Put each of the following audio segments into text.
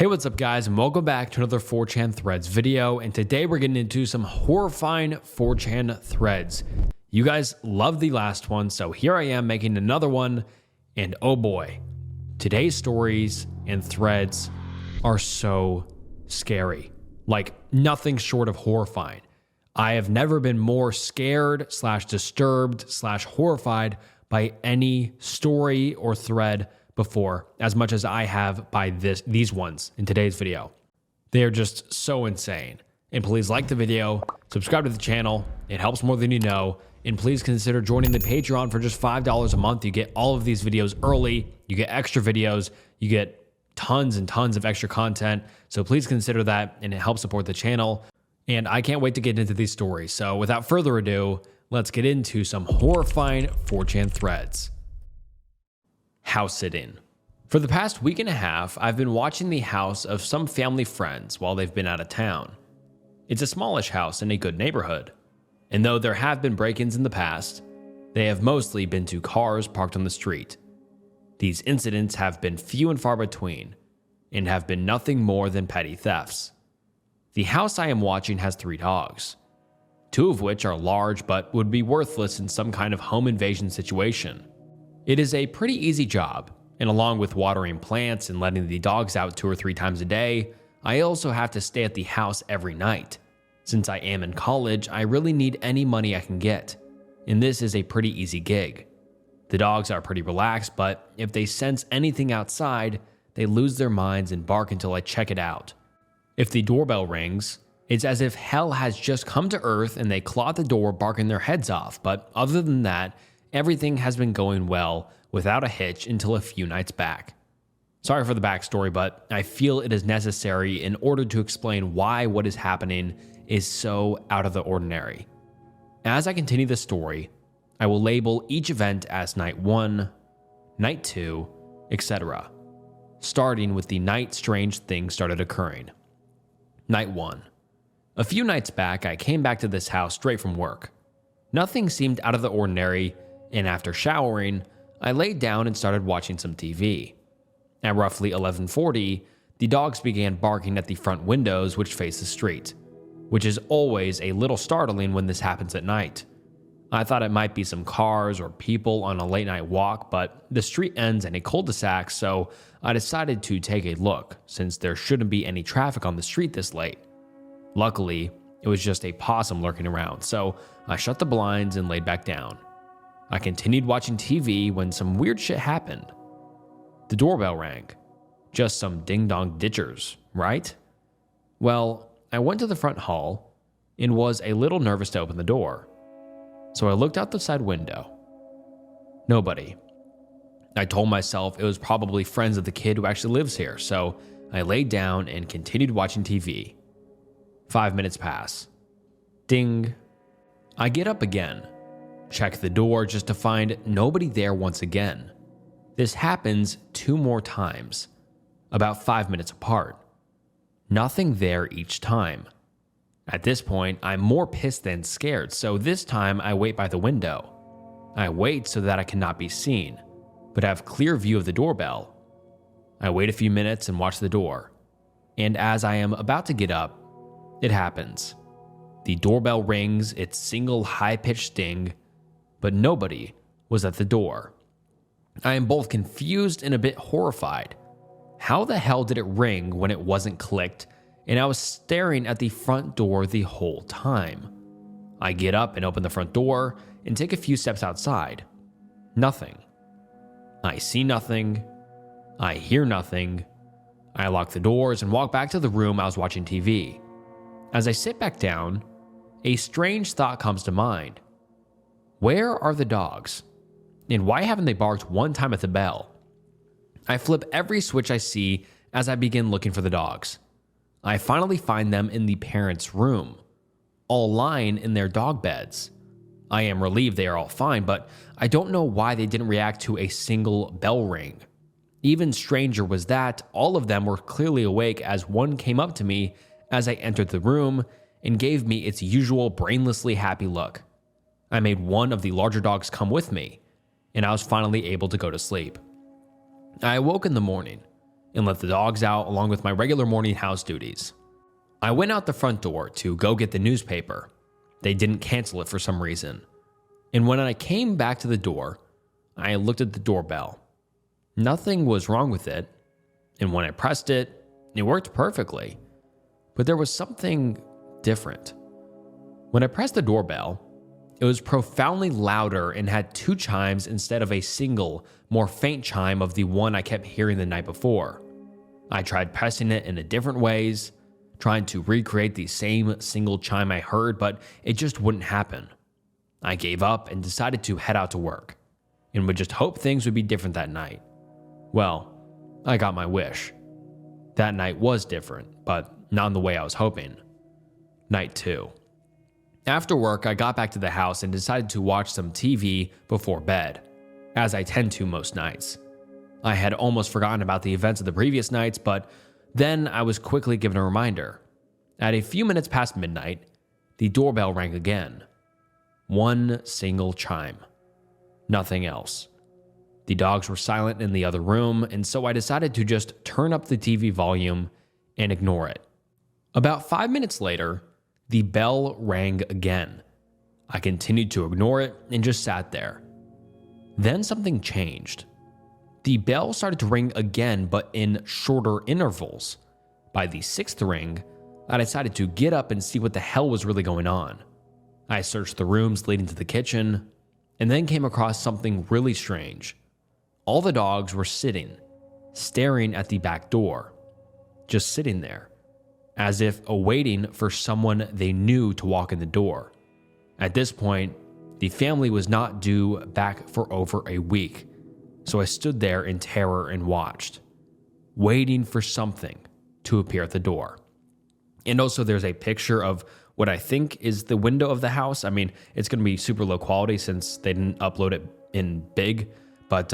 Hey, what's up guys, and welcome back to another 4chan Threads video, and today we're getting into some horrifying 4chan threads. You guys loved the last one, so here I am making another one, and oh boy, today's stories and threads are so scary. Like, nothing short of horrifying. I have never been more scared / disturbed / horrified by any story or thread before, as much as I have by these ones in today's video. They are just so insane. And please like the video, subscribe to the channel, it helps more than you know, and please consider joining the Patreon for just $5 a month. You get all of these videos early, you get extra videos, you get tons and tons of extra content, so please consider that, and it helps support the channel. And I can't wait to get into these stories, so without further ado, let's get into some horrifying 4chan threads. House sitting. For the past week and a half, I've been watching the house of some family friends while they've been out of town. It's a smallish house in a good neighborhood, and though there have been break-ins in the past, they have mostly been to cars parked on the street. These incidents have been few and far between, and have been nothing more than petty thefts. The house I am watching has 3 dogs, 2 of which are large but would be worthless in some kind of home invasion situation. It is a pretty easy job, and along with watering plants and letting the dogs out 2 or 3 times a day, I also have to stay at the house every night. Since I am in college, I really need any money I can get, and this is a pretty easy gig. The dogs are pretty relaxed, but if they sense anything outside, they lose their minds and bark until I check it out. If the doorbell rings, it's as if hell has just come to earth and they claw at the door barking their heads off, but other than that, everything has been going well without a hitch until a few nights back. Sorry for the backstory, but I feel it is necessary in order to explain why what is happening is so out of the ordinary. As I continue the story, I will label each event as night 1, night 2, etc., starting with the night strange things started occurring. Night 1. A few nights back, I came back to this house straight from work. Nothing seemed out of the ordinary, and after showering, I laid down and started watching some TV. At roughly 11:40, the dogs began barking at the front windows which face the street, which is always a little startling when this happens at night. I thought it might be some cars or people on a late night walk, but the street ends in a cul-de-sac, so I decided to take a look since there shouldn't be any traffic on the street this late. Luckily, it was just a possum lurking around, so I shut the blinds and laid back down. I continued watching TV when some weird shit happened. The doorbell rang. Just some ding-dong ditchers, right? Well, I went to the front hall and was a little nervous to open the door. So I looked out the side window. Nobody. I told myself it was probably friends of the kid who actually lives here, so I laid down and continued watching TV. 5 minutes pass. Ding. I get up again. Check the door just to find nobody there once again. This happens 2 more times, about 5 minutes apart. Nothing there each time. At this point, I'm more pissed than scared, so this time I wait by the window. I wait so that I cannot be seen, but have clear view of the doorbell. I wait a few minutes and watch the door, and as I am about to get up, it happens. The doorbell rings its single high-pitched sting, but nobody was at the door. I am both confused and a bit horrified. How the hell did it ring when it wasn't clicked, and I was staring at the front door the whole time? I get up and open the front door and take a few steps outside. Nothing. I see nothing. I hear nothing. I lock the doors and walk back to the room I was watching TV. As I sit back down, a strange thought comes to mind. Where are the dogs? And why haven't they barked one time at the bell? I flip every switch I see as I begin looking for the dogs. I finally find them in the parents' room, all lying in their dog beds. I am relieved they are all fine, but I don't know why they didn't react to a single bell ring. Even stranger was that all of them were clearly awake as one came up to me as I entered the room and gave me its usual brainlessly happy look. I made one of the larger dogs come with me, and I was finally able to go to sleep. I awoke in the morning and let the dogs out along with my regular morning house duties. I went out the front door to go get the newspaper. They didn't cancel it for some reason. And when I came back to the door, I looked at the doorbell. Nothing was wrong with it, and when I pressed it, it worked perfectly. But there was something different. When I pressed the doorbell, it was profoundly louder and had 2 chimes instead of a single, more faint chime of the one I kept hearing the night before. I tried pressing it in different ways, trying to recreate the same single chime I heard, but it just wouldn't happen. I gave up and decided to head out to work, and would just hope things would be different that night. Well, I got my wish. That night was different, but not in the way I was hoping. Night 2. After work, I got back to the house and decided to watch some TV before bed, as I tend to most nights. I had almost forgotten about the events of the previous nights, but then I was quickly given a reminder. At a few minutes past midnight, the doorbell rang again. 1 single chime. Nothing else. The dogs were silent in the other room, and so I decided to just turn up the TV volume and ignore it. About 5 minutes later, the bell rang again. I continued to ignore it and just sat there. Then something changed. The bell started to ring again, but in shorter intervals. By the 6th ring, I decided to get up and see what the hell was really going on. I searched the rooms leading to the kitchen, and then came across something really strange. All the dogs were sitting, staring at the back door, just sitting there, as if awaiting for someone they knew to walk in the door. At this point, the family was not due back for over a week, so I stood there in terror and watched, waiting for something to appear at the door. And also there's a picture of what I think is the window of the house. I mean, it's going to be super low quality since they didn't upload it in big, but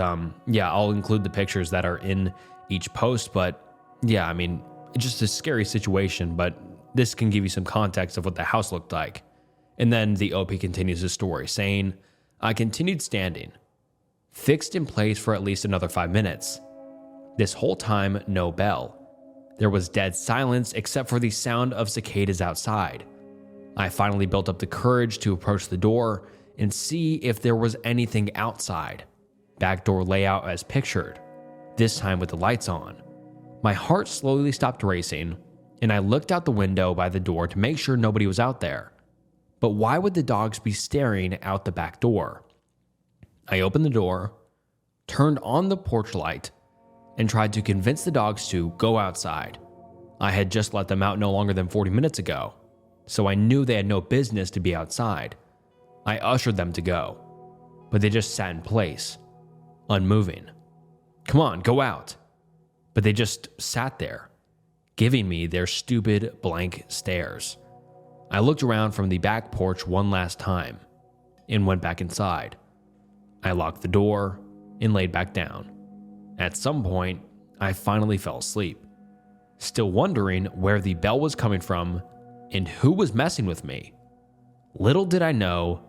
yeah, I'll include the pictures that are in each post. But yeah, I mean, it's just a scary situation, but this can give you some context of what the house looked like. And then the OP continues his story, saying, I continued standing, fixed in place for at least another 5 minutes. This whole time, no bell. There was dead silence except for the sound of cicadas outside. I finally built up the courage to approach the door and see if there was anything outside. Back door layout as pictured, this time with the lights on. My heart slowly stopped racing, and I looked out the window by the door to make sure nobody was out there. But why would the dogs be staring out the back door? I opened the door, turned on the porch light, and tried to convince the dogs to go outside. I had just let them out no longer than 40 minutes ago, so I knew they had no business to be outside. I ushered them to go, but they just sat in place, unmoving. Come on, go out. But they just sat there, giving me their stupid blank stares. I looked around from the back porch one last time and went back inside. I locked the door and laid back down. At some point, I finally fell asleep, still wondering where the bell was coming from and who was messing with me. Little did I know,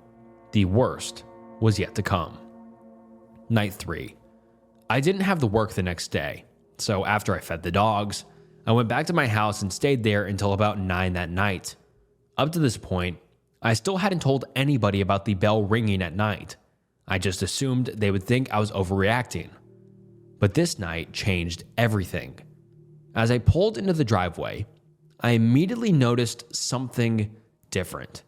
the worst was yet to come. Night 3. I didn't have to work the next day, so after I fed the dogs, I went back to my house and stayed there until about 9 that night. Up to this point, I still hadn't told anybody about the bell ringing at night. I just assumed they would think I was overreacting. But this night changed everything. As I pulled into the driveway, I immediately noticed something different.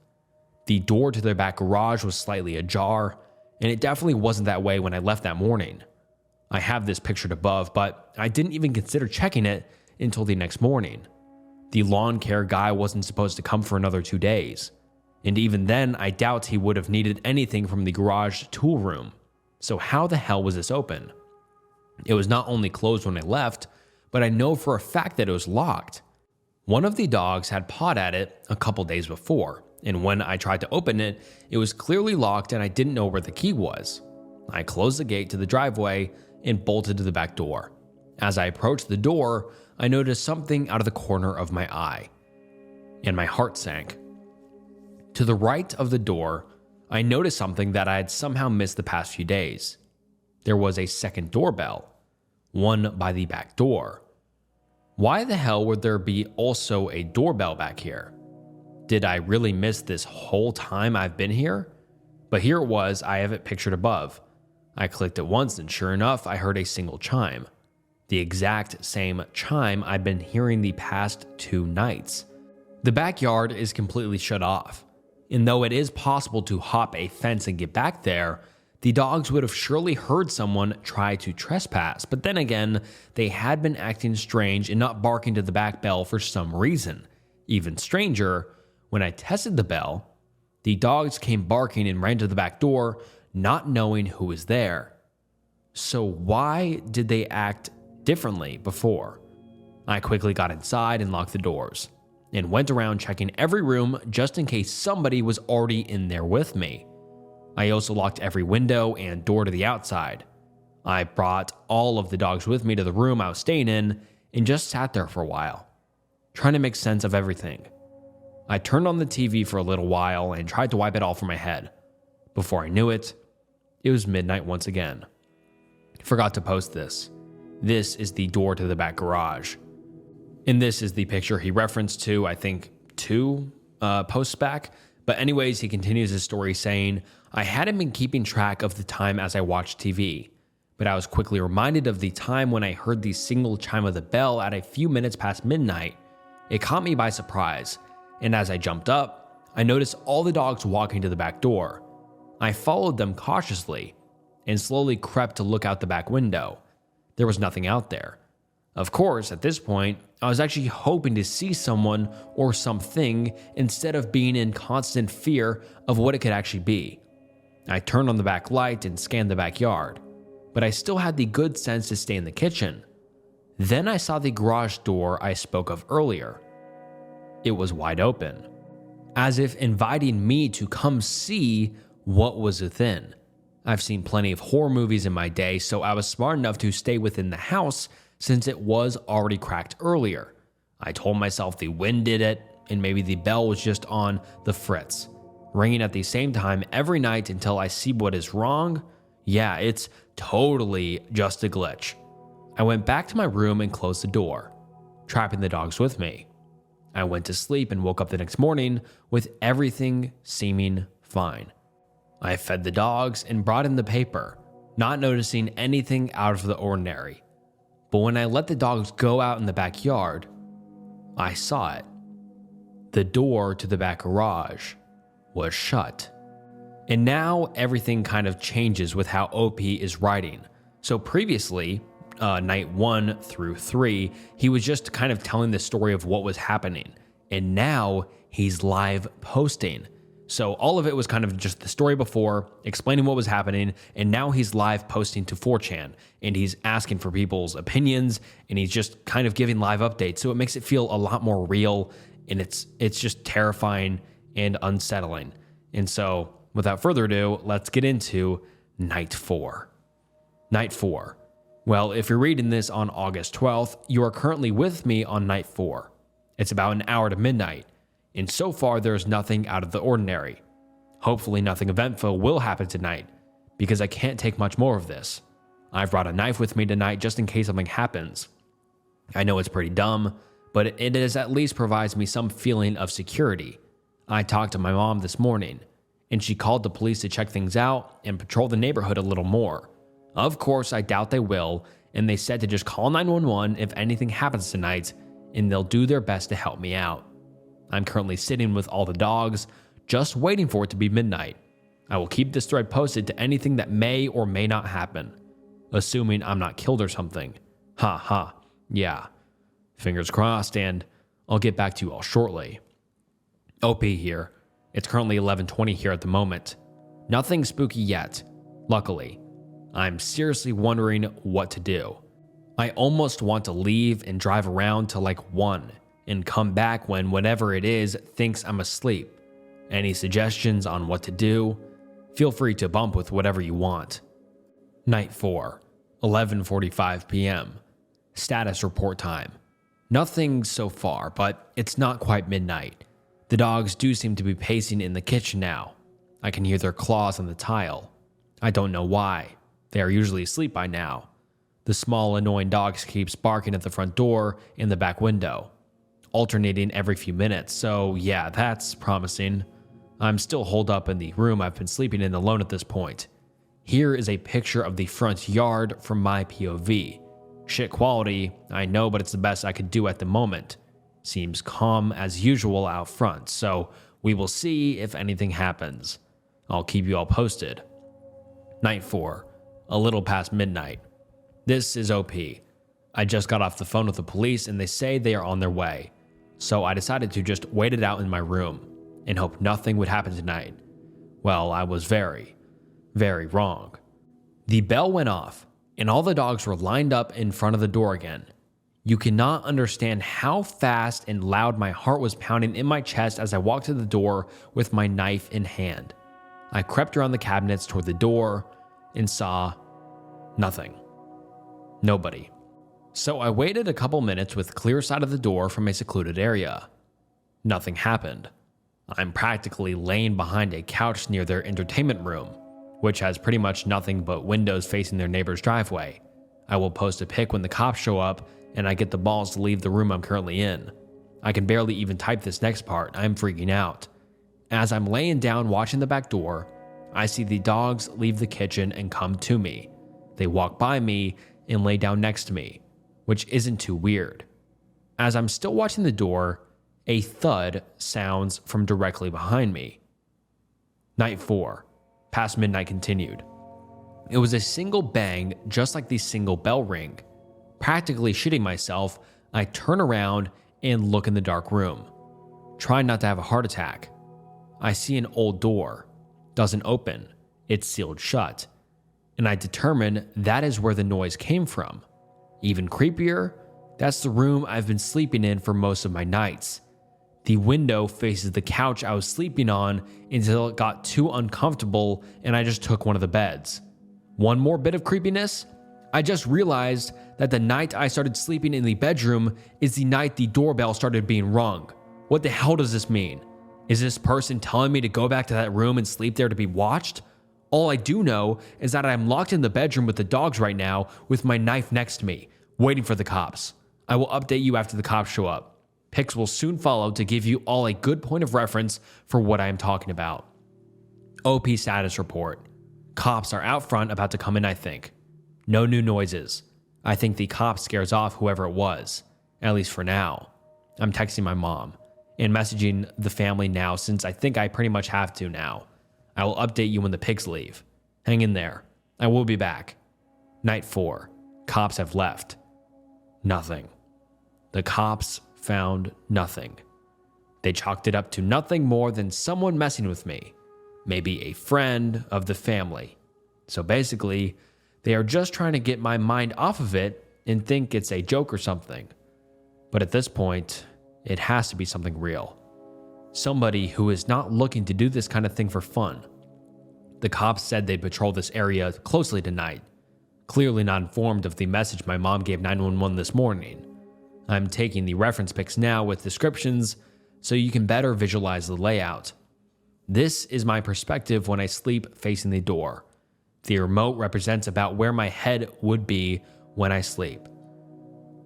The door to their back garage was slightly ajar, and it definitely wasn't that way when I left that morning. I have this pictured above, but I didn't even consider checking it until the next morning. The lawn care guy wasn't supposed to come for another 2 days, and even then I doubt he would have needed anything from the garage tool room. So how the hell was this open? It was not only closed when I left, but I know for a fact that it was locked. One of the dogs had pawed at it a couple days before, and when I tried to open it, it was clearly locked and I didn't know where the key was. I closed the gate to the driveway and bolted to the back door. As I approached the door, I noticed something out of the corner of my eye, and my heart sank. To the right of the door, I noticed something that I had somehow missed the past few days. There was a second doorbell, one by the back door, Why the hell would there be also a doorbell back here? Did I really miss this whole time I've been here? But here it was, I have it pictured above. I clicked it once and sure enough, I heard a single chime. The exact same chime I'd been hearing the past 2 nights. The backyard is completely shut off, and though it is possible to hop a fence and get back there, the dogs would have surely heard someone try to trespass, but then again, they had been acting strange and not barking to the back bell for some reason. Even stranger, when I tested the bell, the dogs came barking and ran to the back door, not knowing who was there. So why did they act differently before? I quickly got inside and locked the doors, and went around checking every room just in case somebody was already in there with me. I also locked every window and door to the outside. I brought all of the dogs with me to the room I was staying in and just sat there for a while, trying to make sense of everything. I turned on the TV for a little while and tried to wipe it all from my head. Before I knew it, it was midnight once again. Forgot to post this. This is the door to the back garage. And this is the picture he referenced to, I think, 2 posts back. But anyways, he continues his story saying, I hadn't been keeping track of the time as I watched TV, but I was quickly reminded of the time when I heard the single chime of the bell at a few minutes past midnight. It caught me by surprise, and as I jumped up, I noticed all the dogs walking to the back door. I followed them cautiously and slowly crept to look out the back window. There was nothing out there. Of course, at this point, I was actually hoping to see someone or something instead of being in constant fear of what it could actually be. I turned on the back light and scanned the backyard, but I still had the good sense to stay in the kitchen. Then I saw the garage door I spoke of earlier. It was wide open, as if inviting me to come see what was within. I've seen plenty of horror movies in my day, so I was smart enough to stay within the house since it was already cracked earlier. I told myself the wind did it, and maybe the bell was just on the fritz, ringing at the same time every night until I see what is wrong. Yeah, it's totally just a glitch. I went back to my room and closed the door, trapping the dogs with me. I went to sleep and woke up the next morning with everything seeming fine. I fed the dogs and brought in the paper, not noticing anything out of the ordinary. But when I let the dogs go out in the backyard, I saw it. The door to the back garage was shut. And now everything kind of changes with how OP is writing. So previously, night 1 through 3, he was just kind of telling the story of what was happening. And now he's live posting. So all of it was kind of just the story before, explaining what was happening, and now he's live posting to 4chan, and he's asking for people's opinions, and he's just kind of giving live updates. So it makes it feel a lot more real, and it's just terrifying and unsettling. And so without further ado, let's get into night 4. Night 4. Well, if you're reading this on August 12th, you are currently with me on night 4. It's about an hour to midnight. And so far, there's nothing out of the ordinary. Hopefully nothing eventful will happen tonight, because I can't take much more of this. I've brought a knife with me tonight just in case something happens. I know it's pretty dumb, but it at least provides me some feeling of security. I talked to my mom this morning, and she called the police to check things out and patrol the neighborhood a little more. Of course, I doubt they will, and they said to just call 911 if anything happens tonight, and they'll do their best to help me out. I'm currently sitting with all the dogs, just waiting for it to be midnight. I will keep this thread posted to anything that may or may not happen, assuming I'm not killed or something. Ha ha, yeah. Fingers crossed, and I'll get back to you all shortly. OP here. It's currently 11:20 here at the moment. Nothing spooky yet, luckily. I'm seriously wondering what to do. I almost want to leave and drive around to like 1 and come back when whatever it is thinks I'm asleep. Any suggestions on what to do? Feel free to bump with whatever you want. Night 4, 11:45 p.m. Status report time. Nothing so far, but it's not quite midnight. The dogs do seem to be pacing in the kitchen now. I can hear their claws on the tile. I don't know why. They are usually asleep by now. The small annoying dog keeps barking at the front door and the back window, alternating every few minutes. So yeah, that's promising. I'm still holed up in the room I've been sleeping in alone at this point. Here is a picture of the front yard from my POV. Shit quality, I know, but it's the best I could do at the moment. Seems calm as usual out front, so we will see if anything happens. I'll keep you all posted. Night 4, a little past midnight. This is OP. I just got off the phone with the police and they say they are on their way. So I decided to just wait it out in my room and hope nothing would happen tonight. Well, I was very, very wrong. The bell went off and all the dogs were lined up in front of the door again. You cannot understand how fast and loud my heart was pounding in my chest as I walked to the door with my knife in hand. I crept around the cabinets toward the door and saw nothing. Nobody. So I waited a couple minutes with clear sight of the door from a secluded area. Nothing happened. I'm practically laying behind a couch near their entertainment room, which has pretty much nothing but windows facing their neighbor's driveway. I will post a pic when the cops show up and I get the balls to leave the room I'm currently in. I can barely even type this next part. I'm freaking out. As I'm laying down watching the back door, I see the dogs leave the kitchen and come to me. They walk by me and lay down next to me, which isn't too weird. As I'm still watching the door, a thud sounds from directly behind me. Night 4, past midnight continued. It was a single bang, just like the single bell ring. Practically shitting myself, I turn around and look in the dark room, trying not to have a heart attack. I see an old door. Doesn't open. It's sealed shut. And I determine that is where the noise came from. Even creepier, that's the room I've been sleeping in for most of my nights. The window faces the couch I was sleeping on until it got too uncomfortable and I just took one of the beds. One more bit of creepiness, I just realized that the night I started sleeping in the bedroom is the night the doorbell started being rung. What the hell does this mean? Is this person telling me to go back to that room and sleep there to be watched? All I do know is that I'm locked in the bedroom with the dogs right now with my knife next to me, waiting for the cops. I will update you after the cops show up. Pics will soon follow to give you all a good point of reference for what I am talking about. OP status report. Cops are out front about to come in, I think. No new noises. I think the cop scares off whoever it was, at least for now. I'm texting my mom and messaging the family now since I think I pretty much have to now. I will update you when the pigs leave. Hang in there. I will be back. Night 4. Cops have left. Nothing. The cops found nothing. They chalked it up to nothing more than someone messing with me. Maybe a friend of the family. So basically, they are just trying to get my mind off of it and think it's a joke or something. But at this point, it has to be something real. Somebody who is not looking to do this kind of thing for fun. The cops said they'd patrol this area closely tonight, clearly not informed of the message my mom gave 911 this morning. I'm taking the reference pics now with descriptions so you can better visualize the layout. This is my perspective when I sleep facing the door. The remote represents about where my head would be when I sleep.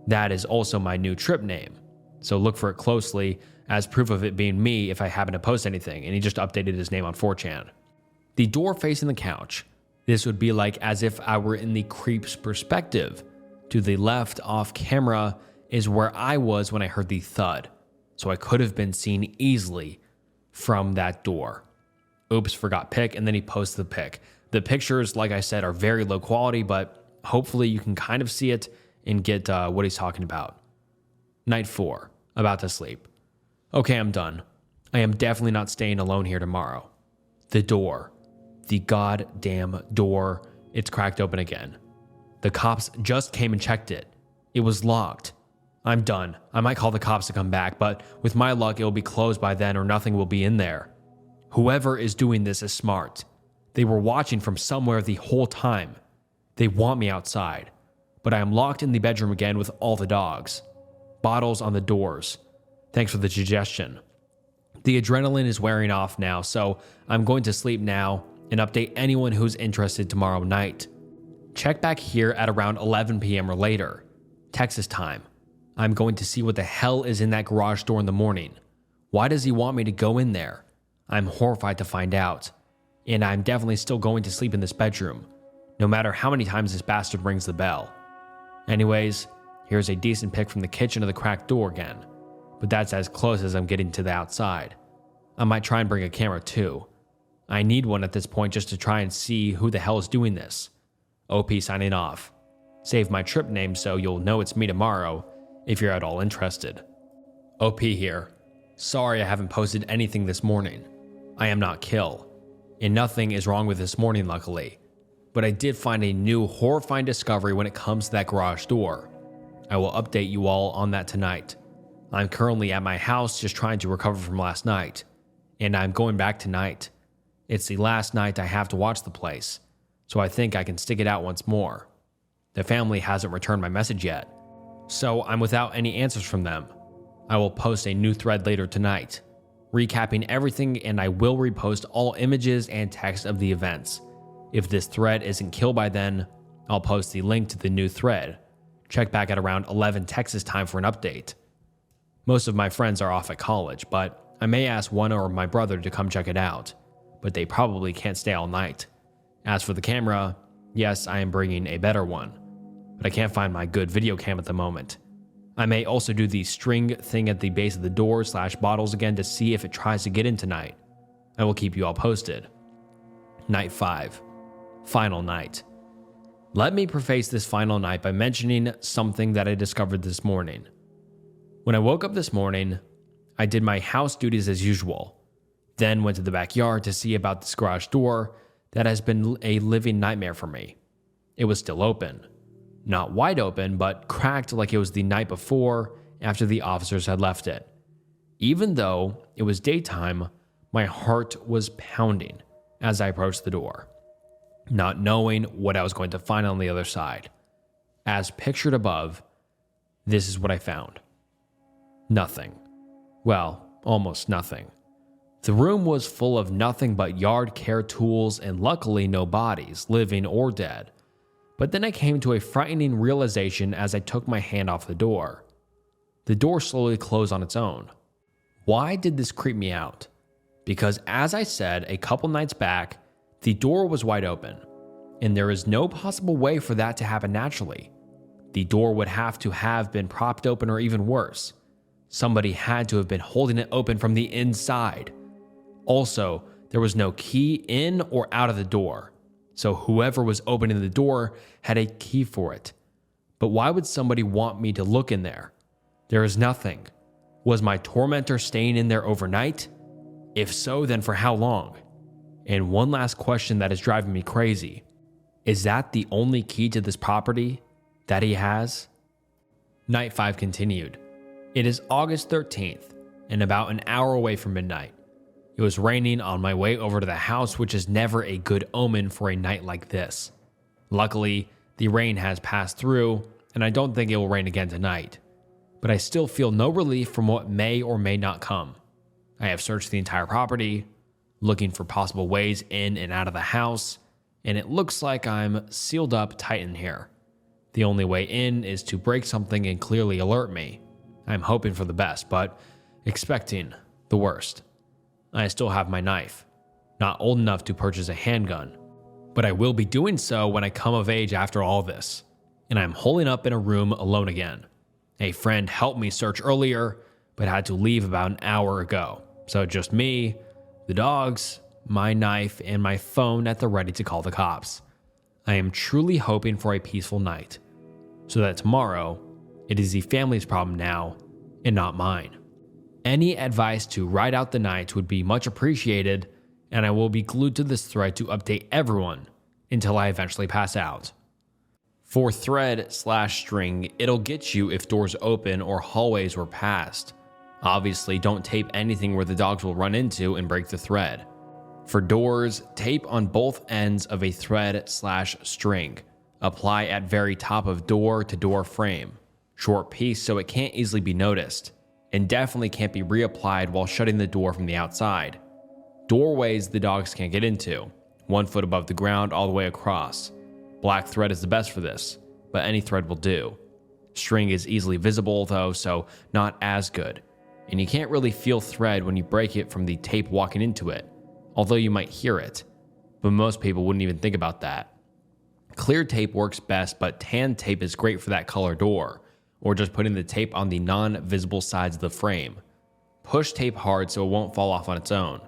That is also my new trip name, so look for it closely as proof of it being me if I happen to post anything, and he just updated his name on 4chan. The door facing the couch. This would be like as if I were in the creep's perspective. To the left off camera is where I was when I heard the thud, so I could have been seen easily from that door. Oops, forgot pic, and then he posted the pic. The pictures, like I said, are very low quality, but hopefully you can kind of see it and get what he's talking about. Night 4, about to sleep. Okay, I'm done. I am definitely not staying alone here tomorrow. The door. The goddamn door. It's cracked open again. The cops just came and checked it. It was locked. I'm done. I might call the cops to come back, but with my luck, it will be closed by then or nothing will be in there. Whoever is doing this is smart. They were watching from somewhere the whole time. They want me outside, but I am locked in the bedroom again with all the dogs. Bottles on the doors. Thanks for the suggestion. The adrenaline is wearing off now, so I'm going to sleep now and update anyone who's interested tomorrow night. Check back here at around 11 p.m. or later, Texas time. I'm going to see what the hell is in that garage door in the morning. Why does he want me to go in there? I'm horrified to find out. And I'm definitely still going to sleep in this bedroom, no matter how many times this bastard rings the bell. Anyways, here's a decent pic from the kitchen of the cracked door again, but that's as close as I'm getting to the outside. I might try and bring a camera too. I need one at this point just to try and see who the hell is doing this. OP signing off. Save my trip name so you'll know it's me tomorrow if you're at all interested. OP here. Sorry I haven't posted anything this morning. I am not Kill, and nothing is wrong with this morning luckily. But I did find a new horrifying discovery when it comes to that garage door. I will update you all on that tonight. I'm currently at my house just trying to recover from last night, and I'm going back tonight. It's the last night I have to watch the place, so I think I can stick it out once more. The family hasn't returned my message yet, so I'm without any answers from them. I will post a new thread later tonight, recapping everything, and I will repost all images and text of the events. If this thread isn't killed by then, I'll post the link to the new thread. Check back at around 11 Texas time for an update. Most of my friends are off at college, but I may ask one or my brother to come check it out, but they probably can't stay all night. As for the camera, yes, I am bringing a better one, but I can't find my good video cam at the moment. I may also do the string thing at the base of the door / bottles again to see if it tries to get in tonight. I will keep you all posted. Night 5. Final night. Let me preface this final night by mentioning something that I discovered this morning. When I woke up this morning, I did my house duties as usual, then went to the backyard to see about this garage door that has been a living nightmare for me. It was still open. Not wide open, but cracked like it was the night before after the officers had left it. Even though it was daytime, my heart was pounding as I approached the door, not knowing what I was going to find on the other side. As pictured above, this is what I found. Nothing. Well, almost nothing. The room was full of nothing but yard care tools and luckily no bodies, living or dead. But then I came to a frightening realization as I took my hand off the door. The door slowly closed on its own. Why did this creep me out? Because as I said a couple nights back, the door was wide open, and there is no possible way for that to happen naturally. The door would have to have been propped open or even worse. Somebody had to have been holding it open from the inside. Also, there was no key in or out of the door, so whoever was opening the door had a key for it. But why would somebody want me to look in there? There is nothing. Was my tormentor staying in there overnight? If so, then for how long? And one last question that is driving me crazy. Is that the only key to this property that he has? Night 5 continued. It is August 13th, and about an hour away from midnight. It was raining on my way over to the house, which is never a good omen for a night like this. Luckily, the rain has passed through, and I don't think it will rain again tonight. But I still feel no relief from what may or may not come. I have searched the entire property, looking for possible ways in and out of the house, and it looks like I'm sealed up tight in here. The only way in is to break something and clearly alert me. I'm hoping for the best, but expecting the worst. I still have my knife, not old enough to purchase a handgun, but I will be doing so when I come of age after all this, and I'm holding up in a room alone again. A friend helped me search earlier, but had to leave about an hour ago, so just me, the dogs, my knife, and my phone at the ready to call the cops. I am truly hoping for a peaceful night, so that tomorrow, it is the family's problem now, and not mine. Any advice to ride out the night would be much appreciated, and I will be glued to this thread to update everyone until I eventually pass out. For thread/string, it'll get you if doors open or hallways were passed. Obviously, don't tape anything where the dogs will run into and break the thread. For doors, tape on both ends of a thread/string. Apply at very top of door to door frame. Short piece so it can't easily be noticed, and definitely can't be reapplied while shutting the door from the outside. Doorways the dogs can't get into, 1 foot above the ground all the way across. Black thread is the best for this, but any thread will do. String is easily visible though, so not as good. And you can't really feel thread when you break it from the tape walking into it, although you might hear it. But most people wouldn't even think about that. Clear tape works best, but tan tape is great for that color door, or just putting the tape on the non-visible sides of the frame. Push tape hard so it won't fall off on its own.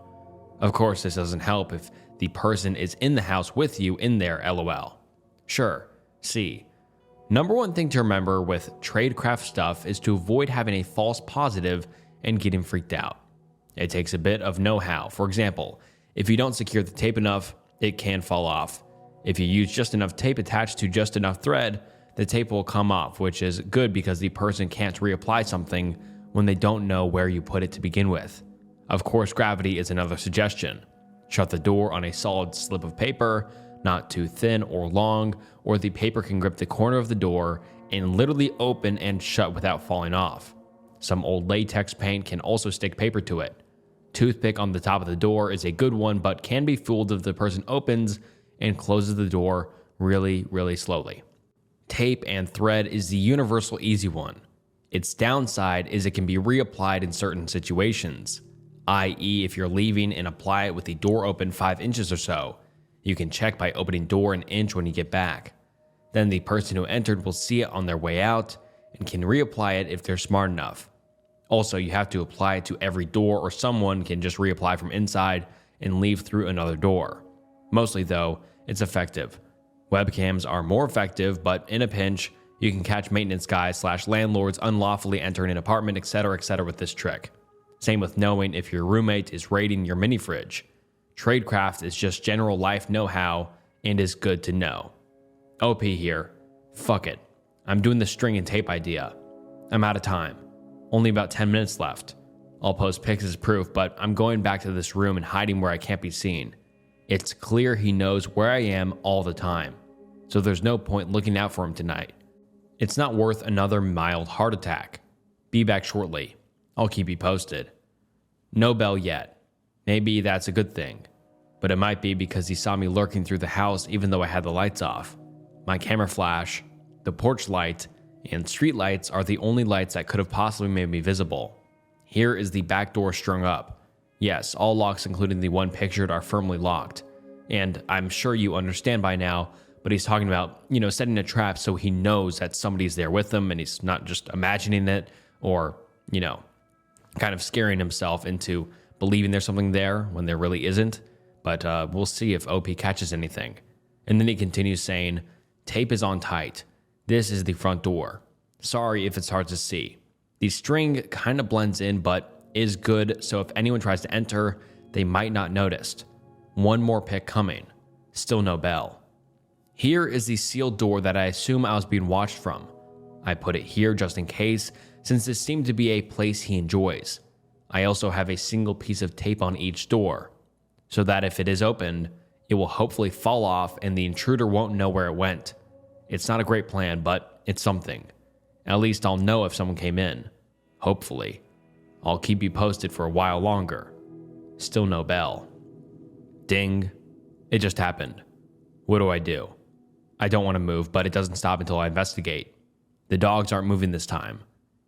Of course, this doesn't help if the person is in the house with you in there, lol. Sure, see. Number one thing to remember with tradecraft stuff is to avoid having a false positive and getting freaked out. It takes a bit of know-how. For example, if you don't secure the tape enough, it can fall off. If you use just enough tape attached to just enough thread, the tape will come off, which is good because the person can't reapply something when they don't know where you put it to begin with. Of course, gravity is another suggestion. Shut the door on a solid slip of paper, not too thin or long, or the paper can grip the corner of the door and literally open and shut without falling off. Some old latex paint can also stick paper to it. Toothpick on the top of the door is a good one, but can be fooled if the person opens and closes the door really, really slowly. Tape and thread is the universal easy one. Its downside is it can be reapplied in certain situations, i.e. if you're leaving and apply it with the door open 5 inches or so. You can check by opening door an inch when you get back. Then the person who entered will see it on their way out and can reapply it if they're smart enough. Also, you have to apply it to every door or someone can just reapply from inside and leave through another door. Mostly though, it's effective. Webcams are more effective, but in a pinch, you can catch maintenance guys / landlords unlawfully entering an apartment, etc. with this trick. Same with knowing if your roommate is raiding your mini fridge. Tradecraft is just general life know-how and is good to know. OP here. Fuck it. I'm doing the string and tape idea. I'm out of time. Only about 10 minutes left. I'll post pics as proof, but I'm going back to this room and hiding where I can't be seen. It's clear he knows where I am all the time, so there's no point looking out for him tonight. It's not worth another mild heart attack. Be back shortly. I'll keep you posted. No bell yet. Maybe that's a good thing, but it might be because he saw me lurking through the house even though I had the lights off. My camera flash, the porch light, and street lights are the only lights that could have possibly made me visible. Here is the back door strung up. Yes, all locks including the one pictured are firmly locked. And I'm sure you understand by now, but he's talking about, setting a trap so he knows that somebody's there with him and he's not just imagining it or, kind of scaring himself into believing there's something there when there really isn't. But we'll see if OP catches anything. And then he continues saying, tape is on tight. This is the front door. Sorry if it's hard to see. The string kind of blends in, but is good, so if anyone tries to enter, they might not notice. One more pick coming. Still no bell. Here is the sealed door that I assume I was being watched from. I put it here just in case, since this seemed to be a place he enjoys. I also have a single piece of tape on each door, so that if it is opened, it will hopefully fall off and the intruder won't know where it went. It's not a great plan, but it's something. At least I'll know if someone came in. Hopefully. I'll keep you posted for a while longer. Still no bell. Ding. It just happened. What do I do? I don't want to move, but it doesn't stop until I investigate. The dogs aren't moving this time.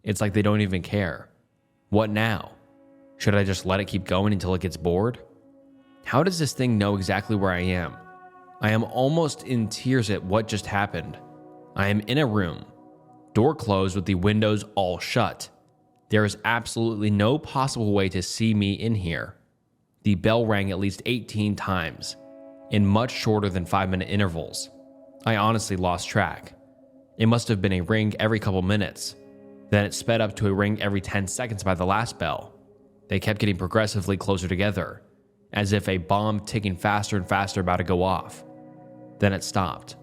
It's like they don't even care. What now? Should I just let it keep going until it gets bored? How does this thing know exactly where I am? I am almost in tears at what just happened. I am in a room, door closed with the windows all shut. There is absolutely no possible way to see me in here. The bell rang at least 18 times, in much shorter than 5-minute intervals. I honestly lost track. It must have been a ring every couple minutes. Then it sped up to a ring every 10 seconds by the last bell. They kept getting progressively closer together, as if a bomb ticking faster and faster about to go off. Then it stopped.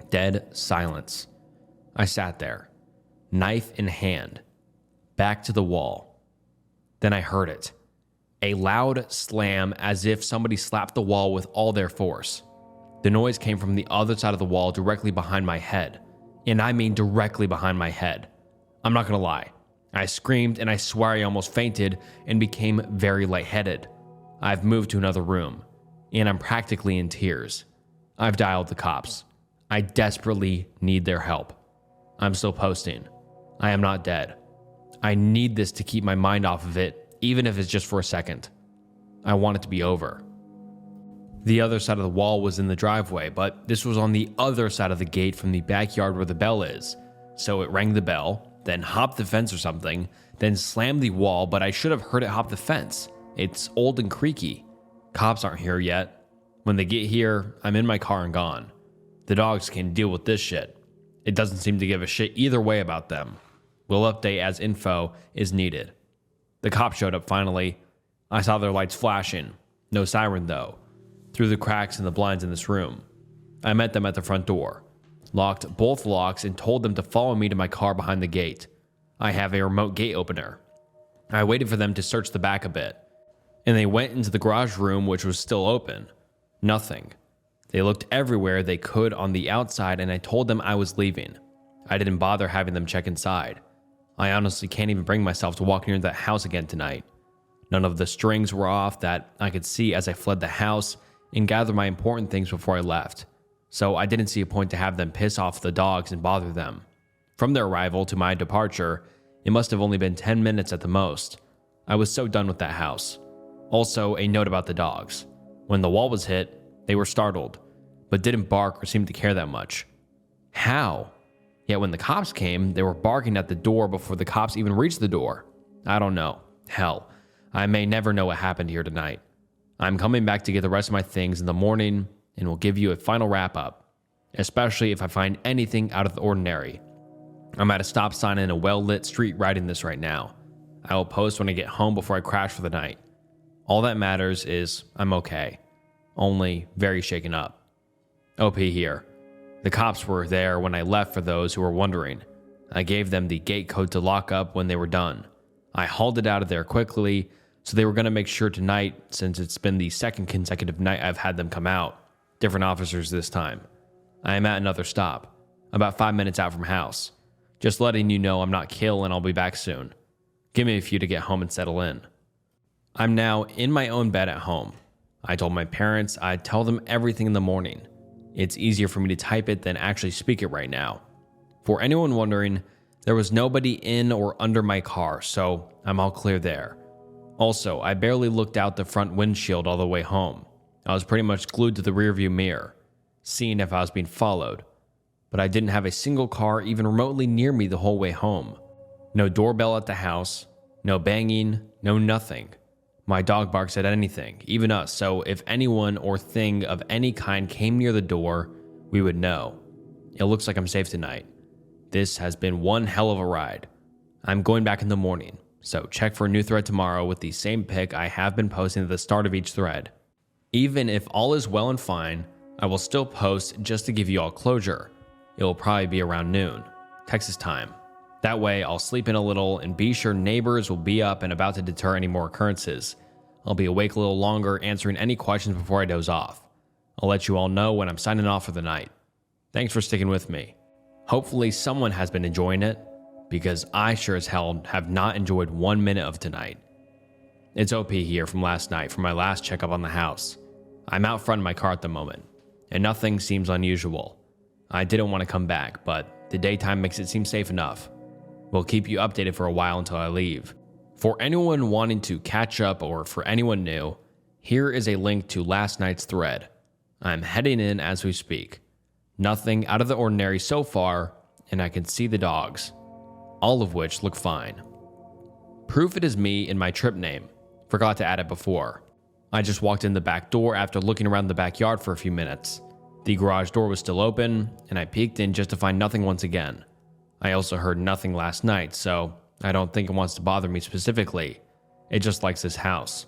Dead silence. I sat there, knife in hand, back to the wall. Then I heard it. A loud slam as if somebody slapped the wall with all their force. The noise came from the other side of the wall directly behind my head. And I mean directly behind my head. I'm not gonna lie. I screamed and I swear I almost fainted and became very lightheaded. I've moved to another room, and I'm practically in tears. I've dialed the cops. I desperately need their help. I'm still posting. I am not dead. I need this to keep my mind off of it, even if it's just for a second. I want it to be over. The other side of the wall was in the driveway, but this was on the other side of the gate from the backyard where the bell is. So it rang the bell, then hopped the fence or something, then slammed the wall, but I should have heard it hop the fence. It's old and creaky. Cops aren't here yet. When they get here, I'm in my car and gone. The dogs can deal with this shit. It doesn't seem to give a shit either way about them. We'll update as info is needed. The cops showed up finally. I saw their lights flashing. No siren though. Through the cracks in the blinds in this room. I met them at the front door, locked both locks, and told them to follow me to my car behind the gate. I have a remote gate opener. I waited for them to search the back a bit, and they went into the garage room, which was still open. Nothing. They looked everywhere they could on the outside, and I told them I was leaving. I didn't bother having them check inside. I honestly can't even bring myself to walk near that house again tonight. None of the strings were off that I could see as I fled the house and gather my important things before I left, so I didn't see a point to have them piss off the dogs and bother them. From their arrival to my departure, it must have only been 10 minutes at the most. I was so done with that house. Also, a note about the dogs. When the wall was hit, they were startled, but didn't bark or seem to care that much. How? Yet when the cops came, they were barking at the door before the cops even reached the door. I don't know. Hell, I may never know what happened here tonight. I'm coming back to get the rest of my things in the morning and will give you a final wrap up, especially if I find anything out of the ordinary. I'm at a stop sign in a well-lit street writing this right now. I will post when I get home before I crash for the night. All that matters is I'm okay, only very shaken up. OP here. The cops were there when I left for those who were wondering. I gave them the gate code to lock up when they were done. I hauled it out of there quickly, so they were going to make sure tonight, since it's been the second consecutive night I've had them come out. Different officers this time. I am at another stop, about 5 minutes out from house. Just letting you know I'm not kill and I'll be back soon. Give me a few to get home and settle in. I'm now in my own bed at home. I told my parents I'd tell them everything in the morning. It's easier for me to type it than actually speak it right now. For anyone wondering, there was nobody in or under my car, so I'm all clear there. Also, I barely looked out the front windshield all the way home. I was pretty much glued to the rearview mirror, seeing if I was being followed. But I didn't have a single car even remotely near me the whole way home. No doorbell at the house, no banging, no nothing. My dog barks at anything, even us, so if anyone or thing of any kind came near the door, we would know. It looks like I'm safe tonight. This has been one hell of a ride. I'm going back in the morning, so check for a new thread tomorrow with the same pic I have been posting at the start of each thread. Even if all is well and fine, I will still post just to give you all closure. It will probably be around noon, Texas time. That way, I'll sleep in a little and be sure neighbors will be up and about to deter any more occurrences. I'll be awake a little longer answering any questions before I doze off. I'll let you all know when I'm signing off for the night. Thanks for sticking with me. Hopefully someone has been enjoying it, because I sure as hell have not enjoyed 1 minute of tonight. It's OP here from last night for my last checkup on the house. I'm out front of my car at the moment, and nothing seems unusual. I didn't want to come back, but the daytime makes it seem safe enough. We'll keep you updated for a while until I leave. For anyone wanting to catch up or for anyone new, here is a link to last night's thread. I'm heading in as we speak. Nothing out of the ordinary so far, and I can see the dogs, all of which look fine. Proof it is me in my trip name. Forgot to add it before. I just walked in the back door after looking around the backyard for a few minutes. The garage door was still open, and I peeked in just to find nothing once again. I also heard nothing last night, so I don't think it wants to bother me specifically. It just likes this house.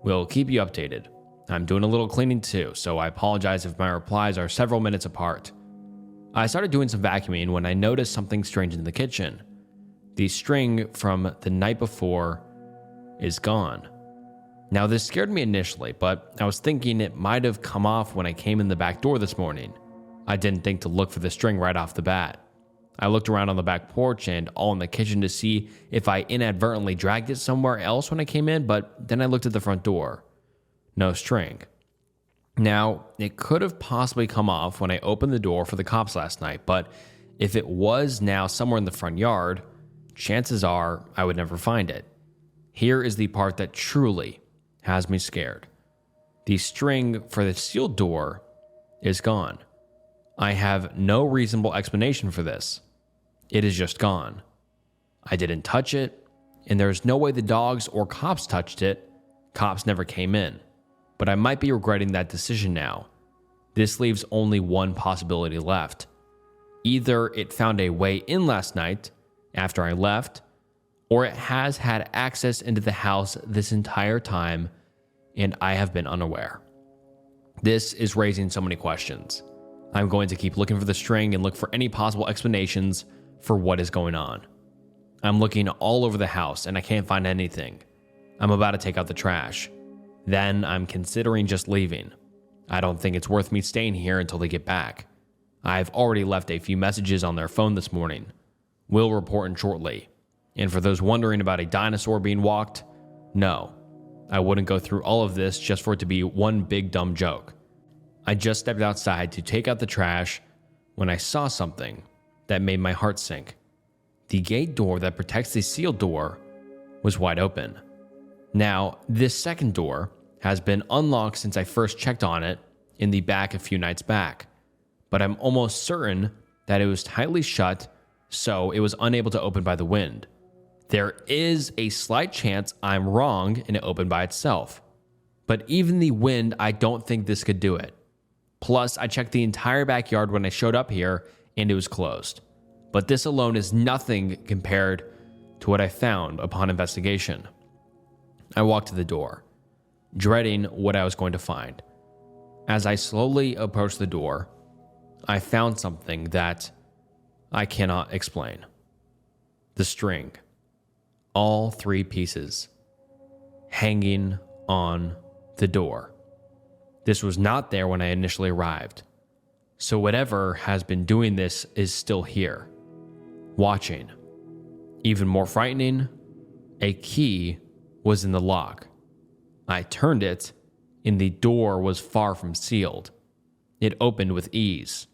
We'll keep you updated. I'm doing a little cleaning too, so I apologize if my replies are several minutes apart. I started doing some vacuuming when I noticed something strange in the kitchen. The string from the night before is gone. Now this scared me initially, but I was thinking it might have come off when I came in the back door this morning. I didn't think to look for the string right off the bat. I looked around on the back porch and all in the kitchen to see if I inadvertently dragged it somewhere else when I came in, but then I looked at the front door. No string. Now, it could have possibly come off when I opened the door for the cops last night, but if it was now somewhere in the front yard, chances are I would never find it. Here is the part that truly has me scared. The string for the sealed door is gone. I have no reasonable explanation for this. It is just gone. I didn't touch it, and there's no way the dogs or cops touched it. Cops never came in. But I might be regretting that decision now. This leaves only one possibility left. Either it found a way in last night after I left, or it has had access into the house this entire time, and I have been unaware. This is raising so many questions. I'm going to keep looking for the string and look for any possible explanations for what is going on. I'm looking all over the house and I can't find anything. I'm about to take out the trash. Then I'm considering just leaving. I don't think it's worth me staying here until they get back. I've already left a few messages on their phone this morning. Will report in shortly. And for those wondering about a dinosaur being walked, no. I wouldn't go through all of this just for it to be one big dumb joke. I just stepped outside to take out the trash when I saw something that made my heart sink. The gate door that protects the sealed door was wide open. Now, this second door has been unlocked since I first checked on it in the back a few nights back, but I'm almost certain that it was tightly shut, so it was unable to open by the wind. There is a slight chance I'm wrong and it opened by itself, but even the wind, I don't think this could do it. Plus, I checked the entire backyard when I showed up here and it was closed. But this alone is nothing compared to what I found upon investigation. I walked to the door, dreading what I was going to find. As I slowly approached the door, I found something that I cannot explain. The string. All 3 pieces. Hanging on the door. This was not there when I initially arrived. So whatever has been doing this is still here. Watching. Even more frightening, a key was in the lock. I turned it, and the door was far from sealed. It opened with ease.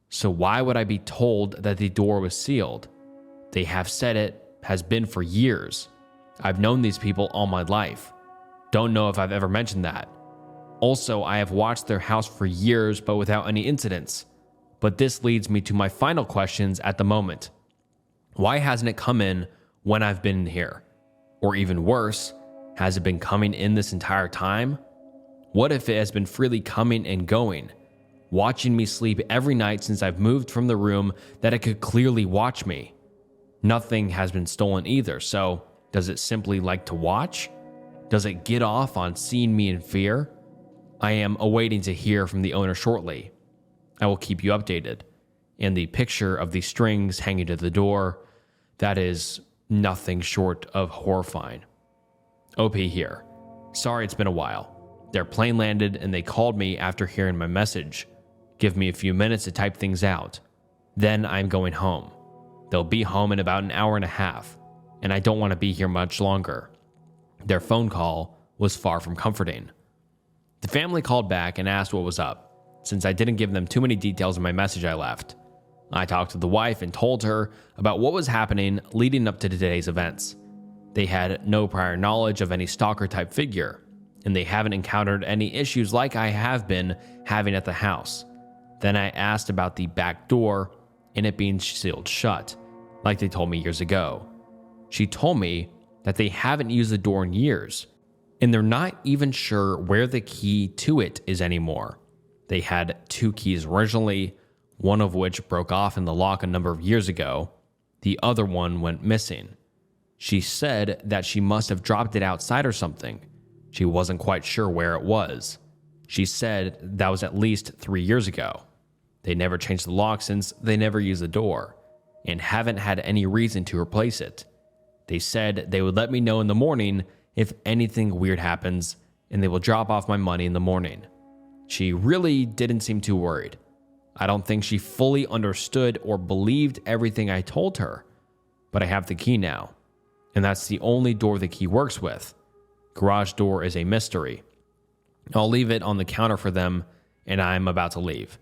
So why would I be told that the door was sealed? They have said it has been for years. I've known these people all my life. Don't know if I've ever mentioned that. Also, I have watched their house for years, but without any incidents. But this leads me to my final questions at the moment. Why hasn't it come in when I've been in here? Or even worse, has it been coming in this entire time? What if it has been freely coming and going, watching me sleep every night since I've moved from the room that it could clearly watch me? Nothing has been stolen either, so does it simply like to watch? Does it get off on seeing me in fear? I am awaiting to hear from the owner shortly. I will keep you updated. And the picture of the strings hanging to the door, that is nothing short of horrifying. OP here. Sorry it's been a while. Their plane landed and they called me after hearing my message. Give me a few minutes to type things out. Then I'm going home. They'll be home in about an hour and a half, and I don't want to be here much longer. Their phone call was far from comforting. The family called back and asked what was up, since I didn't give them too many details in my message I left. I talked to the wife and told her about what was happening leading up to today's events. They had no prior knowledge of any stalker-type figure, and they haven't encountered any issues like I have been having at the house. Then I asked about the back door and it being sealed shut, like they told me years ago. She told me that they haven't used the door in years, and they're not even sure where the key to it is anymore. They had 2 keys originally, one of which broke off in the lock a number of years ago. The other one went missing. She said that she must have dropped it outside or something. She wasn't quite sure where it was. She said that was at least 3 years ago. They never changed the lock since they never used the door, and haven't had any reason to replace it. They said they would let me know in the morning if anything weird happens, and they will drop off my money in the morning. She really didn't seem too worried. I don't think she fully understood or believed everything I told her, but I have the key now, and that's the only door the key works with. Garage door is a mystery. I'll leave it on the counter for them and I'm about to leave.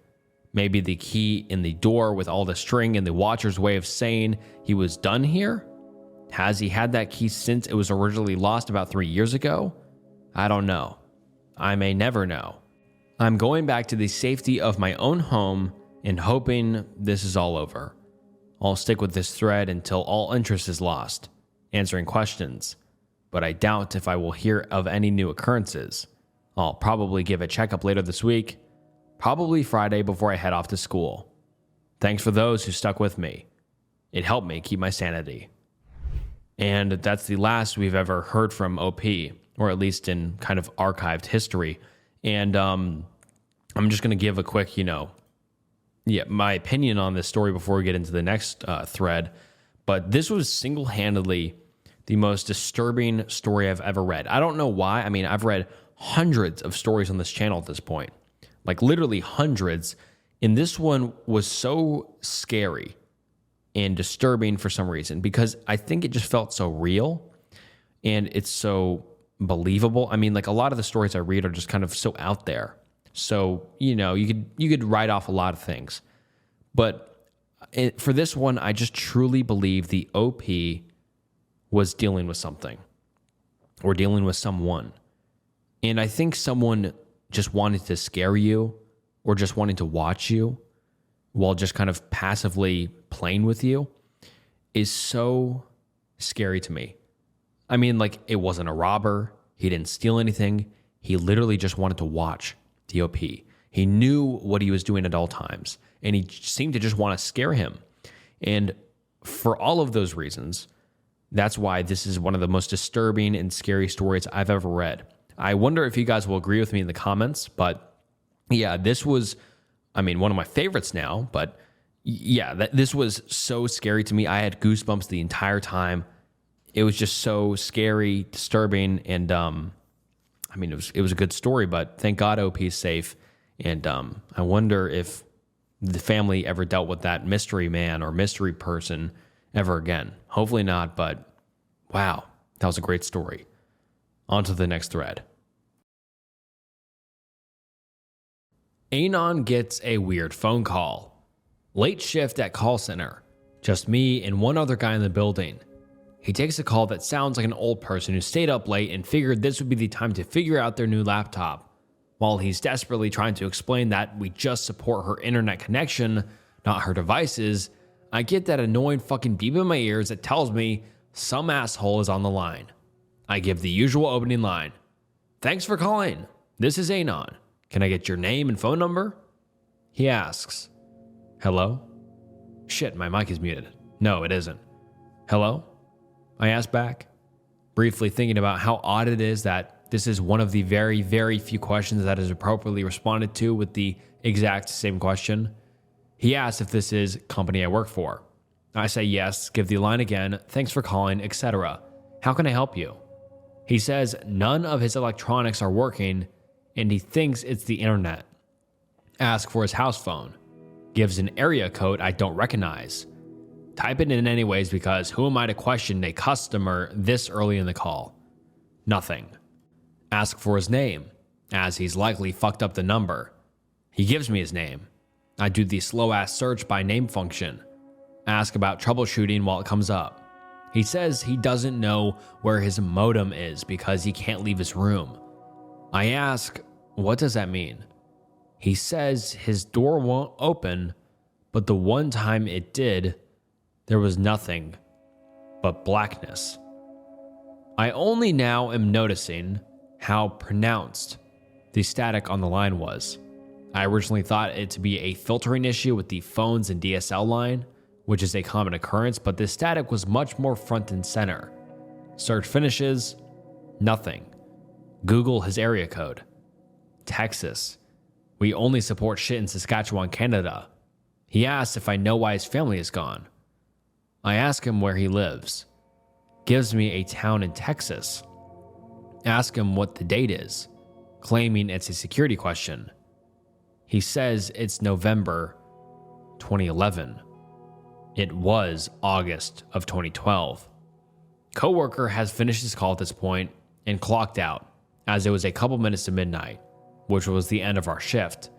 Maybe the key in the door with all the string and the watcher's way of saying he was done here? Has he had that key since it was originally lost about 3 years ago? I don't know. I may never know. I'm going back to the safety of my own home and hoping this is all over. I'll stick with this thread until all interest is lost, answering questions, but I doubt if I will hear of any new occurrences. I'll probably give a checkup later this week, probably Friday before I head off to school. Thanks for those who stuck with me. It helped me keep my sanity. And that's the last we've ever heard from OP, or at least in kind of archived history. And I'm just going to give a quick, my opinion on this story before we get into the next thread. But this was single-handedly the most disturbing story I've ever read. I don't know why. I mean, I've read hundreds of stories on this channel at this point, like literally hundreds. And this one was so scary and disturbing for some reason because I think it just felt so real and it's so believable. I mean, like a lot of the stories I read are just kind of so out there. So, you could write off a lot of things. But for this one, I just truly believe the OP was dealing with something or dealing with someone. And I think someone just wanted to scare you or just wanting to watch you while just kind of passively playing with you is so scary to me. I mean, like, it wasn't a robber. He didn't steal anything. He literally just wanted to watch the OP. He knew what he was doing at all times, and he seemed to just want to scare him. And for all of those reasons, that's why this is one of the most disturbing and scary stories I've ever read. I wonder if you guys will agree with me in the comments, but yeah, this was, one of my favorites now, but yeah, this was so scary to me. I had goosebumps the entire time. It was just so scary, disturbing, and it was a good story, but thank God OP's safe. And I wonder if the family ever dealt with that mystery man or mystery person ever again. Hopefully not, but wow, that was a great story. On to the next thread. Anon gets a weird phone call. Late shift at call center. Just me and one other guy in the building. He takes a call that sounds like an old person who stayed up late and figured this would be the time to figure out their new laptop. While he's desperately trying to explain that we just support her internet connection, not her devices, I get that annoying fucking beep in my ears that tells me some asshole is on the line. I give the usual opening line. Thanks for calling. This is Anon. Can I get your name and phone number? He asks. Hello? Shit, my mic is muted. No, it isn't. Hello? I ask back, briefly thinking about how odd it is that this is one of the very, very few questions that is appropriately responded to with the exact same question. He asks if this is company I work for. I say yes, give the line again, thanks for calling, etc. How can I help you? He says none of his electronics are working and he thinks it's the internet. Ask for his house phone. Gives an area code I don't recognize. Type it in anyways because who am I to question a customer this early in the call? Nothing. Ask for his name, as he's likely fucked up the number. He gives me his name. I do the slow-ass search by name function. Ask about troubleshooting while it comes up. He says he doesn't know where his modem is because he can't leave his room. I ask, what does that mean? He says his door won't open, but the one time it did, there was nothing but blackness. I only now am noticing how pronounced the static on the line was. I originally thought it to be a filtering issue with the phones and DSL line, which is a common occurrence, but the static was much more front and center. Search finishes, nothing. Google his area code. Texas. We only support shit in Saskatchewan, Canada. He asks if I know why his family is gone. I ask him where he lives. Gives me a town in Texas. Ask him what the date is, claiming it's a security question. He says it's November 2011. It was August of 2012. Coworker has finished his call at this point and clocked out, as it was a couple minutes to midnight. which was the end of our shift.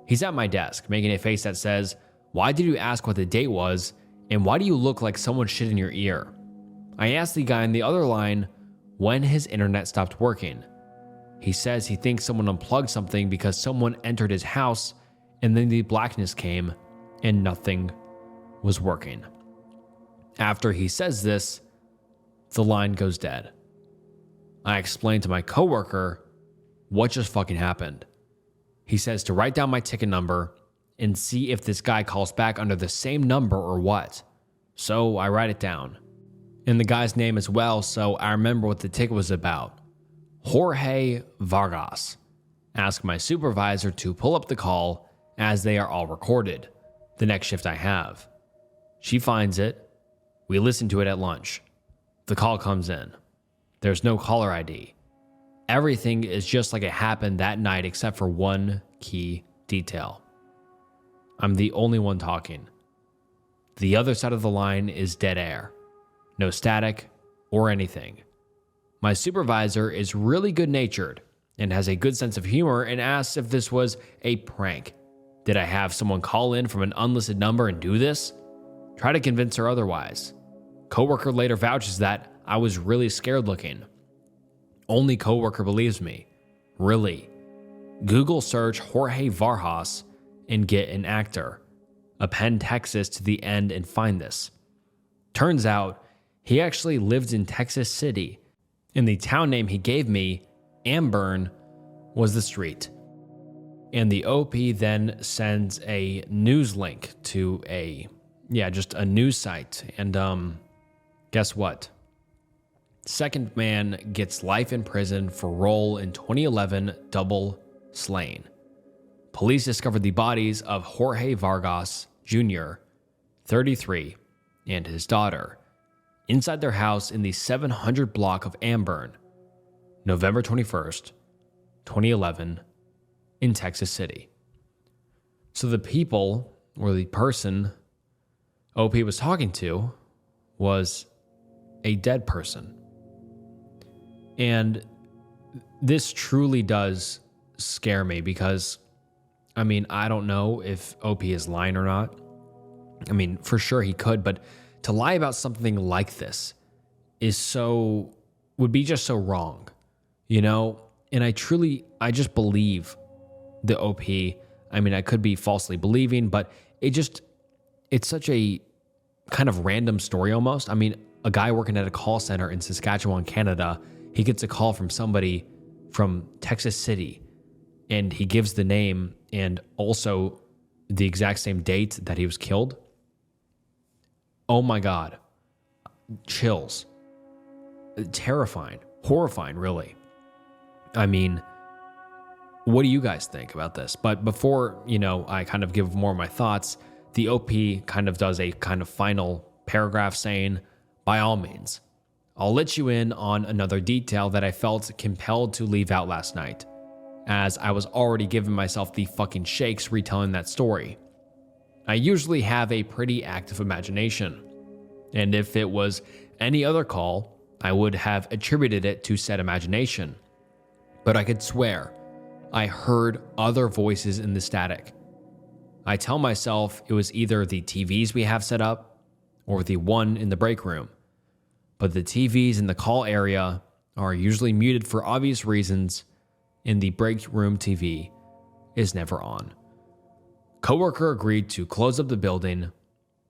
He's at my desk, making a face that says, "Why did you ask what the date was, and why do you look like someone shit in your ear?" I asked the guy on the other line when his internet stopped working. He says he thinks someone unplugged something because someone entered his house and then the blackness came and nothing was working. After he says this, the line goes dead. I explain to my coworker what just fucking happened. He says to write down my ticket number and see if this guy calls back under the same number or what. So I write it down. And the guy's name as well, so I remember what the ticket was about. Jorge Vargas. Ask my supervisor to pull up the call as they are all recorded. The next shift I have. She finds it. We listen to it at lunch. The call comes in. There's no caller ID. Everything is just like it happened that night except for one key detail. I'm the only one talking. The other side of the line is dead air. No static or anything. My supervisor is really good-natured and has a good sense of humor and asks if this was a prank. Did I have someone call in from an unlisted number and do this? Try to convince her otherwise. Coworker later vouches that I was really scared looking. Only coworker believes me. Really. Google search Jorge Vargas and get an actor. Append Texas to the end and find this. Turns out, he actually lived in Texas City, and the town name he gave me, Amburn, was the street. And the OP then sends a news link to just a news site. And guess what? Second man gets life in prison for role in 2011 double slaying. Police discovered the bodies of Jorge Vargas Jr., 33, and his daughter inside their house in the 700 block of Amburn, November 21st, 2011, in Texas City. So the people, or the person OP was talking to, was a dead person. And this truly does scare me because, I don't know if OP is lying or not. For sure he could, but to lie about something like this would be just so wrong, And I just believe the OP. I could be falsely believing, but it's such a kind of random story almost. A guy working at a call center in Saskatchewan, Canada, he gets a call from somebody from Texas City, and he gives the name and also the exact same date that he was killed. Oh my God. Chills. Terrifying. Horrifying, really. What do you guys think about this? But before, I kind of give more of my thoughts, the OP kind of does a kind of final paragraph saying, by all means, I'll let you in on another detail that I felt compelled to leave out last night, as I was already giving myself the fucking shakes retelling that story. I usually have a pretty active imagination, and if it was any other call, I would have attributed it to said imagination. But I could swear I heard other voices in the static. I tell myself it was either the TVs we have set up or the one in the break room. But the TVs in the call area are usually muted for obvious reasons, and the break room TV is never on. Coworker agreed to close up the building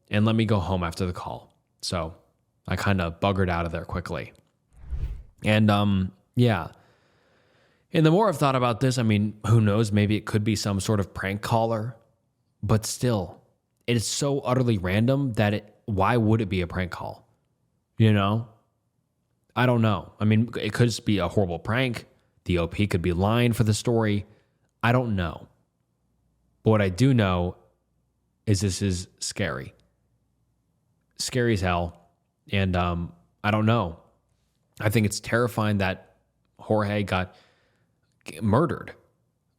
and let me go home after the call. So I kind of buggered out of there quickly. And yeah. And the more I've thought about this, who knows, maybe it could be some sort of prank caller, but still, it is so utterly random that why would it be a prank call? I don't know. It could just be a horrible prank. The OP could be lying for the story. I don't know. But what I do know is this is scary. Scary as hell. And I don't know. I think it's terrifying that Jorge got murdered.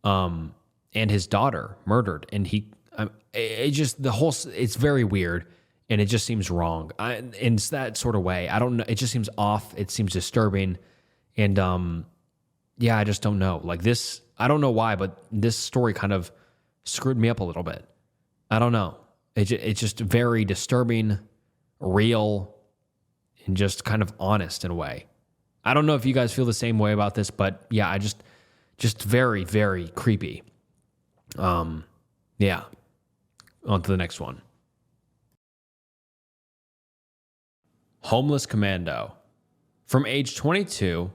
And his daughter murdered. And it's very weird. And it just seems wrong. In that sort of way. I don't know. It just seems off. It seems disturbing. And yeah, I just don't know. Like this, I don't know why, but this story kind of screwed me up a little bit. I don't know. It's just very disturbing, real, and just kind of honest in a way. I don't know if you guys feel the same way about this, but yeah, I just very, very creepy. Yeah. On to the next one. Homeless Commando. From age 22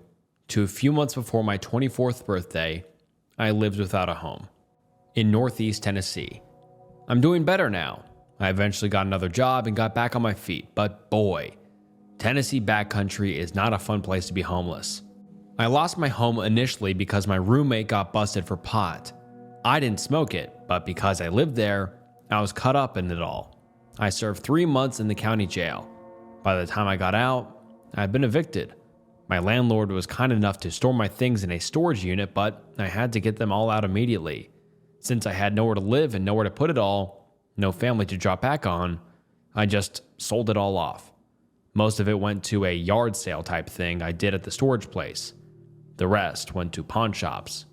to a few months before my 24th birthday, I lived without a home in Northeast Tennessee. I'm doing better now. I eventually got another job and got back on my feet, but boy, Tennessee backcountry is not a fun place to be homeless. I lost my home initially because my roommate got busted for pot. I didn't smoke it, but because I lived there, I was caught up in it all. I served 3 months in the county jail. By the time I got out, I had been evicted. My landlord was kind enough to store my things in a storage unit, but I had to get them all out immediately. Since I had nowhere to live and nowhere to put it all, no family to drop back on, I just sold it all off. Most of it went to a yard sale type thing I did at the storage place. The rest went to pawn shops.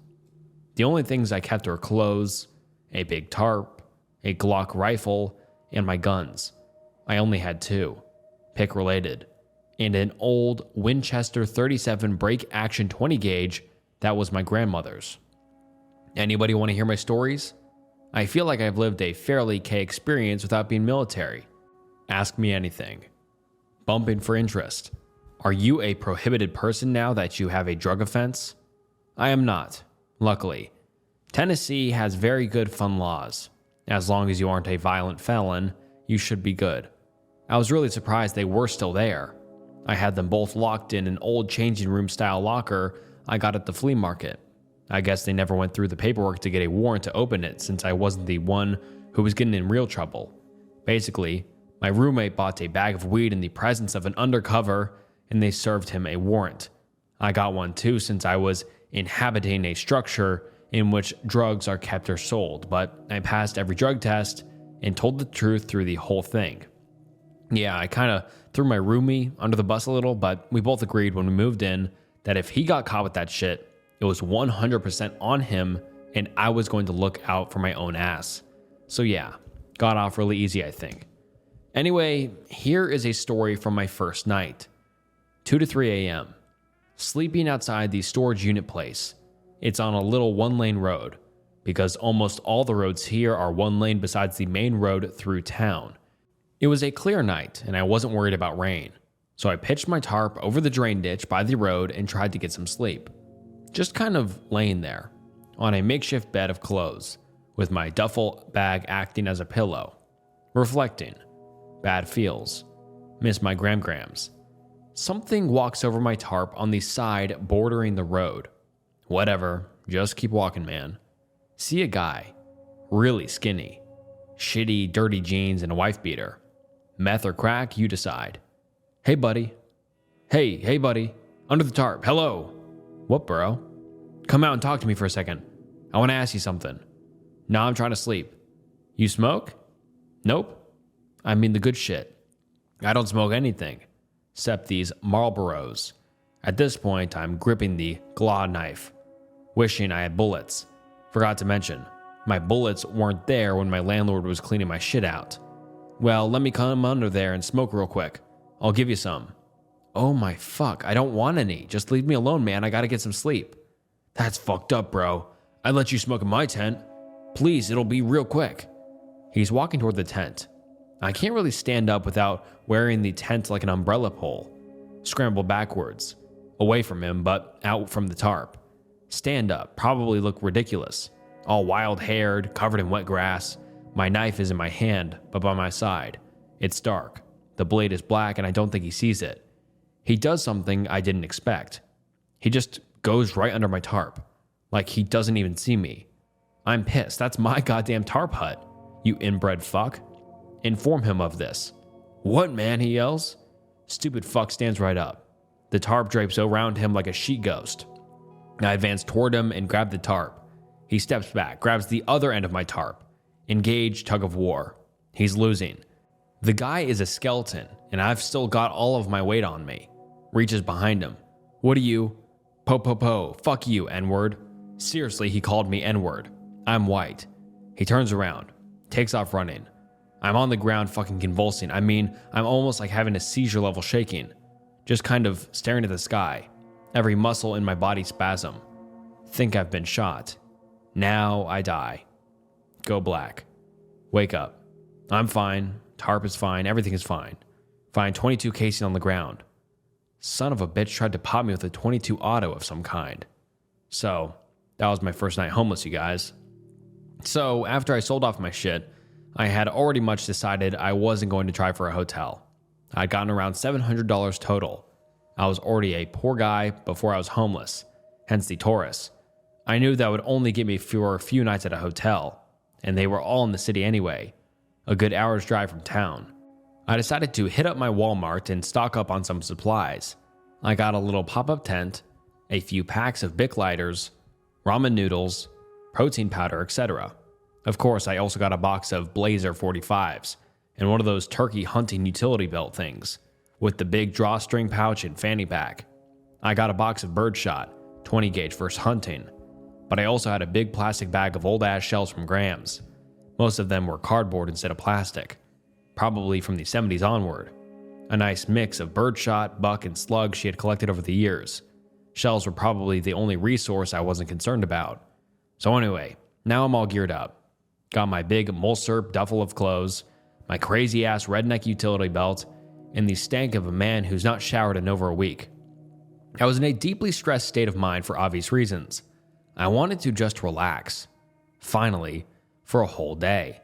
The only things I kept were clothes, a big tarp, a Glock rifle, and my guns. I only had 2, pick related, and an old Winchester 37 break action 20 gauge that was my grandmother's. Anybody want to hear my stories? I feel like I've lived a fairly K experience without being military. Ask me anything. Bumping for interest. Are you a prohibited person now that you have a drug offense? I am not, luckily. Tennessee has very good fun laws. As long as you aren't a violent felon, you should be good. I was really surprised they were still there. I had them both locked in an old changing room style locker I got at the flea market. I guess they never went through the paperwork to get a warrant to open it since I wasn't the one who was getting in real trouble. Basically, my roommate bought a bag of weed in the presence of an undercover and they served him a warrant. I got one too since I was inhabiting a structure in which drugs are kept or sold, but I passed every drug test and told the truth through the whole thing. Yeah, I kind of threw my roomie under the bus a little, but we both agreed when we moved in that if he got caught with that shit, it was 100% on him and I was going to look out for my own ass. So yeah, got off really easy, I think. Anyway, here is a story from my first night. 2 to 3 a.m. Sleeping outside the storage unit place. It's on a little one-lane road, because almost all the roads here are one lane besides the main road through town. It was a clear night, and I wasn't worried about rain, so I pitched my tarp over the drain ditch by the road and tried to get some sleep. Just kind of laying there, on a makeshift bed of clothes, with my duffel bag acting as a pillow. Reflecting. Bad feels. Miss my grams. Something walks over my tarp on the side bordering the road. Whatever, just keep walking, man. See a guy. Really skinny. Shitty, dirty jeans and a wife beater. Meth or crack, you decide. Hey, buddy. Hey, buddy. Under the tarp. Hello. What, bro? Come out and talk to me for a second. I want to ask you something. No, I'm trying to sleep. You smoke? Nope. I mean the good shit. I don't smoke anything, except these Marlboros. At this point, I'm gripping the claw knife, wishing I had bullets. Forgot to mention, my bullets weren't there when my landlord was cleaning my shit out. Well, let me come under there and smoke real quick. I'll give you some. Oh my fuck, I don't want any. Just leave me alone, man. I gotta get some sleep. That's fucked up, bro. I'd let you smoke in my tent. Please, it'll be real quick. He's walking toward the tent. I can't really stand up without wearing the tent like an umbrella pole. Scramble backwards. Away from him, but out from the tarp. Stand up, probably look ridiculous. All wild-haired, covered in wet grass. My knife is in my hand, but by my side. It's dark. The blade is black and I don't think he sees it. He does something I didn't expect. He just goes right under my tarp. Like he doesn't even see me. I'm pissed. That's my goddamn tarp hut. You inbred fuck. Inform him of this. What, man, he yells. Stupid fuck stands right up. The tarp drapes around him like a sheet ghost. I advance toward him and grab the tarp. He steps back, grabs the other end of my tarp. Engage tug of war. He's losing. The guy is a skeleton, and I've still got all of my weight on me. Reaches behind him. What are you? Po po po, fuck you, N-word. Seriously, he called me N-word. I'm white. He turns around, takes off running. I'm on the ground fucking convulsing. I mean, I'm almost like having a seizure level shaking. Just kind of staring at the sky. Every muscle in my body spasm. Think I've been shot. Now I die. Go black. Wake up. I'm fine. Tarp is fine. Everything is fine. Find 22 casing on the ground. Son of a bitch tried to pop me with a 22 auto of some kind. So, that was my first night homeless, you guys. So, after I sold off my shit, I had already much decided I wasn't going to try for a hotel. I'd gotten around $700 total. I was already a poor guy before I was homeless, hence the Taurus. I knew that would only get me for a few nights at a hotel, and they were all in the city anyway, a good hour's drive from town. I decided to hit up my Walmart and stock up on some supplies. I got a little pop-up tent, a few packs of Bic lighters, ramen noodles, protein powder, etc. Of course, I also got a box of Blazer 45s and one of those turkey hunting utility belt things with the big drawstring pouch and fanny pack. I got a box of birdshot, 20 gauge for hunting, but I also had a big plastic bag of old ass shells from Grams. Most of them were cardboard instead of plastic, probably from the 70s onward. A nice mix of birdshot, buck, and slug she had collected over the years. Shells were probably the only resource I wasn't concerned about. So anyway, now I'm all geared up. Got my big Mulsurp duffel of clothes, my crazy ass redneck utility belt, and the stank of a man who's not showered in over a week. I was in a deeply stressed state of mind for obvious reasons. I wanted to just relax. Finally, for a whole day.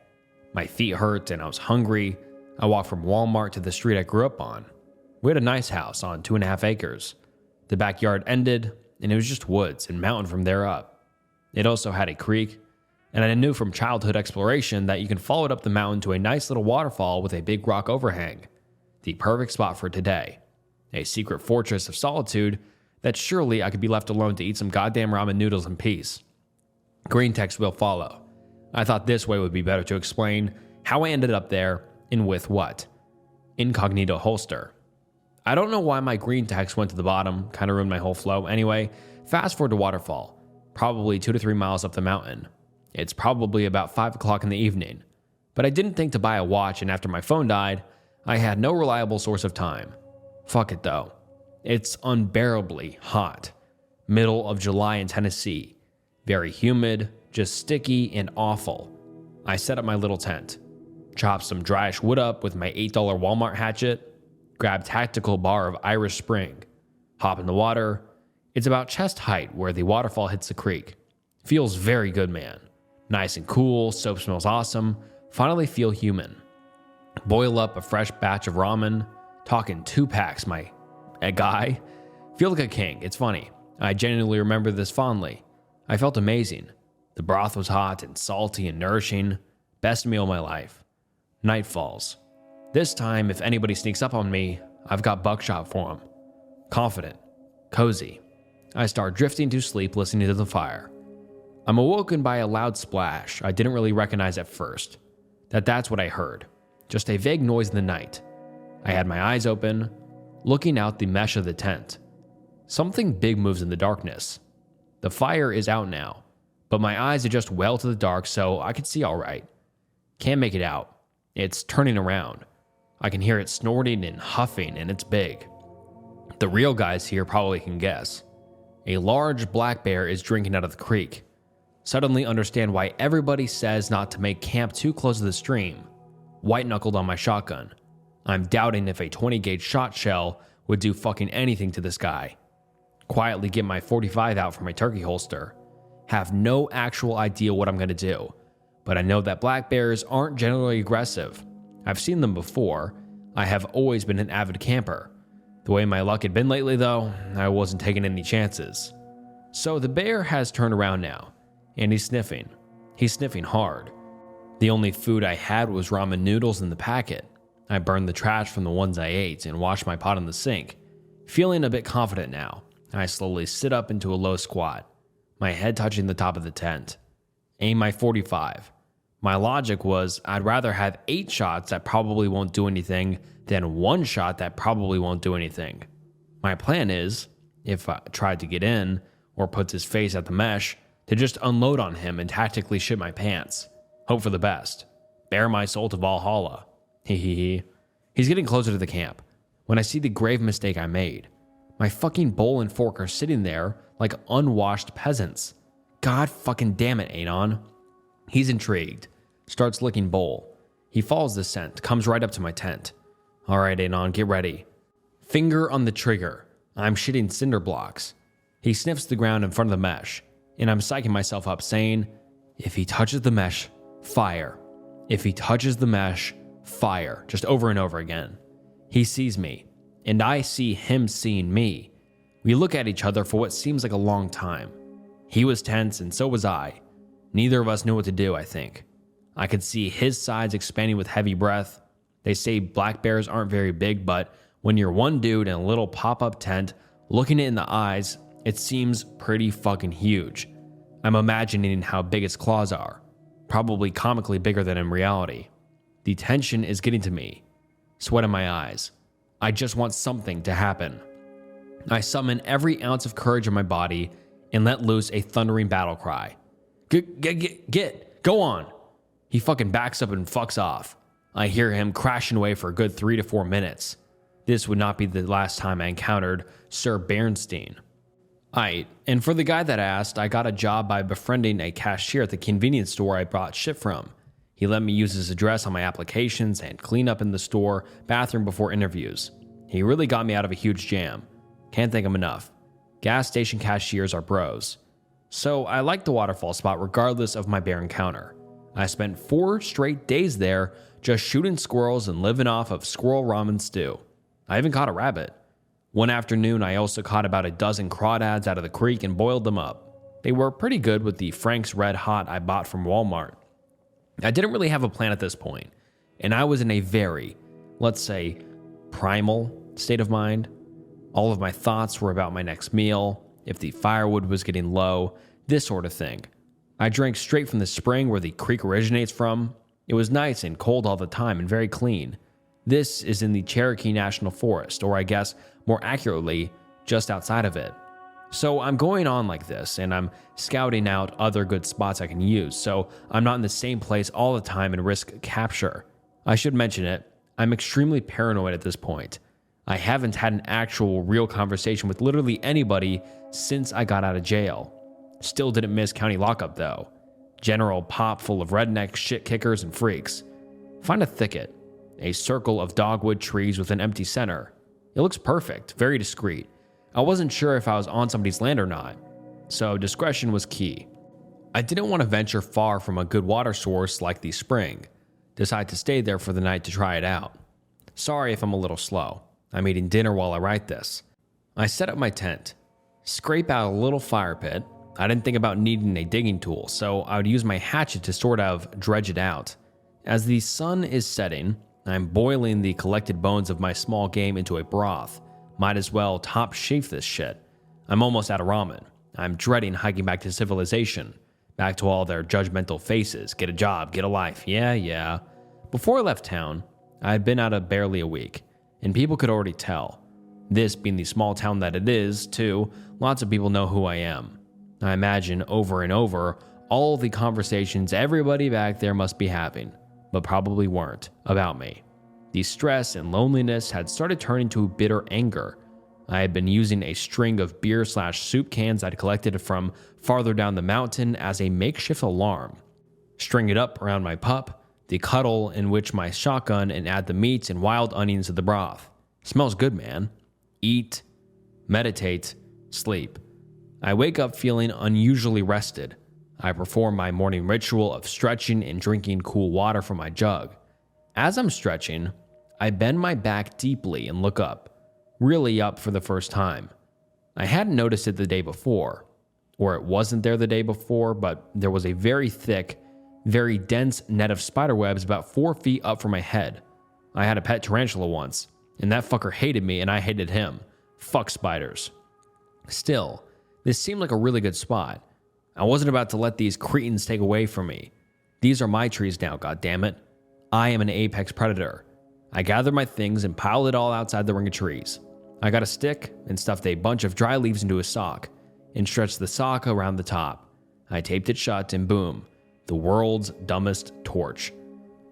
My feet hurt and I was hungry. I walked from Walmart to the street I grew up on. We had a nice house on 2.5 acres. The backyard ended, and it was just woods and mountain from there up. It also had a creek, and I knew from childhood exploration that you can follow it up the mountain to a nice little waterfall with a big rock overhang. The perfect spot for today. A secret fortress of solitude that surely I could be left alone to eat some goddamn ramen noodles in peace. Green text will follow. I thought this way would be better to explain how I ended up there and with what. Incognito holster. I don't know why my green text went to the bottom, kind of ruined my whole flow. Anyway, fast forward to waterfall, probably 2 to 3 miles up the mountain. It's probably about 5 o'clock in the evening, but I didn't think to buy a watch, and after my phone died, I had no reliable source of time. Fuck it though. It's unbearably hot. Middle of July in Tennessee. Very humid, just sticky and awful. I set up my little tent. Chopped some dryish wood up with my $8 Walmart hatchet. Grabbed tactical bar of Irish Spring. Hop in the water. It's about chest height where the waterfall hits the creek. Feels very good, man. Nice and cool, soap smells awesome. Finally feel human. Boil up a fresh batch of ramen. Talking 2 packs, a guy. Feel like a king. It's funny. I genuinely remember this fondly. I felt amazing. The broth was hot and salty and nourishing. Best meal of my life. Night falls. This time, if anybody sneaks up on me, I've got buckshot for them. Confident. Cozy. I start drifting to sleep listening to the fire. I'm awoken by a loud splash I didn't really recognize at first. That's what I heard. Just a vague noise in the night. I had my eyes open, looking out the mesh of the tent. Something big moves in the darkness. The fire is out now, but my eyes adjust well to the dark so I can see all right. Can't make it out. It's turning around. I can hear it snorting and huffing, and it's big. The real guys here probably can guess. A large black bear is drinking out of the creek. Suddenly understand why everybody says not to make camp too close to the stream. White-knuckled on my shotgun. I'm doubting if a 20 gauge shot shell would do fucking anything to this guy. Quietly get my 45 out from my turkey holster. Have no actual idea what I'm going to do, but I know that black bears aren't generally aggressive. I've seen them before. I have always been an avid camper. The way my luck had been lately though, I wasn't taking any chances. So the bear has turned around now, and he's sniffing. He's sniffing hard. The only food I had was ramen noodles in the packet. I burned the trash from the ones I ate and washed my pot in the sink. Feeling a bit confident now, I slowly sit up into a low squat, my head touching the top of the tent. Aim my 45. My logic was I'd rather have 8 shots that probably won't do anything than 1 shot that probably won't do anything. My plan is, if I tried to get in or puts his face at the mesh, to just unload on him and tactically shit my pants. Hope for the best. Bare my soul to Valhalla. Hehehe. He's getting closer to the camp when I see the grave mistake I made. My fucking bowl and fork are sitting there like unwashed peasants. God fucking damn it, Anon. He's intrigued. Starts licking bowl. He follows the scent, comes right up to my tent. All right, Anon, get ready. Finger on the trigger. I'm shitting cinder blocks. He sniffs the ground in front of the mesh, and I'm psyching myself up saying, if he touches the mesh, fire. If he touches the mesh, fire. Just over and over again. He sees me, and I see him seeing me. We look at each other for what seems like a long time. He was tense, and so was I. Neither of us knew what to do, I think. I could see his sides expanding with heavy breath. They say black bears aren't very big, but when you're one dude in a little pop-up tent, looking it in the eyes, it seems pretty fucking huge. I'm imagining how big its claws are. Probably comically bigger than in reality. The tension is getting to me. Sweat in my eyes. I just want something to happen. I summon every ounce of courage in my body and let loose a thundering battle cry. Go on. He fucking backs up and fucks off. I hear him crashing away for a good 3 to 4 minutes. This would not be the last time I encountered Sir Bernstein. And for the guy that asked, I got a job by befriending a cashier at the convenience store I bought shit from. He let me use his address on my applications and clean up in the store bathroom before interviews. He really got me out of a huge jam. Can't thank him enough. Gas station cashiers are bros. So I liked the waterfall spot regardless of my bear encounter. I spent 4 straight days there just shooting squirrels and living off of squirrel ramen stew. I even caught a rabbit. One afternoon, I also caught about a dozen crawdads out of the creek and boiled them up. They were pretty good with the Frank's Red Hot I bought from Walmart. I didn't really have a plan at this point, and I was in a very, let's say, primal state of mind. All of my thoughts were about my next meal, if the firewood was getting low, this sort of thing. I drank straight from the spring where the creek originates from. It was nice and cold all the time and very clean. This is in the Cherokee National Forest, or I guess more accurately, just outside of it. So I'm going on like this, and I'm scouting out other good spots I can use, so I'm not in the same place all the time and risk capture. I should mention it, I'm extremely paranoid at this point. I haven't had an actual real conversation with literally anybody since I got out of jail. Still didn't miss county lockup though. General pop full of redneck shit kickers and freaks. Find a thicket, a circle of dogwood trees with an empty center. It looks perfect, very discreet. I wasn't sure if I was on somebody's land or not, so discretion was key. I didn't want to venture far from a good water source like the spring. Decide to stay there for the night to try it out. Sorry if I'm a little slow. I'm eating dinner while I write this. I set up my tent, scrape out a little fire pit. I didn't think about needing a digging tool, so I would use my hatchet to sort of dredge it out. As the sun is setting, I'm boiling the collected bones of my small game into a broth. Might as well top sheaf this shit. I'm almost out of ramen. I'm dreading hiking back to civilization. Back to all their judgmental faces. Get a job, get a life. Yeah. Before I left town, I had been out of barely a week, and people could already tell. This being the small town that it is, too, lots of people know who I am. I imagine over and over all the conversations everybody back there must be having, but probably weren't, about me. The stress and loneliness had started turning to bitter anger. I had been using a string of beer/soup cans I'd collected from farther down the mountain as a makeshift alarm. String it up around my pup, the cuddle in which my shotgun, and add the meats and wild onions to the broth. Smells good, man. Eat, meditate, sleep. I wake up feeling unusually rested. I perform my morning ritual of stretching and drinking cool water from my jug. As I'm stretching, I bend my back deeply and look up, really up for the first time. I hadn't noticed it the day before, or it wasn't there the day before, but there was a very thick, very dense net of spiderwebs about 4 feet up from my head. I had a pet tarantula once, and that fucker hated me and I hated him. Fuck spiders. Still, this seemed like a really good spot. I wasn't about to let these cretins take away from me. These are my trees now, goddammit. I am an apex predator. I gathered my things and piled it all outside the ring of trees. I got a stick and stuffed a bunch of dry leaves into a sock and stretched the sock around the top. I taped it shut and boom, the world's dumbest torch.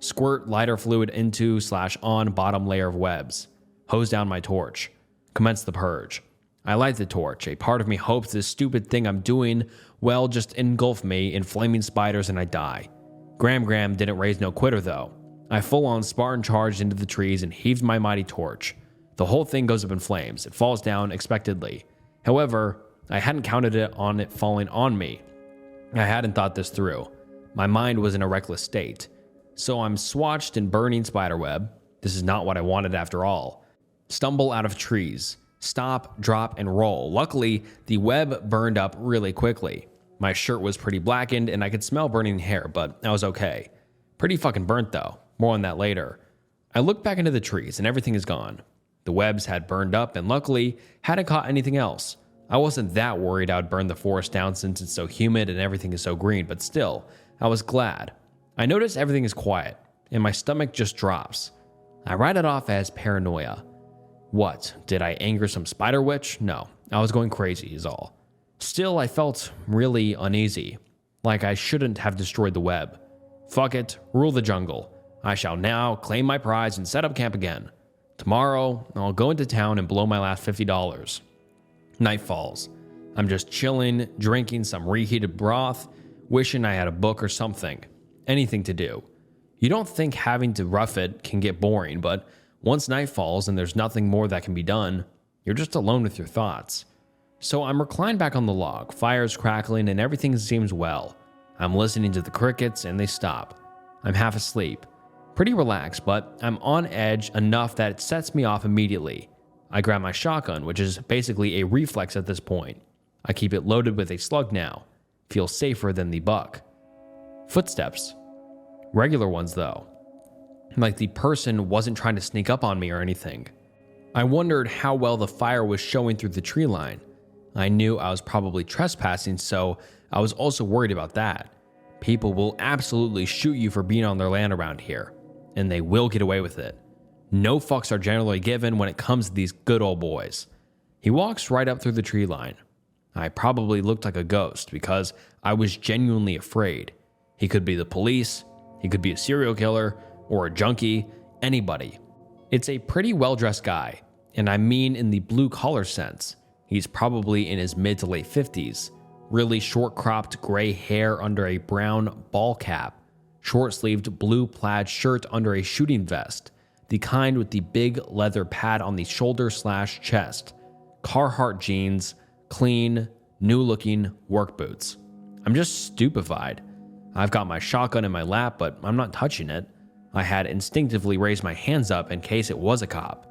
Squirt lighter fluid into/on bottom layer of webs. Hose down my torch. Commence the purge. I light the torch. A part of me hopes this stupid thing I'm doing will just engulf me in flaming spiders and I die. Graham didn't raise no quitter though. I full-on Spartan charged into the trees and heaved my mighty torch. The whole thing goes up in flames. It falls down expectedly. However, I hadn't counted on it falling on me. I hadn't thought this through. My mind was in a reckless state. So I'm swatched in burning spiderweb. This is not what I wanted after all. Stumble out of trees. Stop, drop, and roll. Luckily, the web burned up really quickly. My shirt was pretty blackened and I could smell burning hair, but I was okay. Pretty fucking burnt though. More on that later. I looked back into the trees and everything is gone. The webs had burned up and luckily hadn't caught anything else. I wasn't that worried I would burn the forest down since it's so humid and everything is so green, but still, I was glad. I notice everything is quiet and my stomach just drops. I write it off as paranoia. What, did I anger some spider witch? No, I was going crazy is all. Still, I felt really uneasy, like I shouldn't have destroyed the web. Fuck it, rule the jungle. I shall now claim my prize and set up camp again. Tomorrow, I'll go into town and blow my last $50. Night falls. I'm just chilling, drinking some reheated broth, wishing I had a book or something. Anything to do. You don't think having to rough it can get boring, but once night falls and there's nothing more that can be done, you're just alone with your thoughts. So I'm reclined back on the log, fire's crackling and everything seems well. I'm listening to the crickets and they stop. I'm half asleep. Pretty relaxed, but I'm on edge enough that it sets me off immediately. I grab my shotgun, which is basically a reflex at this point. I keep it loaded with a slug now. Feels safer than the buck. Footsteps. Regular ones though. Like the person wasn't trying to sneak up on me or anything. I wondered how well the fire was showing through the tree line. I knew I was probably trespassing, so I was also worried about that. People will absolutely shoot you for being on their land around here, and they will get away with it. No fucks are generally given when it comes to these good old boys. He walks right up through the tree line. I probably looked like a ghost because I was genuinely afraid. He could be the police, he could be a serial killer, or a junkie, anybody. It's a pretty well-dressed guy, and I mean in the blue-collar sense. He's probably in his mid to late 50s. Really short-cropped gray hair under a brown ball cap. Short-sleeved blue plaid shirt under a shooting vest. The kind with the big leather pad on the shoulder/chest. Carhartt jeans, clean, new-looking work boots. I'm just stupefied. I've got my shotgun in my lap, but I'm not touching it. I had instinctively raised my hands up in case it was a cop.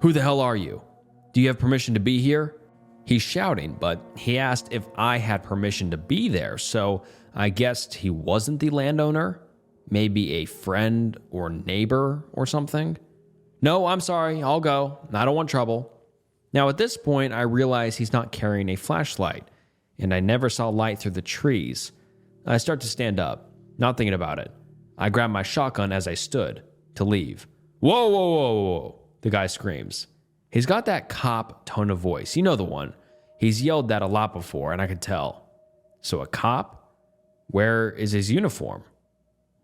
Who the hell are you? Do you have permission to be here? He's shouting, but he asked if I had permission to be there, so I guessed he wasn't the landowner? Maybe a friend or neighbor or something? No, I'm sorry, I'll go. I don't want trouble. Now at this point, I realize he's not carrying a flashlight, and I never saw light through the trees. I start to stand up, not thinking about it. I grab my shotgun as I stood, to leave. Whoa, whoa, whoa, whoa, the guy screams. He's got that cop tone of voice, you know the one. He's yelled that a lot before, and I could tell. So a cop? Where is his uniform?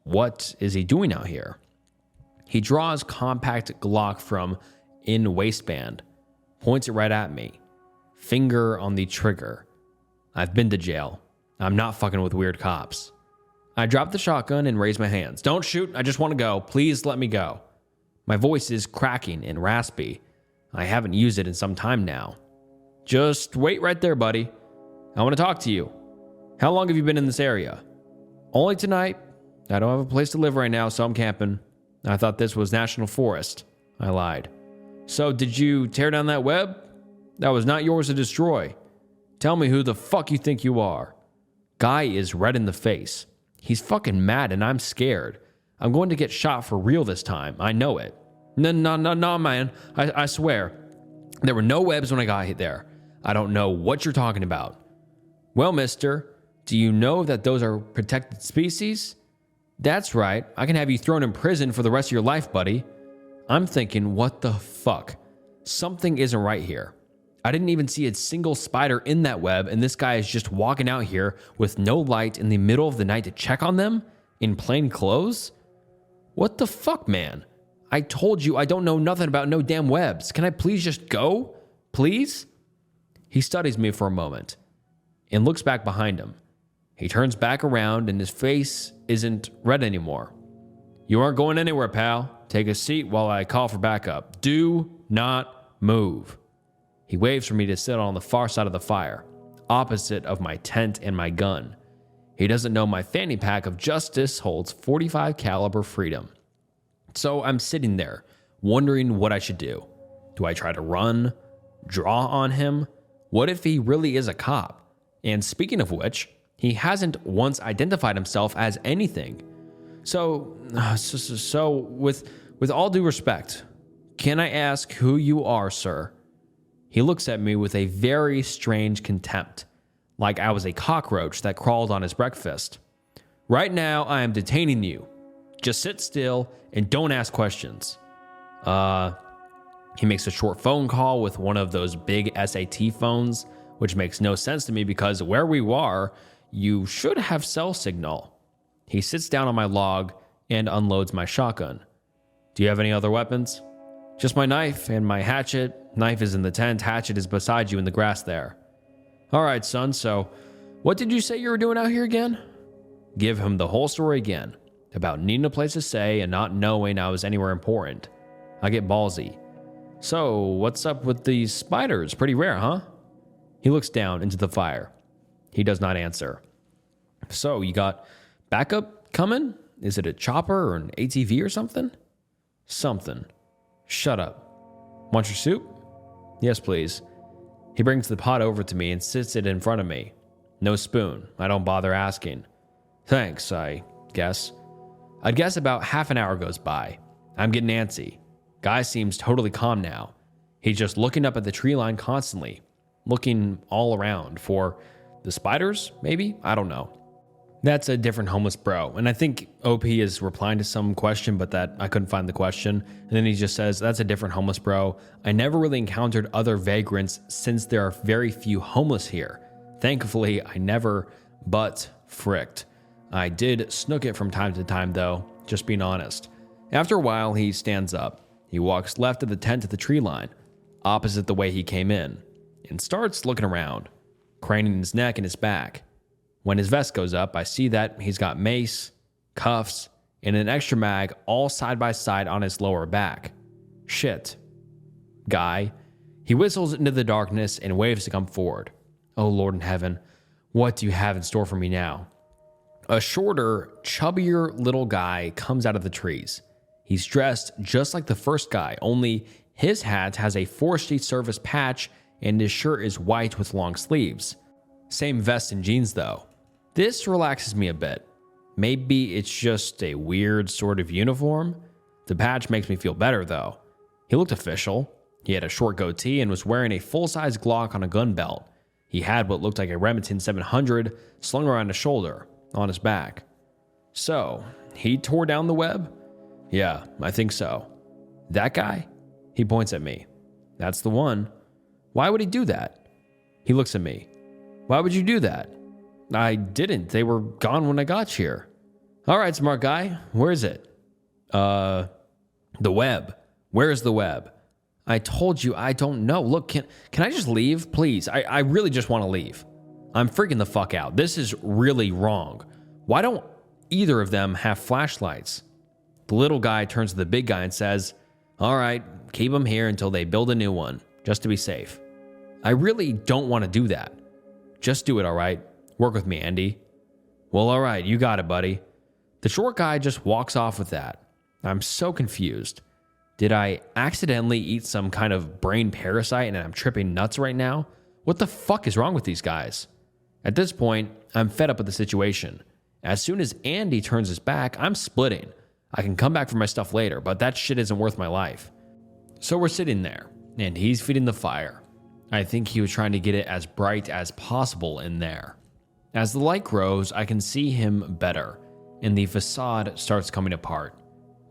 What is he doing out here? He draws compact Glock from in waistband, points it right at me. Finger on the trigger. I've been to jail. I'm not fucking with weird cops. I drop the shotgun and raise my hands. Don't shoot, I just want to go. Please let me go. My voice is cracking and raspy. I haven't used it in some time now. Just wait right there, buddy. I want to talk to you. How long have you been in this area? Only tonight. I don't have a place to live right now, so I'm camping. I thought this was National Forest. I lied. So did you tear down that web? That was not yours to destroy. Tell me who the fuck you think you are. Guy is red in the face. He's fucking mad and I'm scared. I'm going to get shot for real this time. I know it. No, man. I swear. There were no webs when I got there. I don't know what you're talking about. Well, mister, do you know that those are protected species? That's right. I can have you thrown in prison for the rest of your life, buddy. I'm thinking, what the fuck? Something isn't right here. I didn't even see a single spider in that web, and this guy is just walking out here with no light in the middle of the night to check on them in plain clothes? What the fuck, man? I told you I don't know nothing about no damn webs. Can I please just go? Please? He studies me for a moment and looks back behind him. He turns back around and his face isn't red anymore. You aren't going anywhere, pal. Take a seat while I call for backup. Do not move. He waves for me to sit on the far side of the fire, opposite of my tent and my gun. He doesn't know my fanny pack of justice holds .45 caliber freedom. So I'm sitting there, wondering what I should do. Do I try to run? Draw on him? What if he really is a cop? And speaking of which, he hasn't once identified himself as anything. So with all due respect, can I ask who you are, sir? He looks at me with a very strange contempt, like I was a cockroach that crawled on his breakfast. Right now, I am detaining you. Just sit still and don't ask questions. He makes a short phone call with one of those big SAT phones, which makes no sense to me because where we are, you should have cell signal. He sits down on my log and unloads my shotgun. Do you have any other weapons? Just my knife and my hatchet. Knife is in the tent, hatchet is beside you in the grass there. All right, son, so what did you say you were doing out here again? Give him the whole story again, about needing a place to stay and not knowing I was anywhere important. I get ballsy. So, what's up with these spiders? Pretty rare, huh? He looks down into the fire. He does not answer. So, you got backup coming? Is it a chopper or an ATV or something? Something. Shut up. Want your soup? Yes, please. He brings the pot over to me and sits it in front of me. No spoon. I don't bother asking. Thanks, I guess. I'd guess about half an hour goes by. I'm getting antsy. Guy seems totally calm now. He's just looking up at the tree line constantly, looking all around for the spiders, maybe? I don't know. That's a different homeless bro. And I think OP is replying to some question, but that I couldn't find the question. And then he just says, that's a different homeless bro. I never really encountered other vagrants since there are very few homeless here. Thankfully, I never but fricked. I did snook it from time to time though, just being honest. After a while, he stands up. He walks left of the tent to the tree line, opposite the way he came in, and starts looking around, craning his neck and his back. When his vest goes up, I see that he's got mace, cuffs, and an extra mag all side by side on his lower back. Shit. Guy. He whistles into the darkness and waves to come forward. Oh Lord in heaven, what do you have in store for me now? A shorter, chubbier little guy comes out of the trees. He's dressed just like the first guy, only his hat has a forestry service patch and his shirt is white with long sleeves. Same vest and jeans though. This relaxes me a bit. Maybe it's just a weird sort of uniform. The patch makes me feel better though. He looked official. He had a short goatee and was wearing a full-size Glock on a gun belt. He had what looked like a Remington 700 slung around his shoulder, on his back. So, he tore down the web? Yeah, I think so. That guy? He points at me. That's the one. Why would he do that? He looks at me. Why would you do that? I didn't. They were gone when I got here. All right, smart guy. Where is it? The web. Where is the web? I told you I don't know. Look, can I just leave? Please. I really just want to leave. I'm freaking the fuck out. This is really wrong. Why don't either of them have flashlights? The little guy turns to the big guy and says, all right, keep them here until they build a new one, just to be safe. I really don't want to do that. Just do it, all right? Work with me, Andy. Well, all right, you got it, buddy. The short guy just walks off with that. I'm so confused. Did I accidentally eat some kind of brain parasite and I'm tripping nuts right now? What the fuck is wrong with these guys? At this point, I'm fed up with the situation. As soon as Andy turns his back, I'm splitting. I can come back for my stuff later, but that shit isn't worth my life. So we're sitting there, and he's feeding the fire. I think he was trying to get it as bright as possible in there. As the light grows, I can see him better, and the facade starts coming apart.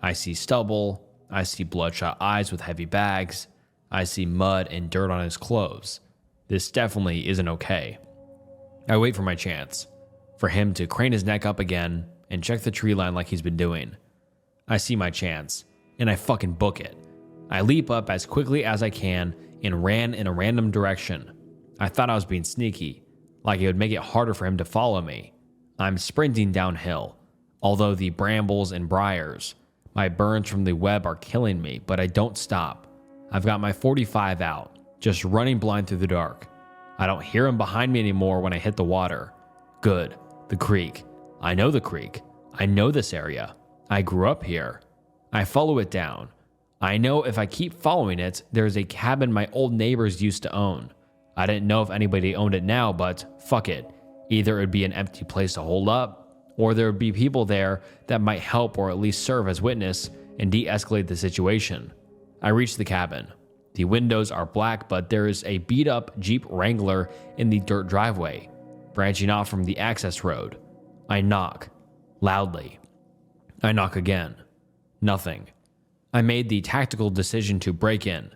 I see stubble, I see bloodshot eyes with heavy bags, I see mud and dirt on his clothes. This definitely isn't okay. I wait for my chance, for him to crane his neck up again and check the tree line like he's been doing. I see my chance, and I fucking book it. I leap up as quickly as I can and ran in a random direction. I thought I was being sneaky, like it would make it harder for him to follow me. I'm sprinting downhill, although the brambles and briars, my burns from the web are killing me, but I don't stop. I've got my 45 out, just running blind through the dark. I don't hear him behind me anymore when I hit the water. Good. The creek. I know the creek. I know this area. I grew up here. I follow it down. I know if I keep following it, there's a cabin my old neighbors used to own. I didn't know if anybody owned it now, but fuck it. Either it would be an empty place to hold up, or there would be people there that might help or at least serve as witness and de-escalate the situation. I reach the cabin. The windows are black, but there is a beat-up Jeep Wrangler in the dirt driveway, branching off from the access road. I knock. Loudly. I knock again. Nothing. I made the tactical decision to break in.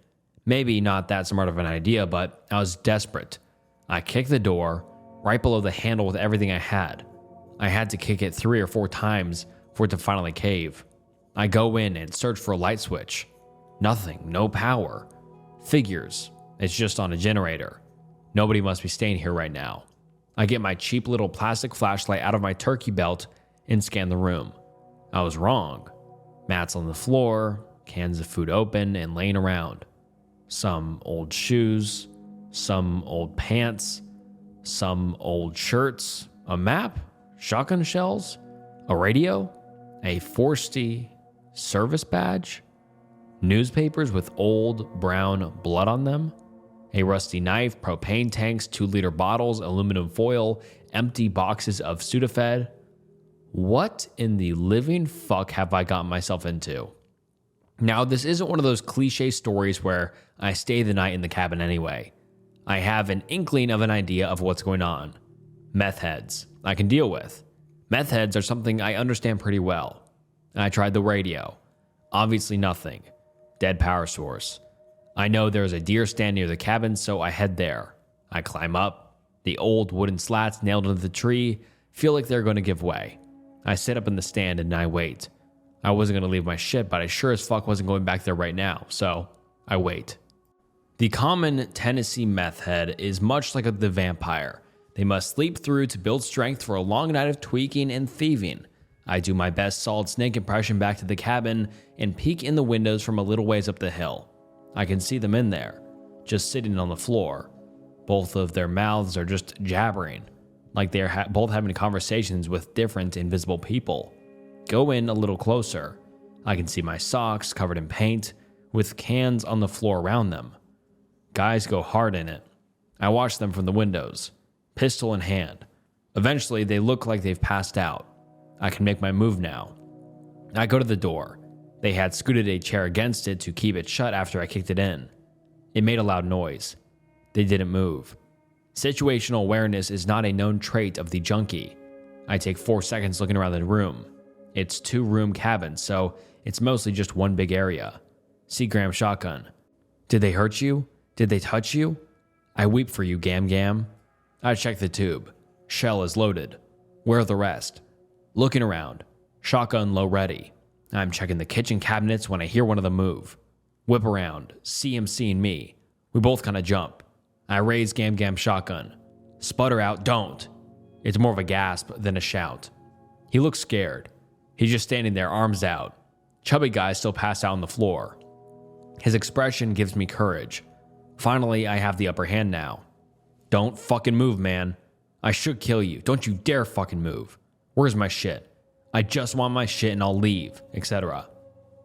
Maybe not that smart of an idea, but I was desperate. I kicked the door, right below the handle with everything I had. I had to kick it 3 or 4 times for it to finally cave. I go in and search for a light switch. Nothing, no power. Figures, it's just on a generator. Nobody must be staying here right now. I get my cheap little plastic flashlight out of my turkey belt and scan the room. I was wrong. Mats on the floor, cans of food open and laying around. Some old shoes, some old pants, some old shirts, a map, shotgun shells, a radio, a Forsty service badge, newspapers with old brown blood on them, a rusty knife, propane tanks, 2-liter bottles, aluminum foil, empty boxes of Sudafed. What in the living fuck have I gotten myself into? Now, this isn't one of those cliche stories where I stay the night in the cabin anyway. I have an inkling of an idea of what's going on. Meth heads, I can deal with. Meth heads are something I understand pretty well. I tried the radio. Obviously nothing. Dead power source. I know there's a deer stand near the cabin, so I head there. I climb up. The old wooden slats nailed into the tree feel like they're going to give way. I sit up in the stand and I wait. I wasn't going to leave my shit, but I sure as fuck wasn't going back there right now, so I wait. The common Tennessee meth head is much like the vampire. They must sleep through to build strength for a long night of tweaking and thieving. I do my best Solid Snake impression back to the cabin and peek in the windows from a little ways up the hill. I can see them in there, just sitting on the floor. Both of their mouths are just jabbering, like they're both having conversations with different invisible people. Go in a little closer. I can see my socks covered in paint, with cans on the floor around them. Guys go hard in it. I watch them from the windows, pistol in hand. Eventually, they look like they've passed out. I can make my move now. I go to the door. They had scooted a chair against it to keep it shut after I kicked it in. It made a loud noise. They didn't move. Situational awareness is not a known trait of the junkie. I take 4 seconds looking around the room. It's 2-room cabin, so it's mostly just one big area. Seagram shotgun. Did they hurt you? Did they touch you? I weep for you, Gam Gam. I check the tube. Shell is loaded. Where are the rest? Looking around. Shotgun low ready. I'm checking the kitchen cabinets when I hear one of them move. Whip around. See him seeing me. We both kind of jump. I raise Gam Gam shotgun. Sputter out, don't. It's more of a gasp than a shout. He looks scared. He's just standing there, arms out. Chubby guy still passed out on the floor. His expression gives me courage. Finally, I have the upper hand now. Don't fucking move, man. I should kill you. Don't you dare fucking move. Where's my shit? I just want my shit and I'll leave, etc.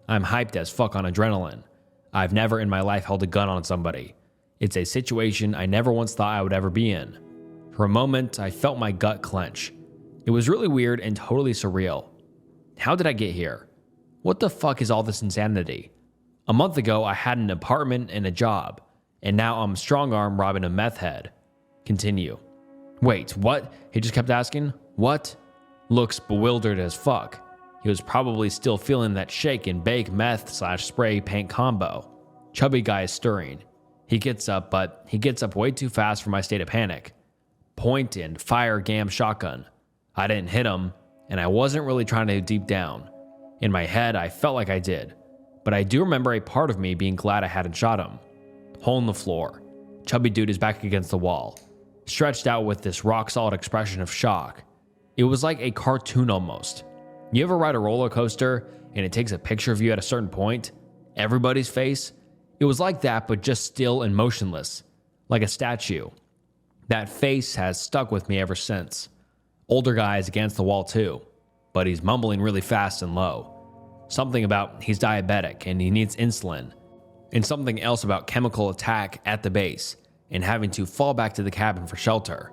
I'm hyped as fuck on adrenaline. I've never in my life held a gun on somebody. It's a situation I never once thought I would ever be in. For a moment, I felt my gut clench. It was really weird and totally surreal. How did I get here? What the fuck is all this insanity? A month ago, I had an apartment and a job, and now I'm strong-arm robbing a meth head. Continue. Wait, what? He just kept asking. What? Looks bewildered as fuck. He was probably still feeling that shake and bake meth/spray paint combo. Chubby guy is stirring. He gets up, but he gets up way too fast for my state of panic. Point and fire gam shotgun. I didn't hit him, and I wasn't really trying to deep down. In my head, I felt like I did, but I do remember a part of me being glad I hadn't shot him. Hole in the floor. Chubby dude is back against the wall, stretched out with this rock-solid expression of shock. It was like a cartoon almost. You ever ride a roller coaster and it takes a picture of you at a certain point? Everybody's face? It was like that, but just still and motionless, like a statue. That face has stuck with me ever since. Older guy is against the wall too, but he's mumbling really fast and low. Something about he's diabetic and he needs insulin, and something else about chemical attack at the base and having to fall back to the cabin for shelter.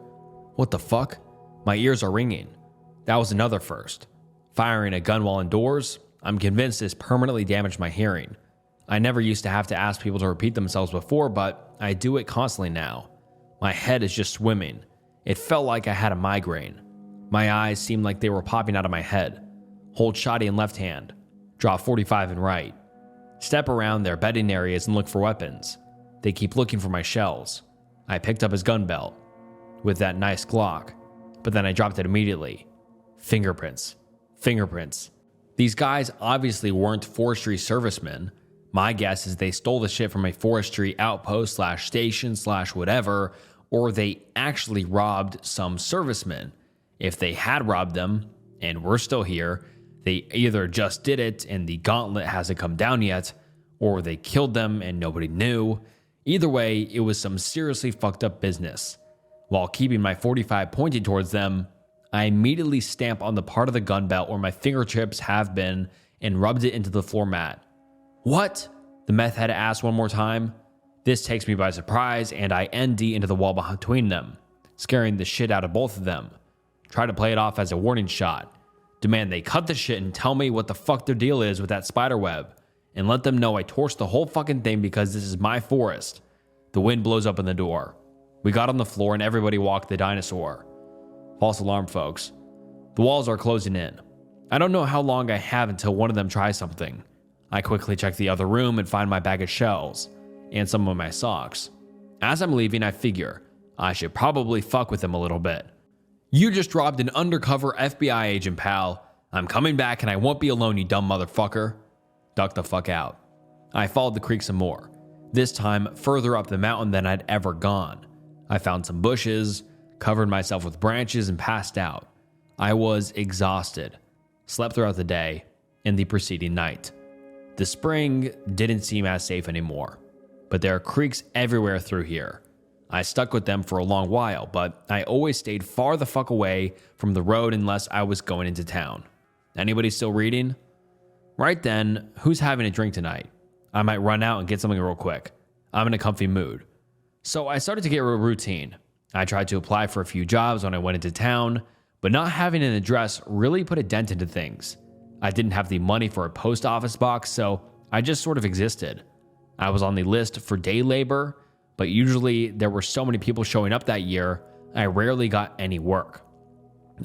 What the fuck? My ears are ringing. That was another first. Firing a gun while indoors, I'm convinced this permanently damaged my hearing. I never used to have to ask people to repeat themselves before, but I do it constantly now. My head is just swimming. It felt like I had a migraine. My eyes seemed like they were popping out of my head. Hold shotty in left hand. Draw 45 in right. Step around their bedding areas and look for weapons. They keep looking for my shells. I picked up his gun belt with that nice Glock, but then I dropped it immediately. Fingerprints. Fingerprints. These guys obviously weren't forestry servicemen. My guess is they stole the shit from a forestry outpost / station / whatever, or they actually robbed some servicemen. If they had robbed them, and we're still here, they either just did it and the gauntlet hasn't come down yet, or they killed them and nobody knew. Either way, it was some seriously fucked up business. While keeping my 45 pointed towards them, I immediately stamp on the part of the gun belt where my fingertips have been and rubbed it into the floor mat. What? The meth head asked one more time. This takes me by surprise and I ND into the wall between them, scaring the shit out of both of them. Try to play it off as a warning shot. Demand they cut the shit and tell me what the fuck their deal is with that spider web, and let them know I torched the whole fucking thing because this is my forest. The wind blows up in the door. We got on the floor and everybody walked the dinosaur. False alarm, folks. The walls are closing in. I don't know how long I have until one of them tries something. I quickly check the other room and find my bag of shells and some of my socks. As I'm leaving, I figure I should probably fuck with them a little bit. You just dropped an undercover FBI agent, pal. I'm coming back and I won't be alone, you dumb motherfucker. Duck the fuck out. I followed the creek some more, this time further up the mountain than I'd ever gone. I found some bushes, covered myself with branches, and passed out. I was exhausted, slept throughout the day and the preceding night. The spring didn't seem as safe anymore, but there are creeks everywhere through here. I stuck with them for a long while, but I always stayed far the fuck away from the road unless I was going into town. Anybody still reading? Right then, who's having a drink tonight? I might run out and get something real quick. I'm in a comfy mood. So I started to get a routine. I tried to apply for a few jobs when I went into town, but not having an address really put a dent into things. I didn't have the money for a post office box, so I just sort of existed. I was on the list for day labor, but usually there were so many people showing up that year, I rarely got any work.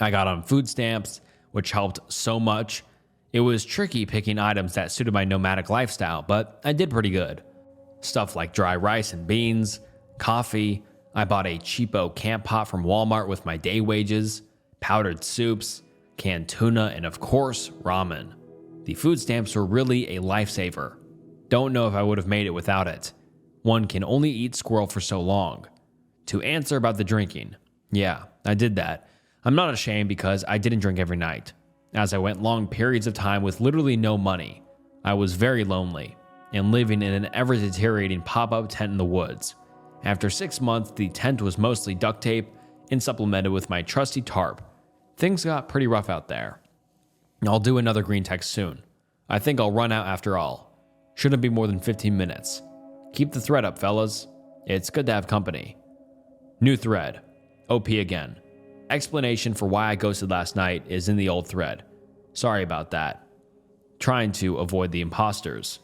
I got on food stamps, which helped so much. It was tricky picking items that suited my nomadic lifestyle, but I did pretty good. Stuff like dry rice and beans, coffee. I bought a cheapo camp pot from Walmart with my day wages, powdered soups, canned tuna, and of course, ramen. The food stamps were really a lifesaver. Don't know if I would have made it without it. One can only eat squirrel for so long. To answer about the drinking, yeah, I did that. I'm not ashamed because I didn't drink every night. As I went long periods of time with literally no money, I was very lonely and living in an ever-deteriorating pop-up tent in the woods. After 6 months, the tent was mostly duct tape and supplemented with my trusty tarp. Things got pretty rough out there. I'll do another green text soon. I think I'll run out after all. Shouldn't be more than 15 minutes. Keep the thread up, fellas. It's good to have company. New thread. OP again. Explanation for why I ghosted last night is in the old thread. Sorry about that. Trying to avoid the imposters.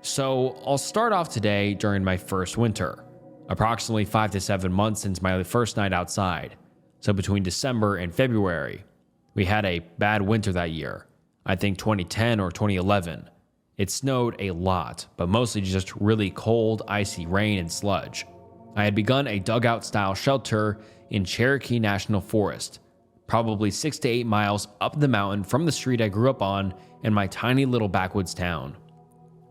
So I'll start off today during my first winter. Approximately 5 to 7 months since my first night outside. So between December and February. We had a bad winter that year. I think 2010 or 2011. It snowed a lot, but mostly just really cold, icy rain and sludge. I had begun a dugout-style shelter in Cherokee National Forest, probably 6 to 8 miles up the mountain from the street I grew up on in my tiny little backwoods town.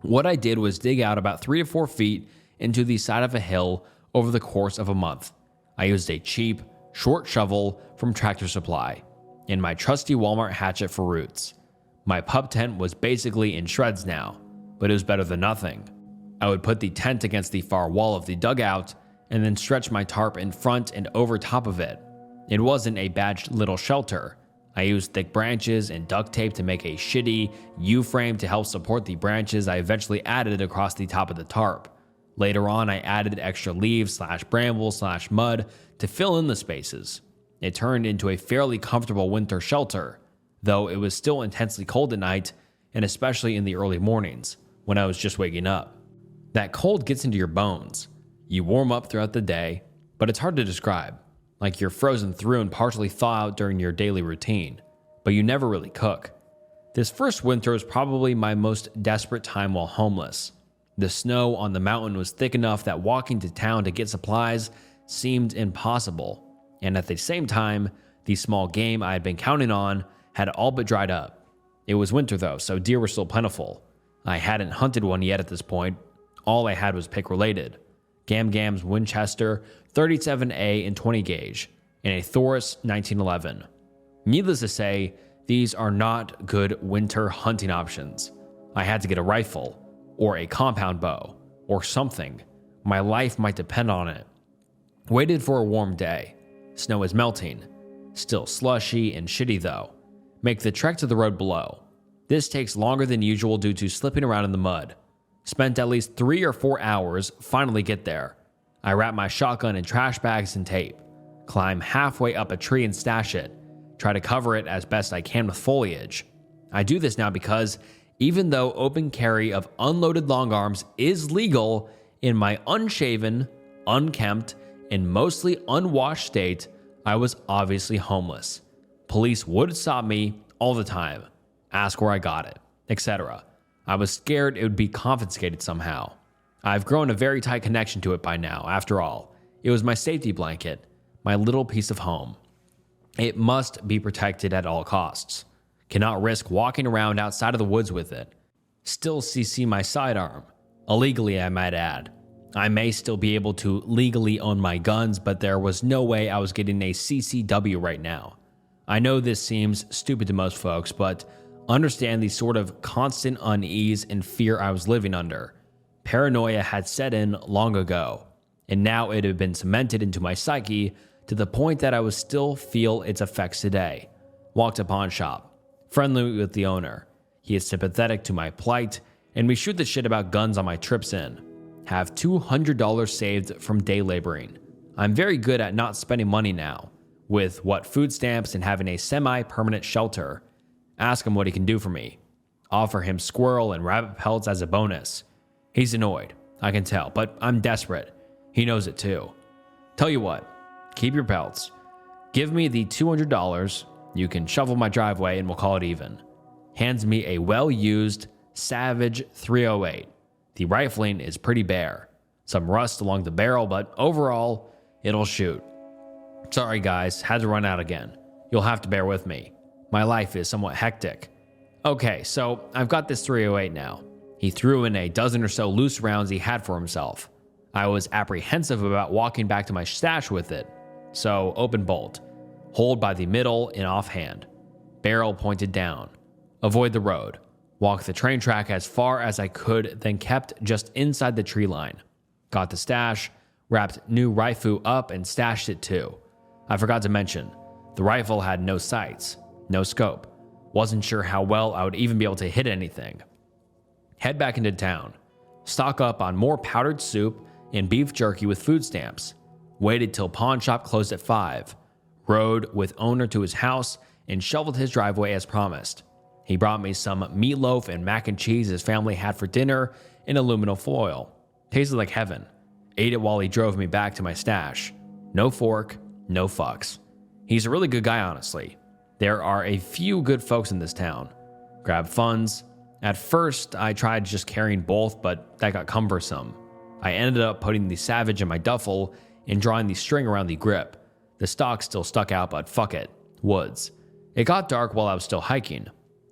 What I did was dig out about 3 to 4 feet into the side of a hill over the course of a month. I used a cheap, short shovel from Tractor Supply and my trusty Walmart hatchet for roots. My pup tent was basically in shreds now, but it was better than nothing. I would put the tent against the far wall of the dugout and then stretch my tarp in front and over top of it. It wasn't a bad little shelter. I used thick branches and duct tape to make a shitty U-frame to help support the branches I eventually added across the top of the tarp. Later on, I added extra leaves / brambles / mud to fill in the spaces. It turned into a fairly comfortable winter shelter, though it was still intensely cold at night, and especially in the early mornings, when I was just waking up. That cold gets into your bones. You warm up throughout the day, but it's hard to describe, like you're frozen through and partially thaw out during your daily routine, but you never really cook. This first winter was probably my most desperate time while homeless. The snow on the mountain was thick enough that walking to town to get supplies seemed impossible, and at the same time, the small game I had been counting on had all but dried up. It was winter though, so deer were still plentiful. I hadn't hunted one yet at this point. All I had was pick related. Gam-Gam's Winchester 37A and 20 gauge, and a Thoris 1911. Needless to say, these are not good winter hunting options. I had to get a rifle, or a compound bow, or something. My life might depend on it. Waited for a warm day. Snow is melting. Still slushy and shitty though. Make the trek to the road below. This takes longer than usual due to slipping around in the mud. Spent at least 3 or 4 hours, finally get there. I wrap my shotgun in trash bags and tape. Climb halfway up a tree and stash it. Try to cover it as best I can with foliage. I do this now because even though open carry of unloaded long arms is legal, in my unshaven, unkempt, and mostly unwashed state, I was obviously homeless. Police would stop me all the time, ask where I got it, etc. I was scared it would be confiscated somehow. I've grown a very tight connection to it by now, after all. It was my safety blanket, my little piece of home. It must be protected at all costs. Cannot risk walking around outside of the woods with it. Still CC my sidearm. Illegally, I might add. I may still be able to legally own my guns, but there was no way I was getting a CCW right now. I know this seems stupid to most folks, but understand the sort of constant unease and fear I was living under. Paranoia had set in long ago, and now it had been cemented into my psyche to the point that I would still feel its effects today. Walked a pawn shop, friendly with the owner. He is sympathetic to my plight, and we shoot the shit about guns on my trips in. Have $200 saved from day laboring. I'm very good at not spending money now, with what food stamps and having a semi-permanent shelter. Ask him what he can do for me. Offer him squirrel and rabbit pelts as a bonus. He's annoyed, I can tell, but I'm desperate. He knows it too. Tell you what, keep your pelts. Give me the $200, you can shovel my driveway and we'll call it even. Hands me a well-used Savage 308. The rifling is pretty bare. Some rust along the barrel, but overall, it'll shoot. Sorry guys, had to run out again. You'll have to bear with me. My life is somewhat hectic. Okay, so I've got this 308 now. He threw in a dozen or so loose rounds he had for himself. I was apprehensive about walking back to my stash with it. So open bolt. Hold by the middle and offhand. Barrel pointed down. Avoid the road. Walked the train track as far as I could, then kept just inside the tree line. Got the stash, wrapped new rifle up and stashed it too. I forgot to mention, the rifle had no sights, no scope. Wasn't sure how well I would even be able to hit anything. Head back into town. Stock up on more powdered soup and beef jerky with food stamps. Waited till pawn shop closed at 5. Rode with owner to his house and shoveled his driveway as promised. He brought me some meatloaf and mac and cheese his family had for dinner in aluminum foil. Tasted like heaven. Ate it while he drove me back to my stash. No fork, no fucks. He's a really good guy, honestly. There are a few good folks in this town. Grabbed funds, At first, I tried just carrying both, but that got cumbersome. I ended up putting the Savage in my duffel and drawing the string around the grip. The stock still stuck out, but fuck it. Woods. It got dark while I was still hiking.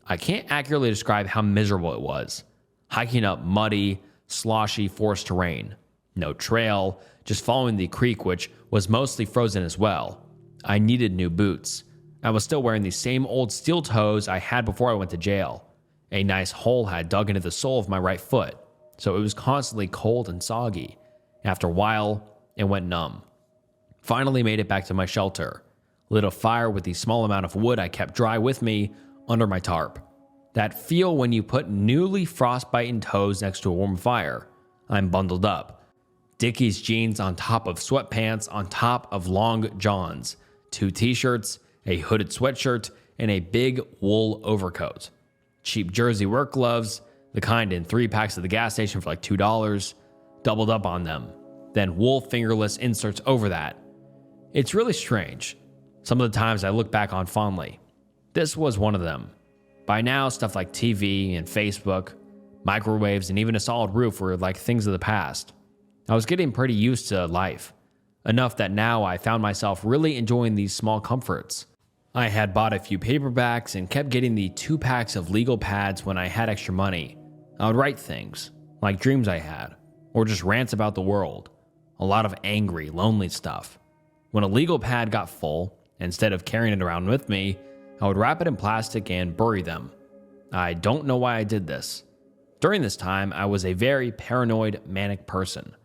I can't accurately describe how miserable it was. Hiking up muddy, sloshy forest terrain. No trail, just following the creek, which was mostly frozen as well. I needed new boots. I was still wearing the same old steel toes I had before I went to jail. A nice hole had dug into the sole of my right foot, so it was constantly cold and soggy. After a while, it went numb. Finally made it back to my shelter. Lit a fire with the small amount of wood I kept dry with me under my tarp. That feel when you put newly frostbitten toes next to a warm fire. I'm bundled up. Dickies jeans on top of sweatpants on top of long johns. 2 t-shirts, a hooded sweatshirt, and a big wool overcoat. Cheap jersey work gloves, the kind in 3 packs at the gas station for like $2. Doubled up on them. Then wool fingerless inserts over that. It's really strange. Some of the times I look back on fondly. This was one of them. By now, stuff like TV and Facebook, microwaves, and even a solid roof were like things of the past. I was getting pretty used to life. Enough that now I found myself really enjoying these small comforts. I had bought a few paperbacks and kept getting the 2 packs of legal pads when I had extra money. I would write things, like dreams I had, or just rants about the world. A lot of angry, lonely stuff. When a legal pad got full, instead of carrying it around with me, I would wrap it in plastic and bury them. I don't know why I did this. During this time, I was a very paranoid, manic person.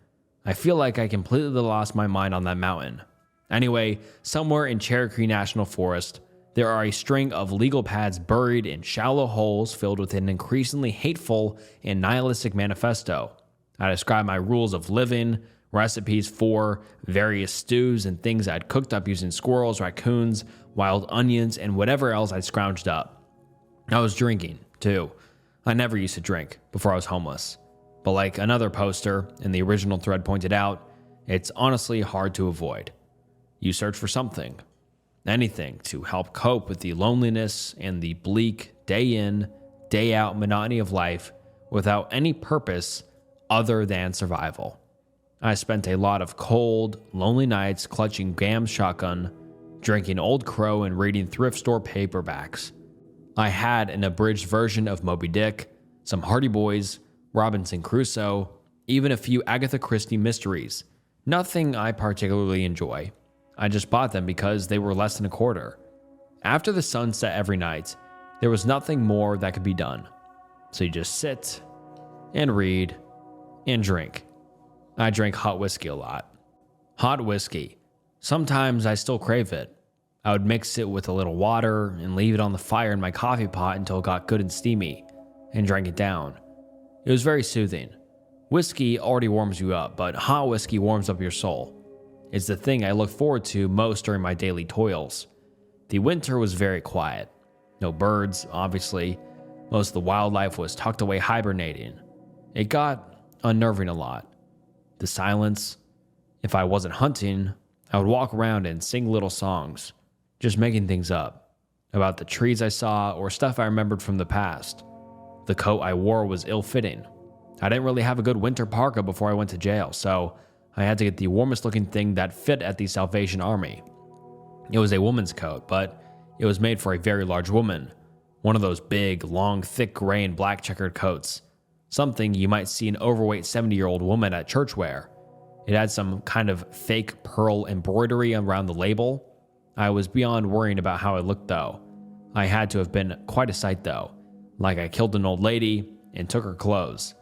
I feel like I completely lost my mind on that mountain. Anyway, somewhere in Cherokee National Forest, there are a string of legal pads buried in shallow holes filled with an increasingly hateful and nihilistic manifesto. I describe my rules of living, recipes for various stews and things I'd cooked up using squirrels, raccoons, wild onions, and whatever else I'd scrounged up. I was drinking, too. I never used to drink before I was homeless. But like another poster in the original thread pointed out, it's honestly hard to avoid. You search for something, anything to help cope with the loneliness and the bleak day in, day out monotony of life without any purpose other than survival. I spent a lot of cold, lonely nights clutching Gam's shotgun, drinking Old Crow, and reading thrift store paperbacks. I had an abridged version of Moby Dick, some Hardy Boys, Robinson Crusoe, even a few Agatha Christie mysteries. Nothing I particularly enjoy. I just bought them because they were less than a quarter. After the sun set every night, there was nothing more that could be done. So you just sit and read and drink. I drank hot whiskey a lot. Hot whiskey. Sometimes I still crave it. I would mix it with a little water and leave it on the fire in my coffee pot until it got good and steamy, and drank it down. It was very soothing. Whiskey already warms you up, but hot whiskey warms up your soul. It's the thing I look forward to most during my daily toils. The winter was very quiet. No birds, obviously. Most of the wildlife was tucked away hibernating. It got unnerving a lot. The silence. If I wasn't hunting, I would walk around and sing little songs, just making things up, about the trees I saw or stuff I remembered from the past. The coat I wore was ill-fitting. I didn't really have a good winter parka before I went to jail, so I had to get the warmest looking thing that fit at the Salvation Army. It was a woman's coat, but it was made for a very large woman. One of those big, long, thick gray and black checkered coats. Something you might see an overweight 70-year-old woman at church wear. It had some kind of fake pearl embroidery around the label. I was beyond worrying about how it looked though. I had to have been quite a sight though. Like I killed an old lady and took her clothes.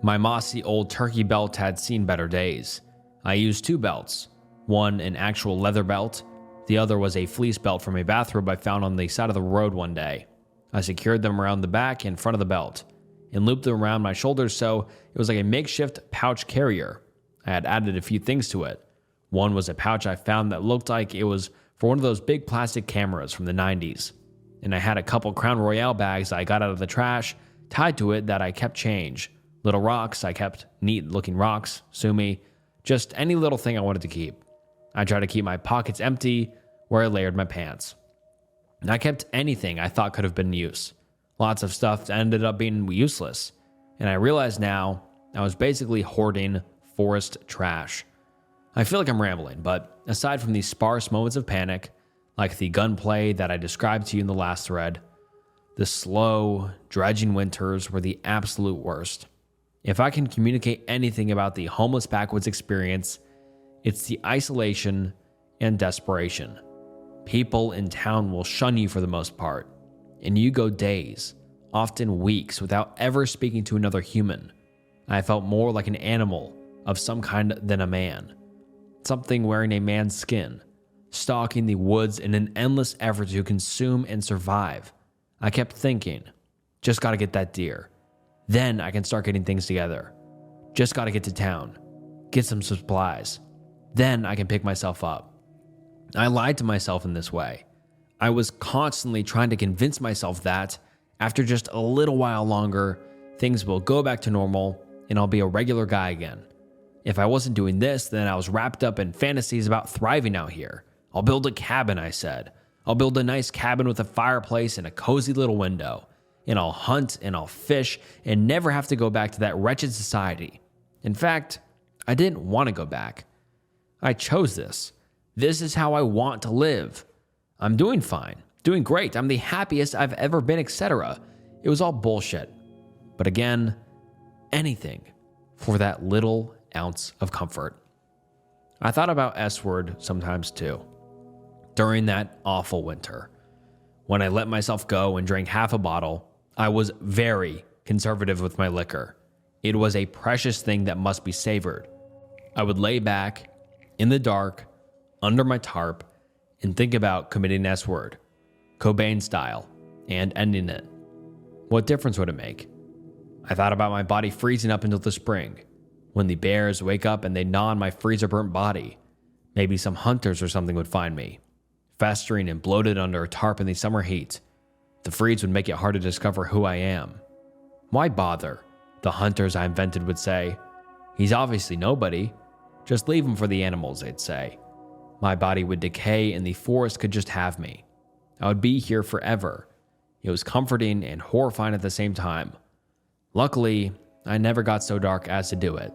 My mossy old turkey belt had seen better days. I used 2 belts. One an actual leather belt. The other was a fleece belt from a bathrobe I found on the side of the road one day. I secured them around the back and front of the belt and looped them around my shoulders so it was like a makeshift pouch carrier. I had added a few things to it. One was a pouch I found that looked like it was for one of those big plastic cameras from the 90s. And I had a couple Crown Royale bags I got out of the trash tied to it that I kept change. Little rocks, I kept neat looking rocks, sue me, just any little thing I wanted to keep. I tried to keep my pockets empty where I layered my pants. And I kept anything I thought could have been use. Lots of stuff ended up being useless. And I realize now I was basically hoarding forest trash. I feel like I'm rambling, but aside from these sparse moments of panic, like the gunplay that I described to you in the last thread, the slow, dredging winters were the absolute worst. If I can communicate anything about the homeless backwoods experience, it's the isolation and desperation. People in town will shun you for the most part, and you go days, often weeks, without ever speaking to another human. I felt more like an animal of some kind than a man. Something wearing a man's skin, stalking the woods in an endless effort to consume and survive. I kept thinking, just gotta get that deer. Then I can start getting things together. Just gotta get to town, get some supplies. Then I can pick myself up. I lied to myself in this way. I was constantly trying to convince myself that, after just a little while longer, things will go back to normal and I'll be a regular guy again. If I wasn't doing this, then I was wrapped up in fantasies about thriving out here. I'll build a cabin, I said. I'll build a nice cabin with a fireplace and a cozy little window. And I'll hunt and I'll fish and never have to go back to that wretched society. In fact, I didn't want to go back. I chose this. This is how I want to live. I'm doing fine, doing great. I'm the happiest I've ever been, etc. It was all bullshit. But again, anything for that little ounce of comfort. I thought about S-word sometimes too. During that awful winter, when I let myself go and drank half a bottle, I was very conservative with my liquor. It was a precious thing that must be savored. I would lay back in the dark, under my tarp, and think about committing S-word, Cobain style, and ending it. What difference would it make? I thought about my body freezing up until the spring, when the bears wake up and they gnaw on my freezer-burnt body. Maybe some hunters or something would find me, festering and bloated under a tarp in the summer heat. The freeze would make it hard to discover who I am. Why bother? The hunters I invented would say. He's obviously nobody. Just leave him for the animals, they'd say. My body would decay and the forest could just have me. I would be here forever. It was comforting and horrifying at the same time. Luckily, I never got so dark as to do it.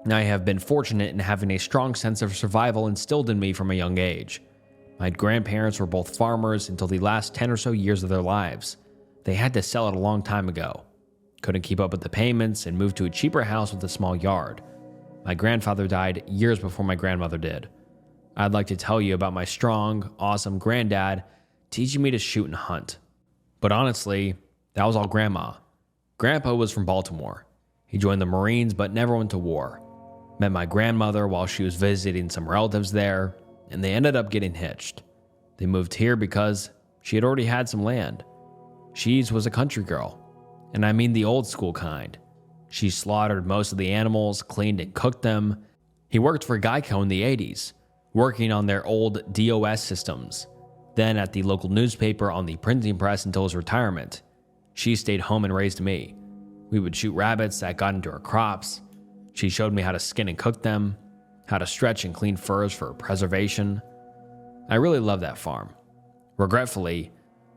I have been fortunate in having a strong sense of survival instilled in me from a young age. My grandparents were both farmers until the last 10 or so years of their lives. They had to sell it a long time ago. Couldn't keep up with the payments and moved to a cheaper house with a small yard. My grandfather died years before my grandmother did. I'd like to tell you about my strong, awesome granddad teaching me to shoot and hunt. But honestly, that was all grandma. Grandpa was from Baltimore. He joined the Marines but never went to war. Met my grandmother while she was visiting some relatives there, and they ended up getting hitched. They moved here because she had already had some land. She was a country girl, and I mean the old school kind. She slaughtered most of the animals, cleaned and cooked them. He worked for Geico in the 80s, working on their old DOS systems, then at the local newspaper on the printing press until his retirement. She stayed home and raised me. We would shoot rabbits that got into our crops. She showed me how to skin and cook them, how to stretch and clean furs for preservation. I really loved that farm. Regretfully,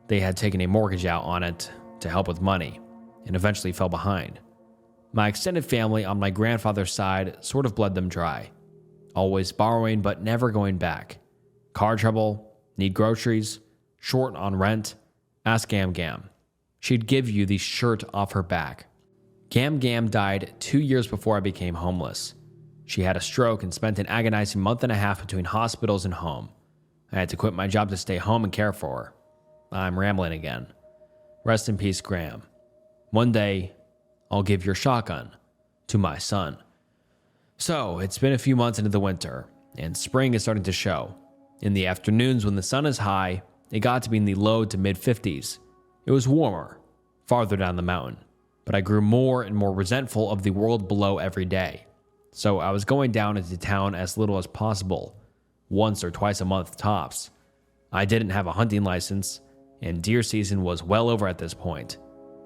they had taken a mortgage out on it to help with money, and eventually fell behind. My extended family on my grandfather's side sort of bled them dry. Always borrowing but never going back. Car trouble, need groceries, short on rent, ask Gam Gam. She'd give you the shirt off her back. Gam Gam died 2 years before I became homeless. She had a stroke and spent an agonizing month and a half between hospitals and home. I had to quit my job to stay home and care for her. I'm rambling again. Rest in peace, Graham. One day, I'll give your shotgun to my son. So, it's been a few months into the winter, and spring is starting to show. In the afternoons when the sun is high, it got to be in the low to mid-50s. It was warmer, farther down the mountain, but I grew more and more resentful of the world below every day. So I was going down into town as little as possible, once or twice a month tops. I didn't have a hunting license, and deer season was well over at this point.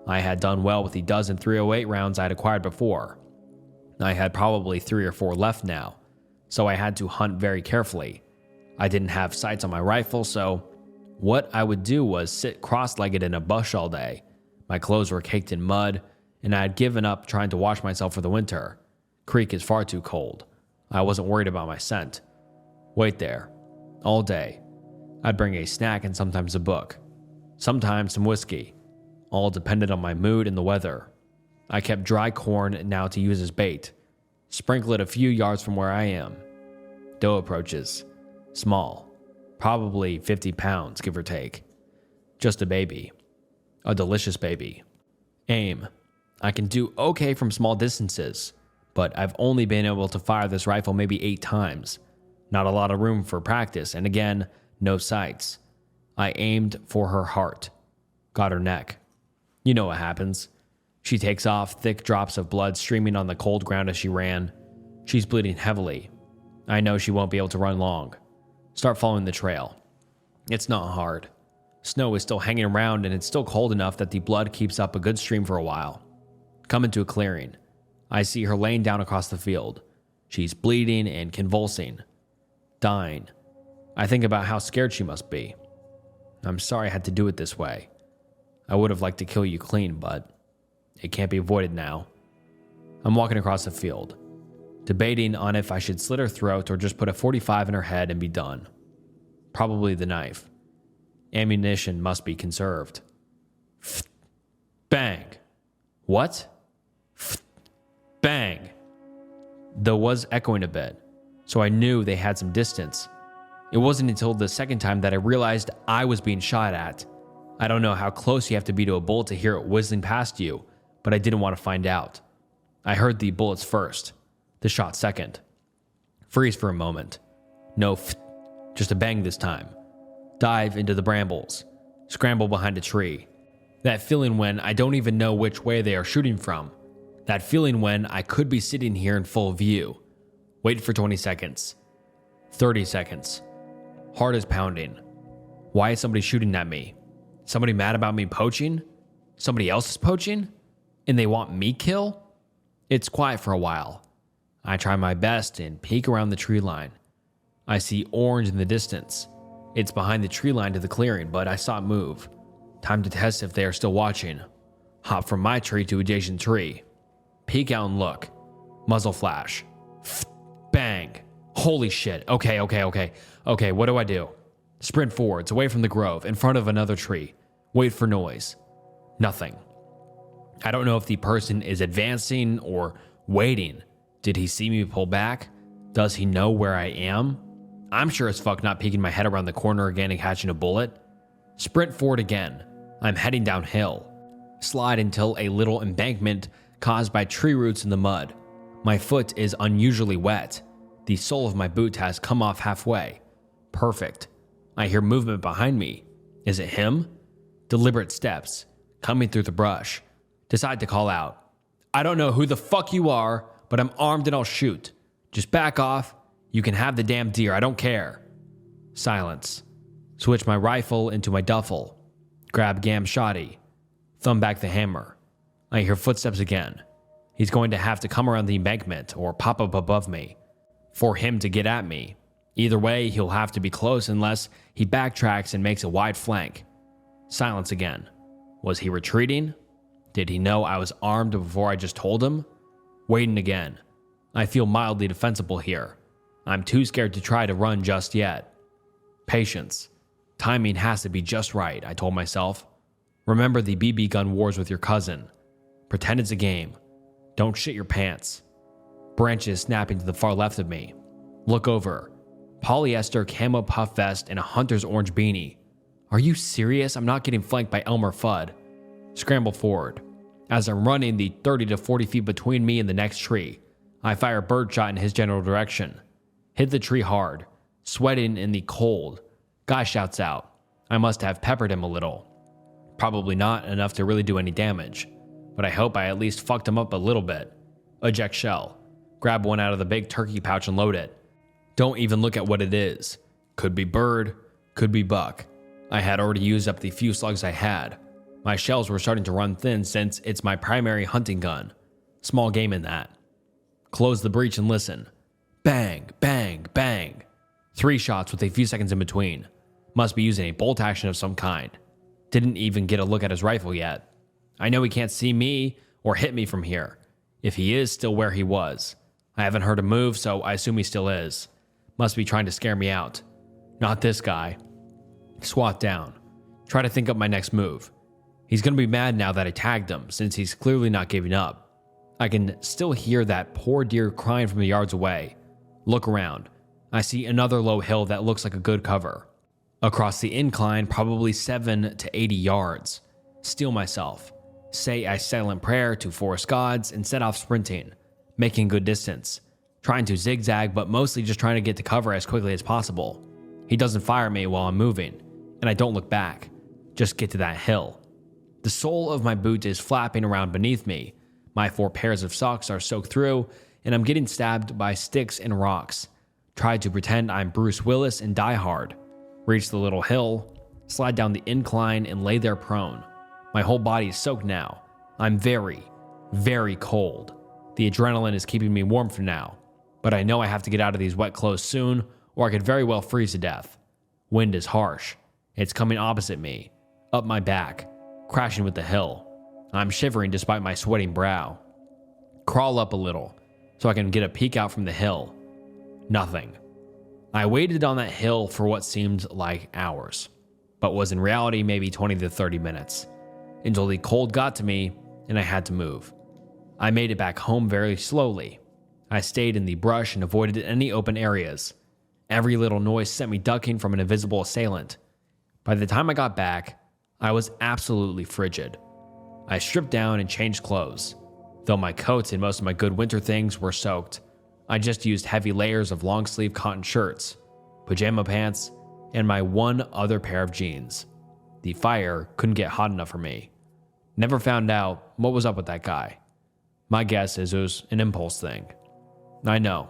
I had done well with the dozen .308 rounds I'd acquired before. I had probably 3 or 4 left now, so I had to hunt very carefully. I didn't have sights on my rifle, so what I would do was sit cross-legged in a bush all day, My clothes were caked in mud, and I had given up trying to wash myself for the winter. Creek is far too cold. I wasn't worried about my scent. Wait there. All day. I'd bring a snack and sometimes a book. Sometimes some whiskey. All depended on my mood and the weather. I kept dry corn now to use as bait. Sprinkle it a few yards from where I am. Doe approaches. Small. Probably 50 pounds, give or take. Just a baby. A delicious baby. Aim. I can do okay from small distances, but I've only been able to fire this rifle maybe 8 times. Not a lot of room for practice, and again, no sights. I aimed for her heart. Got her neck. You know what happens. She takes off, thick drops of blood streaming on the cold ground as she ran. She's bleeding heavily. I know she won't be able to run long. Start following the trail. It's not hard. Snow is still hanging around and it's still cold enough that the blood keeps up a good stream for a while. Come into a clearing. I see her laying down across the field. She's bleeding and convulsing. Dying. I think about how scared she must be. I'm sorry I had to do it this way. I would have liked to kill you clean, but it can't be avoided now. I'm walking across the field, debating on if I should slit her throat or just put a 45 in her head and be done. Probably the knife. Ammunition must be conserved. Bang. What? Bang. The was echoing a bit, so I knew they had some distance. It wasn't until the second time that I realized I was being shot at. I don't know how close you have to be to a bullet to hear it whistling past you, but I didn't want to find out. I heard the bullets first, the shot second. Freeze for a moment. No just a bang this time. Dive into the brambles. Scramble behind a tree. That feeling when I don't even know which way they are shooting from. That feeling when I could be sitting here in full view. Wait for 20 seconds. 30 seconds. Heart is pounding. Why is somebody shooting at me? Somebody mad about me poaching? Somebody else is poaching? And they want me kill? It's quiet for a while. I try my best and peek around the tree line. I see orange in the distance. It's behind the tree line to the clearing, but I saw it move. Time to test if they are still watching. Hop from my tree to adjacent tree. Peek out and look. Muzzle flash. Bang. Holy shit. Okay, what do I do? Sprint forwards, away from the grove, in front of another tree. Wait for noise. Nothing. I don't know if the person is advancing or waiting. Did he see me pull back? Does he know where I am? I'm sure as fuck not peeking my head around the corner again and catching a bullet. Sprint forward again. I'm heading downhill. Slide until a little embankment caused by tree roots in the mud. My foot is unusually wet. The sole of my boot has come off halfway. Perfect. I hear movement behind me. Is it him? Deliberate steps, coming through the brush. Decide to call out. I don't know who the fuck you are, but I'm armed and I'll shoot. Just back off. You can have the damn deer, I don't care. Silence. Switch my rifle into my duffel. Grab Gam Shoddy. Thumb back the hammer. I hear footsteps again. He's going to have to come around the embankment or pop up above me. For him to get at me. Either way, he'll have to be close unless he backtracks and makes a wide flank. Silence again. Was he retreating? Did he know I was armed before I just told him? Waiting again. I feel mildly defensible here. I'm too scared to try to run just yet. Patience. Timing has to be just right, I told myself. Remember the BB gun wars with your cousin. Pretend it's a game. Don't shit your pants. Branches snapping to the far left of me. Look over. Polyester camo puff vest and a hunter's orange beanie. Are you serious? I'm not getting flanked by Elmer Fudd. Scramble forward. As I'm running the 30 to 40 feet between me and the next tree, I fire a birdshot in his general direction. Hit the tree hard, sweating in the cold. Guy shouts out. I must have peppered him a little. Probably not enough to really do any damage, but I hope I at least fucked him up a little bit. Eject shell. Grab one out of the big turkey pouch and load it. Don't even look at what it is. Could be bird, could be buck. I had already used up the few slugs I had. My shells were starting to run thin since it's my primary hunting gun. Small game in that. Close the breech and listen. Bang, bang, bang. 3 shots with a few seconds in between. Must be using a bolt action of some kind. Didn't even get a look at his rifle yet. I know he can't see me or hit me from here. If he is still where he was. I haven't heard him move, so I assume he still is. Must be trying to scare me out. Not this guy. Squat down. Try to think up my next move. He's going to be mad now that I tagged him, since he's clearly not giving up. I can still hear that poor deer crying from the yards away. Look around. I see another low hill that looks like a good cover. Across the incline, probably 7 to 80 yards. Steel myself. Say a silent prayer to forest gods and set off sprinting, making good distance. Trying to zigzag, but mostly just trying to get to cover as quickly as possible. He doesn't fire me while I'm moving, and I don't look back. Just get to that hill. The sole of my boot is flapping around beneath me. My 4 pairs of socks are soaked through, and I'm getting stabbed by sticks and rocks. Try to pretend I'm Bruce Willis in Die Hard. Reach the little hill, slide down the incline, and lay there prone. My whole body is soaked now. I'm very, very cold. The adrenaline is keeping me warm for now, but I know I have to get out of these wet clothes soon, or I could very well freeze to death. Wind is harsh. It's coming opposite me, up my back, crashing with the hill. I'm shivering despite my sweating brow. Crawl up a little, so I can get a peek out from the hill. Nothing. I waited on that hill for what seemed like hours, but was in reality maybe 20 to 30 minutes, until the cold got to me and I had to move. I made it back home very slowly. I stayed in the brush and avoided any open areas. Every little noise sent me ducking from an invisible assailant. By the time I got back, I was absolutely frigid. I stripped down and changed clothes. Though my coats and most of my good winter things were soaked, I just used heavy layers of long-sleeve cotton shirts, pajama pants, and my one other pair of jeans. The fire couldn't get hot enough for me. Never found out what was up with that guy. My guess is it was an impulse thing. I know.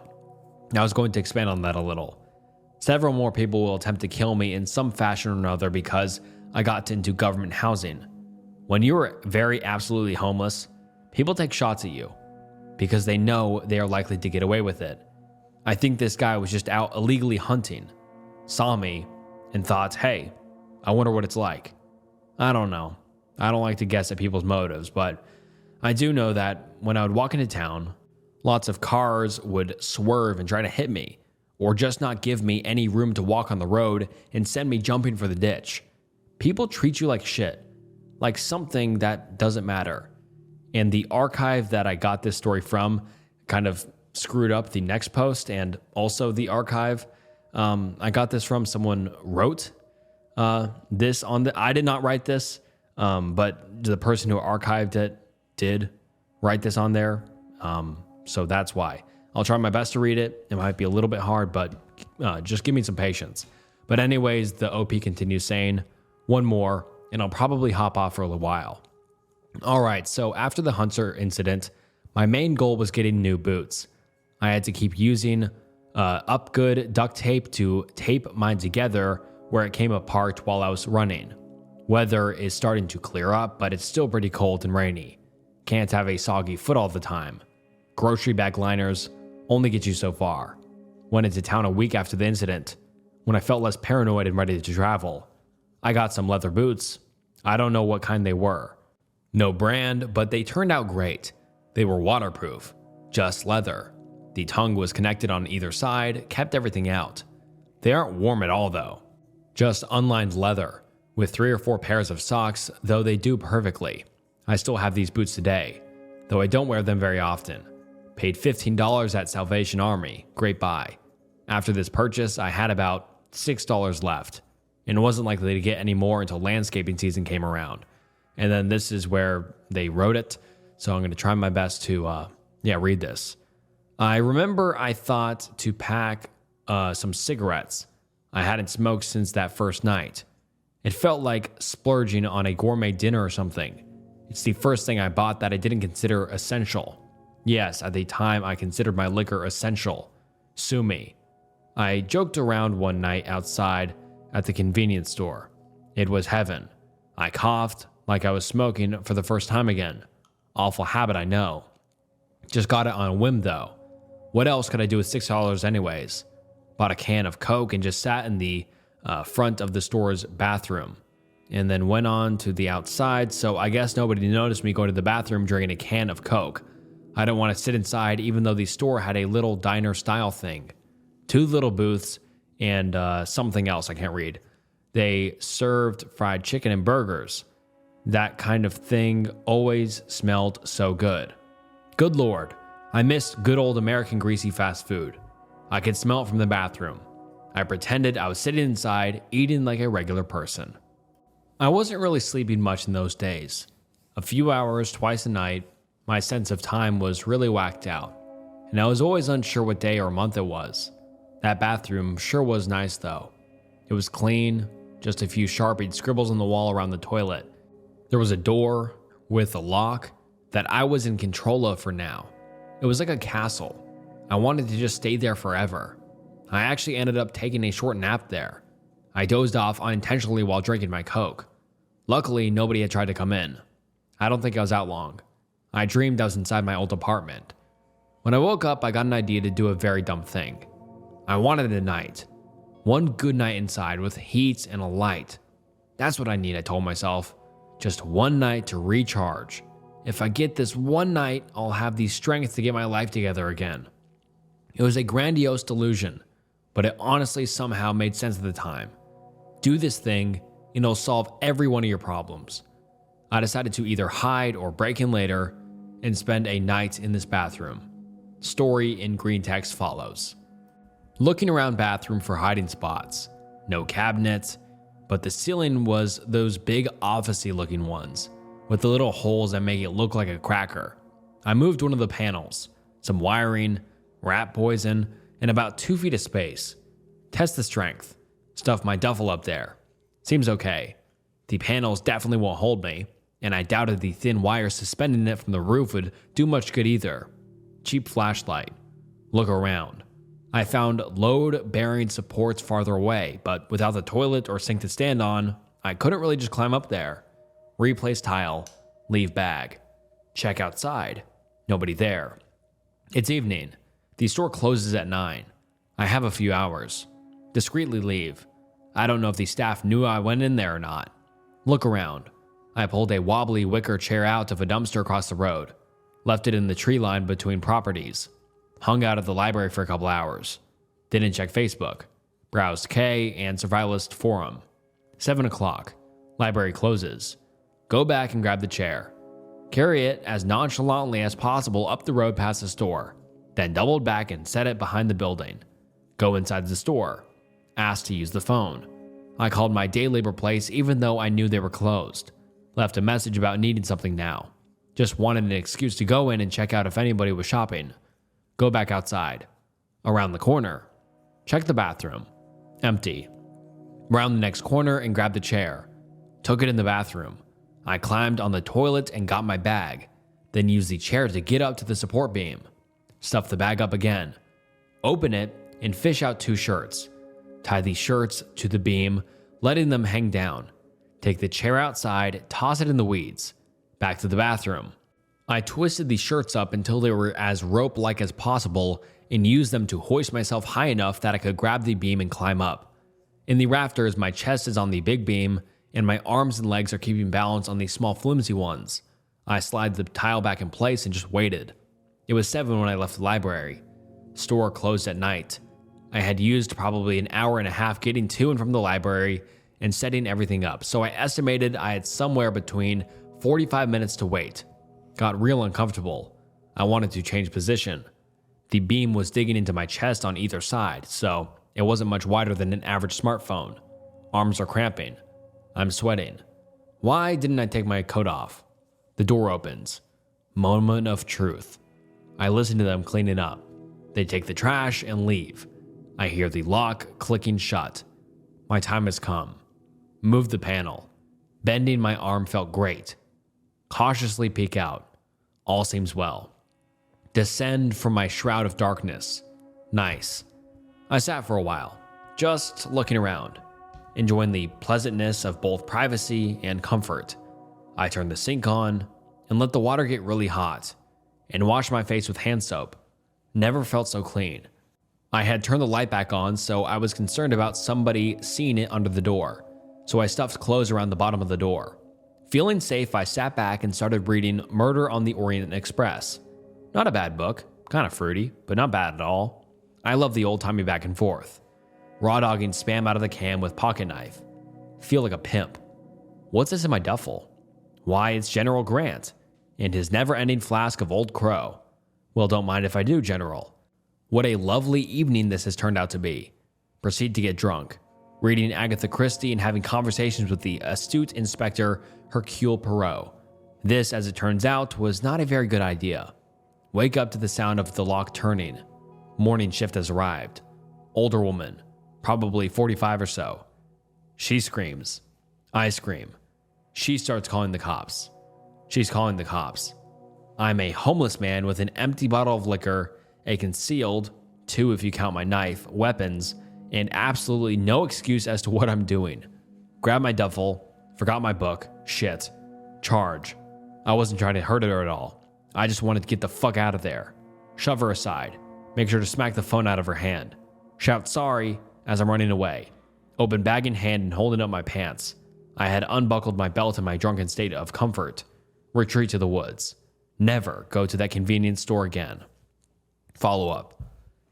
I was going to expand on that a little. Several more people will attempt to kill me in some fashion or another because I got into government housing. When you are very absolutely homeless, people take shots at you because they know they are likely to get away with it. I think this guy was just out illegally hunting, saw me, and thought, hey, I wonder what it's like. I don't know. I don't like to guess at people's motives, but I do know that when I would walk into town, lots of cars would swerve and try to hit me, or just not give me any room to walk on the road and send me jumping for the ditch. People treat you like shit, like something that doesn't matter. And the archive that I got this story from kind of screwed up the next post, and also the archive I got this from, someone wrote this on the, I did not write this, but the person who archived it did write this on there. So that's why. I'll try my best to read it. It might be a little bit hard, but just give me some patience. But anyways, the OP continues saying, one more, and I'll probably hop off for a little while. All right, so after the Hunter incident, my main goal was getting new boots. I had to keep using Upgood duct tape to tape mine together where it came apart while I was running. Weather is starting to clear up, but it's still pretty cold and rainy. Can't have a soggy foot all the time. Grocery bag liners only get you so far. Went into town a week after the incident, when I felt less paranoid and ready to travel. I got some leather boots. I don't know what kind they were. No brand, but they turned out great. They were waterproof, just leather. The tongue was connected on either side, kept everything out. They aren't warm at all though. Just unlined leather, with 3 or 4 pairs of socks, though they do perfectly. I still have these boots today, though I don't wear them very often. Paid $15 at Salvation Army, great buy. After this purchase, I had about $6 left, and wasn't likely to get any more until landscaping season came around. And then this is where they wrote it, so I'm going to try my best to read this. I remember I thought to pack some cigarettes. I hadn't smoked since that first night. It felt like splurging on a gourmet dinner or something. It's the first thing I bought that I didn't consider essential. Yes, at the time I considered my liquor essential. Sue me. I joked around one night outside at the convenience store. It was heaven. I coughed like I was smoking for the first time again. Awful habit, I know. Just got it on a whim though. What else could I do with $6 anyways? Bought a can of Coke and just sat in the front of the store's bathroom. and then went on to the outside, so I guess nobody noticed me going to the bathroom drinking a can of Coke. I didn't want to sit inside even though the store had a little diner style thing. 2 little booths and something else I can't read. They served fried chicken and burgers. That kind of thing always smelled so good. Good Lord, I missed good old American greasy fast food. I could smell it from the bathroom. I pretended I was sitting inside, eating like a regular person. I wasn't really sleeping much in those days. A few hours twice a night, my sense of time was really whacked out, and I was always unsure what day or month it was. That bathroom sure was nice though. It was clean, just a few sharpied scribbles on the wall around the toilet. There was a door with a lock that I was in control of for now. It was like a castle. I wanted to just stay there forever. I actually ended up taking a short nap there. I dozed off unintentionally while drinking my Coke. Luckily, nobody had tried to come in. I don't think I was out long. I dreamed I was inside my old apartment. When I woke up, I got an idea to do a very dumb thing. I wanted a night. One good night inside with heat and a light. That's what I need, I told myself. Just one night to recharge. If I get this one night, I'll have the strength to get my life together again. It was a grandiose delusion, but it honestly somehow made sense at the time. Do this thing, and it'll solve every one of your problems. I decided to either hide or break in later and spend a night in this bathroom. Story in green text follows. Looking around bathroom for hiding spots. No cabinets, but the ceiling was those big office-y looking ones with the little holes that make it look like a cracker. I moved one of the panels, some wiring, rat poison, and about 2 feet of space. Test the strength. Stuff my duffel up there. Seems okay. The panels definitely won't hold me, and I doubted the thin wire suspending it from the roof would do much good either. Cheap flashlight. Look around. I found load-bearing supports farther away, but without the toilet or sink to stand on, I couldn't really just climb up there. Replace tile. Leave bag. Check outside. Nobody there. It's evening. The store closes at 9. I have a few hours. Discreetly leave. I don't know if the staff knew I went in there or not. Look around. I pulled a wobbly wicker chair out of a dumpster across the road. Left it in the tree line between properties. Hung out at the library for a couple hours. Didn't check Facebook. Browsed K and Survivalist Forum. 7 o'clock. Library closes. Go back and grab the chair. Carry it as nonchalantly as possible up the road past the store. Then doubled back and set it behind the building. Go inside the store. Asked to use the phone. I called my day labor place even though I knew they were closed. Left a message about needing something now. Just wanted an excuse to go in and check out if anybody was shopping. Go back outside. Around the corner. Check the bathroom. Empty. Round the next corner and grabbed the chair. Took it in the bathroom. I climbed on the toilet and got my bag. Then used the chair to get up to the support beam. Stuff the bag up again. Open it and fish out 2 shirts. Tie the shirts to the beam, letting them hang down. Take the chair outside, toss it in the weeds. Back to the bathroom. I twisted the shirts up until they were as rope-like as possible and used them to hoist myself high enough that I could grab the beam and climb up. In the rafters, my chest is on the big beam, and my arms and legs are keeping balance on the small flimsy ones. I slid the tile back in place and just waited. It was 7 when I left the library. Store closed at night. I had used probably an hour and a half getting to and from the library and setting everything up, so I estimated I had somewhere between 45 minutes to wait. Got real uncomfortable. I wanted to change position. The beam was digging into my chest on either side, so it wasn't much wider than an average smartphone. Arms are cramping. I'm sweating. Why didn't I take my coat off? The door opens. Moment of truth. I listen to them cleaning up. They take the trash and leave. I hear the lock clicking shut. My time has come. Move the panel. Bending my arm felt great. Cautiously peek out. All seems well. Descend from my shroud of darkness. Nice. I sat for a while, just looking around, enjoying the pleasantness of both privacy and comfort. I turned the sink on and let the water get really hot and washed my face with hand soap. Never felt so clean. I had turned the light back on, so I was concerned about somebody seeing it under the door. so I stuffed clothes around the bottom of the door. Feeling safe, I sat back and started reading Murder on the Orient Express. Not a bad book, kind of fruity, but not bad at all. I love the old-timey back and forth. Raw dogging spam out of the can with pocket knife. Feel like a pimp. What's this in my duffel? Why, it's General Grant and his never-ending flask of Old Crow. Well, don't mind if I do, General. What a lovely evening this has turned out to be. Proceed to get drunk, reading Agatha Christie and having conversations with the astute Inspector Hercule Poirot. This, as it turns out, was not a very good idea. Wake up to the sound of the lock turning. Morning shift has arrived. Older woman, probably 45 or so. She screams. I scream. She starts calling the cops. She's calling the cops. I'm a homeless man with an empty bottle of liquor, a concealed, 2 if you count my knife, weapons, and absolutely no excuse as to what I'm doing. Grab my duffel, forgot my book, shit. Charge. I wasn't trying to hurt her at all. I just wanted to get the fuck out of there. Shove her aside. Make sure to smack the phone out of her hand. Shout sorry as I'm running away. Open bag in hand and holding up my pants. I had unbuckled my belt in my drunken state of comfort. Retreat to the woods. Never go to that convenience store again. Follow up.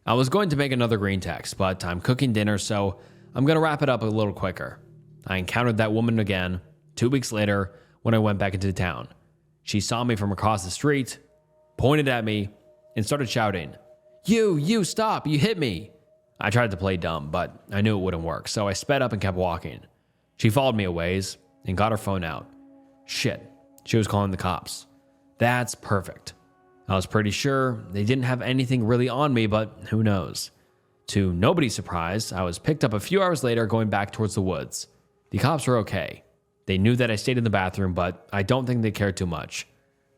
I was going to make another green text, but I'm cooking dinner, so I'm going to wrap it up a little quicker. I encountered that woman again 2 weeks later when I went back into town. She saw me from across the street, pointed at me, and started shouting, You, stop, you hit me. I tried to play dumb, but I knew it wouldn't work, so I sped up and kept walking. She followed me a ways and got her phone out. Shit, she was calling the cops. That's perfect. I was pretty sure they didn't have anything really on me, but who knows. To nobody's surprise, I was picked up a few hours later going back towards the woods. The cops were okay. They knew that I stayed in the bathroom, but I don't think they cared too much.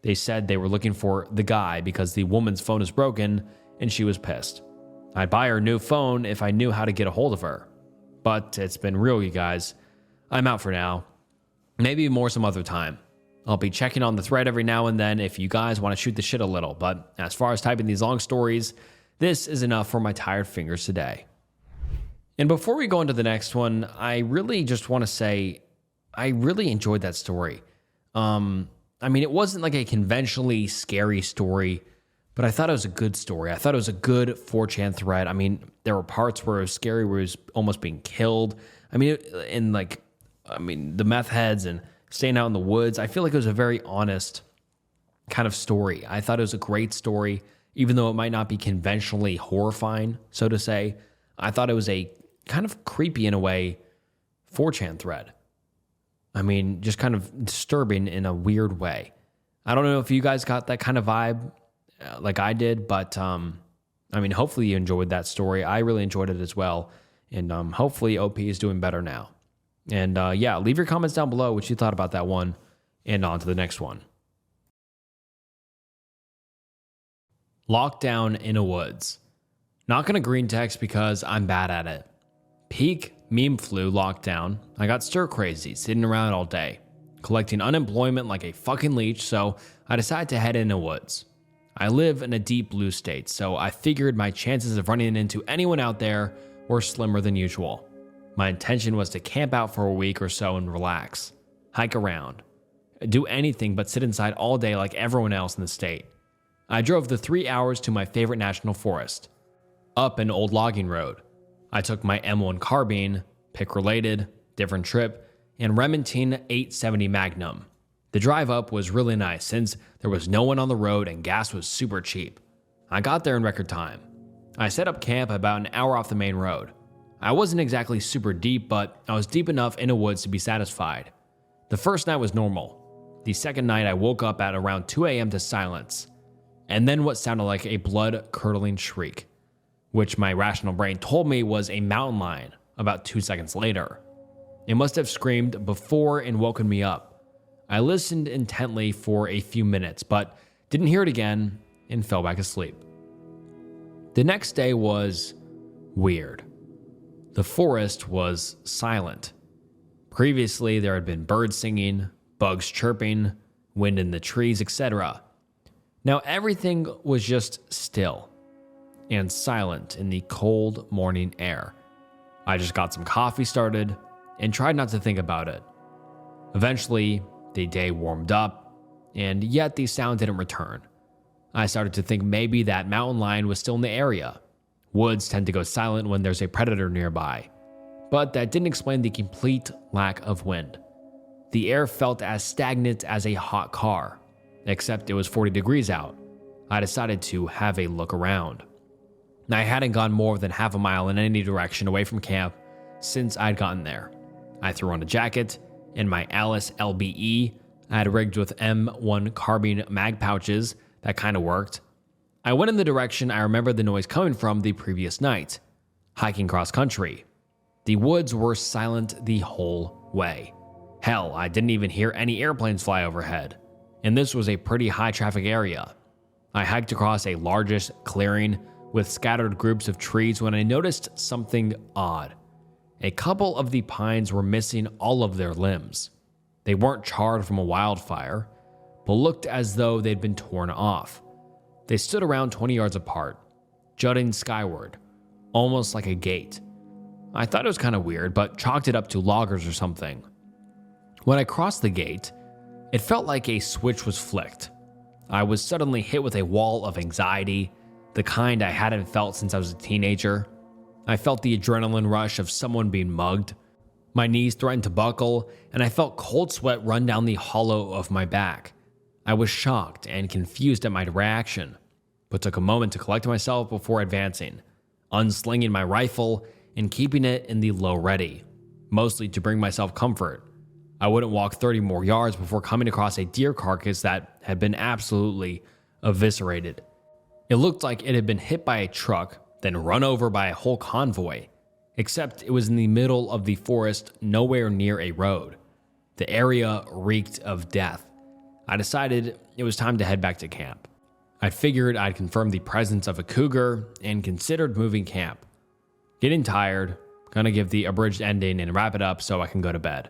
They said they were looking for the guy because the woman's phone is broken and she was pissed. I'd buy her a new phone if I knew how to get a hold of her. But it's been real, you guys. I'm out for now. Maybe more some other time. I'll be checking on the thread every now and then if you guys want to shoot the shit a little, but as far as typing these long stories, this is enough for my tired fingers today. And before we go into the next one, I really just want to say I really enjoyed that story. It wasn't like a conventionally scary story, but I thought it was a good story. I thought it was a good 4chan thread. There were parts where it was scary, where it was almost being killed. The meth heads and staying out in the woods. I feel like it was a very honest kind of story. I thought it was a great story, even though it might not be conventionally horrifying, so to say. I thought it was a kind of creepy in a way 4chan thread. Just kind of disturbing in a weird way. I don't know if you guys got that kind of vibe like I did, but hopefully you enjoyed that story. I really enjoyed it as well, and hopefully OP is doing better now. And leave your comments down below what you thought about that one, and on to the next one. Lockdown in a woods. Not gonna green text because I'm bad at it. Peak meme flu lockdown. I got stir crazy, sitting around all day, collecting unemployment like a fucking leech, so I decided to head in the woods. I live in a deep blue state, so I figured my chances of running into anyone out there were slimmer than usual. My intention was to camp out for a week or so and relax, hike around, do anything but sit inside all day like everyone else in the state. I drove the 3 hours to my favorite national forest, up an old logging road. I took my M1 carbine, pick related, different trip, and Remington 870 Magnum. The drive up was really nice since there was no one on the road and gas was super cheap. I got there in record time. I set up camp about an hour off the main road. I wasn't exactly super deep, but I was deep enough in the woods to be satisfied. The first night was normal. The second night I woke up at around 2 a.m. to silence, and then what sounded like a blood-curdling shriek, which my rational brain told me was a mountain lion about 2 seconds later. It must have screamed before and woken me up. I listened intently for a few minutes, but didn't hear it again and fell back asleep. The next day was weird. The forest was silent. Previously, there had been birds singing, bugs chirping, wind in the trees, etc. Now everything was just still and silent in the cold morning air. I just got some coffee started, and tried not to think about it. Eventually, the day warmed up, and yet the sound didn't return. I started to think maybe that mountain lion was still in the area. Woods tend to go silent when there's a predator nearby, but that didn't explain the complete lack of wind. The air felt as stagnant as a hot car, except it was 40 degrees out. I decided to have a look around. I hadn't gone more than half a mile in any direction away from camp since I'd gotten there. I threw on a jacket and my Alice LBE. I had rigged with M1 carbine mag pouches that kind of worked. I went in the direction I remember the noise coming from the previous night, hiking cross country. The woods were silent the whole way. Hell, I didn't even hear any airplanes fly overhead, and this was a pretty high traffic area. I hiked across a largish clearing with scattered groups of trees when I noticed something odd. A couple of the pines were missing all of their limbs. They weren't charred from a wildfire, but looked as though they'd been torn off. They stood around 20 yards apart, jutting skyward, almost like a gate. I thought it was kind of weird, but chalked it up to loggers or something. When I crossed the gate, it felt like a switch was flicked. I was suddenly hit with a wall of anxiety, the kind I hadn't felt since I was a teenager. I felt the adrenaline rush of someone being mugged. My knees threatened to buckle, and I felt cold sweat run down the hollow of my back. I was shocked and confused at my reaction, but took a moment to collect myself before advancing, unslinging my rifle and keeping it in the low ready, mostly to bring myself comfort. I wouldn't walk 30 more yards before coming across a deer carcass that had been absolutely eviscerated. It looked like it had been hit by a truck, then run over by a whole convoy, except it was in the middle of the forest, nowhere near a road. The area reeked of death. I decided it was time to head back to camp. I figured I'd confirm the presence of a cougar and considered moving camp. Getting tired, gonna give the abridged ending and wrap it up so I can go to bed.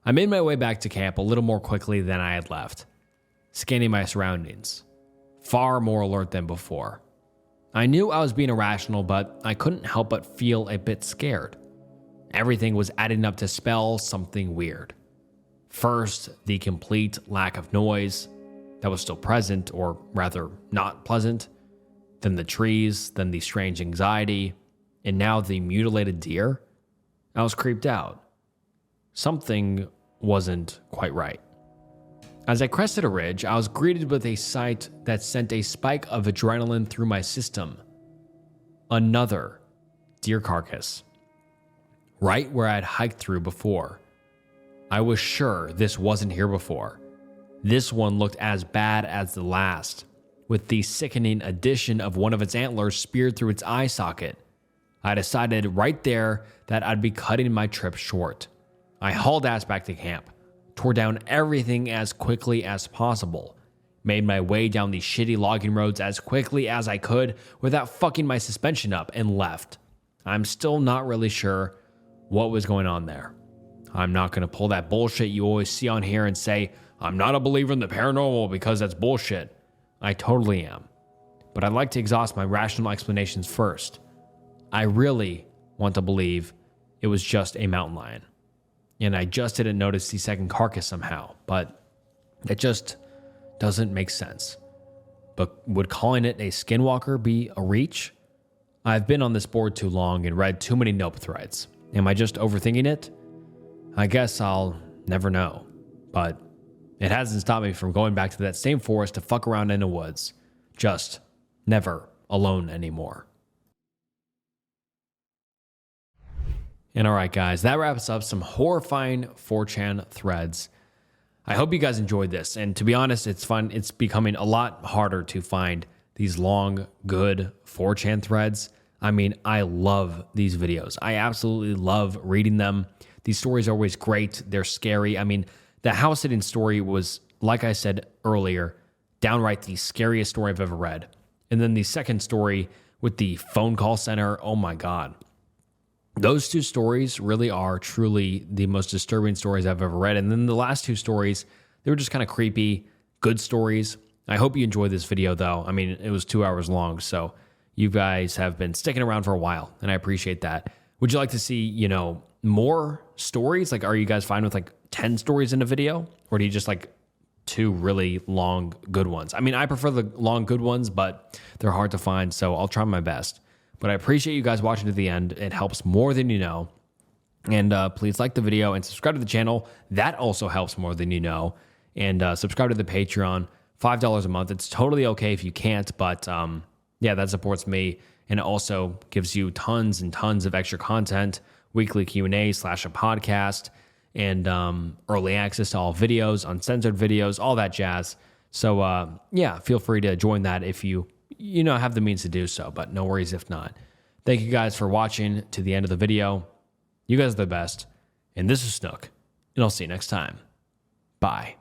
I made my way back to camp a little more quickly than I had left, scanning my surroundings, far more alert than before. I knew I was being irrational, but I couldn't help but feel a bit scared. Everything was adding up to spell something weird. First, the complete lack of noise that was still present, or rather not pleasant. Then the trees, then the strange anxiety, and now the mutilated deer. I was creeped out. Something wasn't quite right. As I crested a ridge, I was greeted with a sight that sent a spike of adrenaline through my system. Another deer carcass, right where I'd hiked through before. I was sure this wasn't here before. This one looked as bad as the last, with the sickening addition of one of its antlers speared through its eye socket. I decided right there that I'd be cutting my trip short. I hauled ass back to camp, tore down everything as quickly as possible, made my way down the shitty logging roads as quickly as I could without fucking my suspension up, and left. I'm still not really sure what was going on there. I'm not going to pull that bullshit you always see on here and say, I'm not a believer in the paranormal because that's bullshit. I totally am. But I'd like to exhaust my rational explanations first. I really want to believe it was just a mountain lion. And I just didn't notice the second carcass somehow, but it just doesn't make sense. But would calling it a skinwalker be a reach? I've been on this board too long and read too many nope threads. Am I just overthinking it? I guess I'll never know. But it hasn't stopped me from going back to that same forest to fuck around in the woods. Just never alone anymore. And all right, guys, that wraps up some horrifying 4chan threads. I hope you guys enjoyed this. And to be honest, it's fun. It's becoming a lot harder to find these long, good 4chan threads. I mean, I love these videos. I absolutely love reading them. These stories are always great. They're scary. I mean, the house sitting story was, like I said earlier, downright the scariest story I've ever read. And then the second story with the phone call center, oh my God. Those two stories really are truly the most disturbing stories I've ever read. And then the last two stories, they were just kind of creepy, good stories. I hope you enjoyed this video, though. I mean, it was 2 hours long, so you guys have been sticking around for a while, and I appreciate that. Would you like to see, more stories? Like, are you guys fine with like 10 stories in a video? Or do you just like 2 really long, good ones? I mean, I prefer the long, good ones, but they're hard to find. So I'll try my best. But I appreciate you guys watching to the end. It helps more than you know. And please like the video and subscribe to the channel. That also helps more than you know. And subscribe to the Patreon, $5 a month. It's totally okay if you can't, but yeah, that supports me. And it also gives you tons and tons of extra content, weekly Q&A / a podcast, and early access to all videos, uncensored videos, all that jazz. So yeah, feel free to join that if you have the means to do so, but no worries if not. Thank you guys for watching to the end of the video. You guys are the best. And this is Snook, and I'll see you next time. Bye.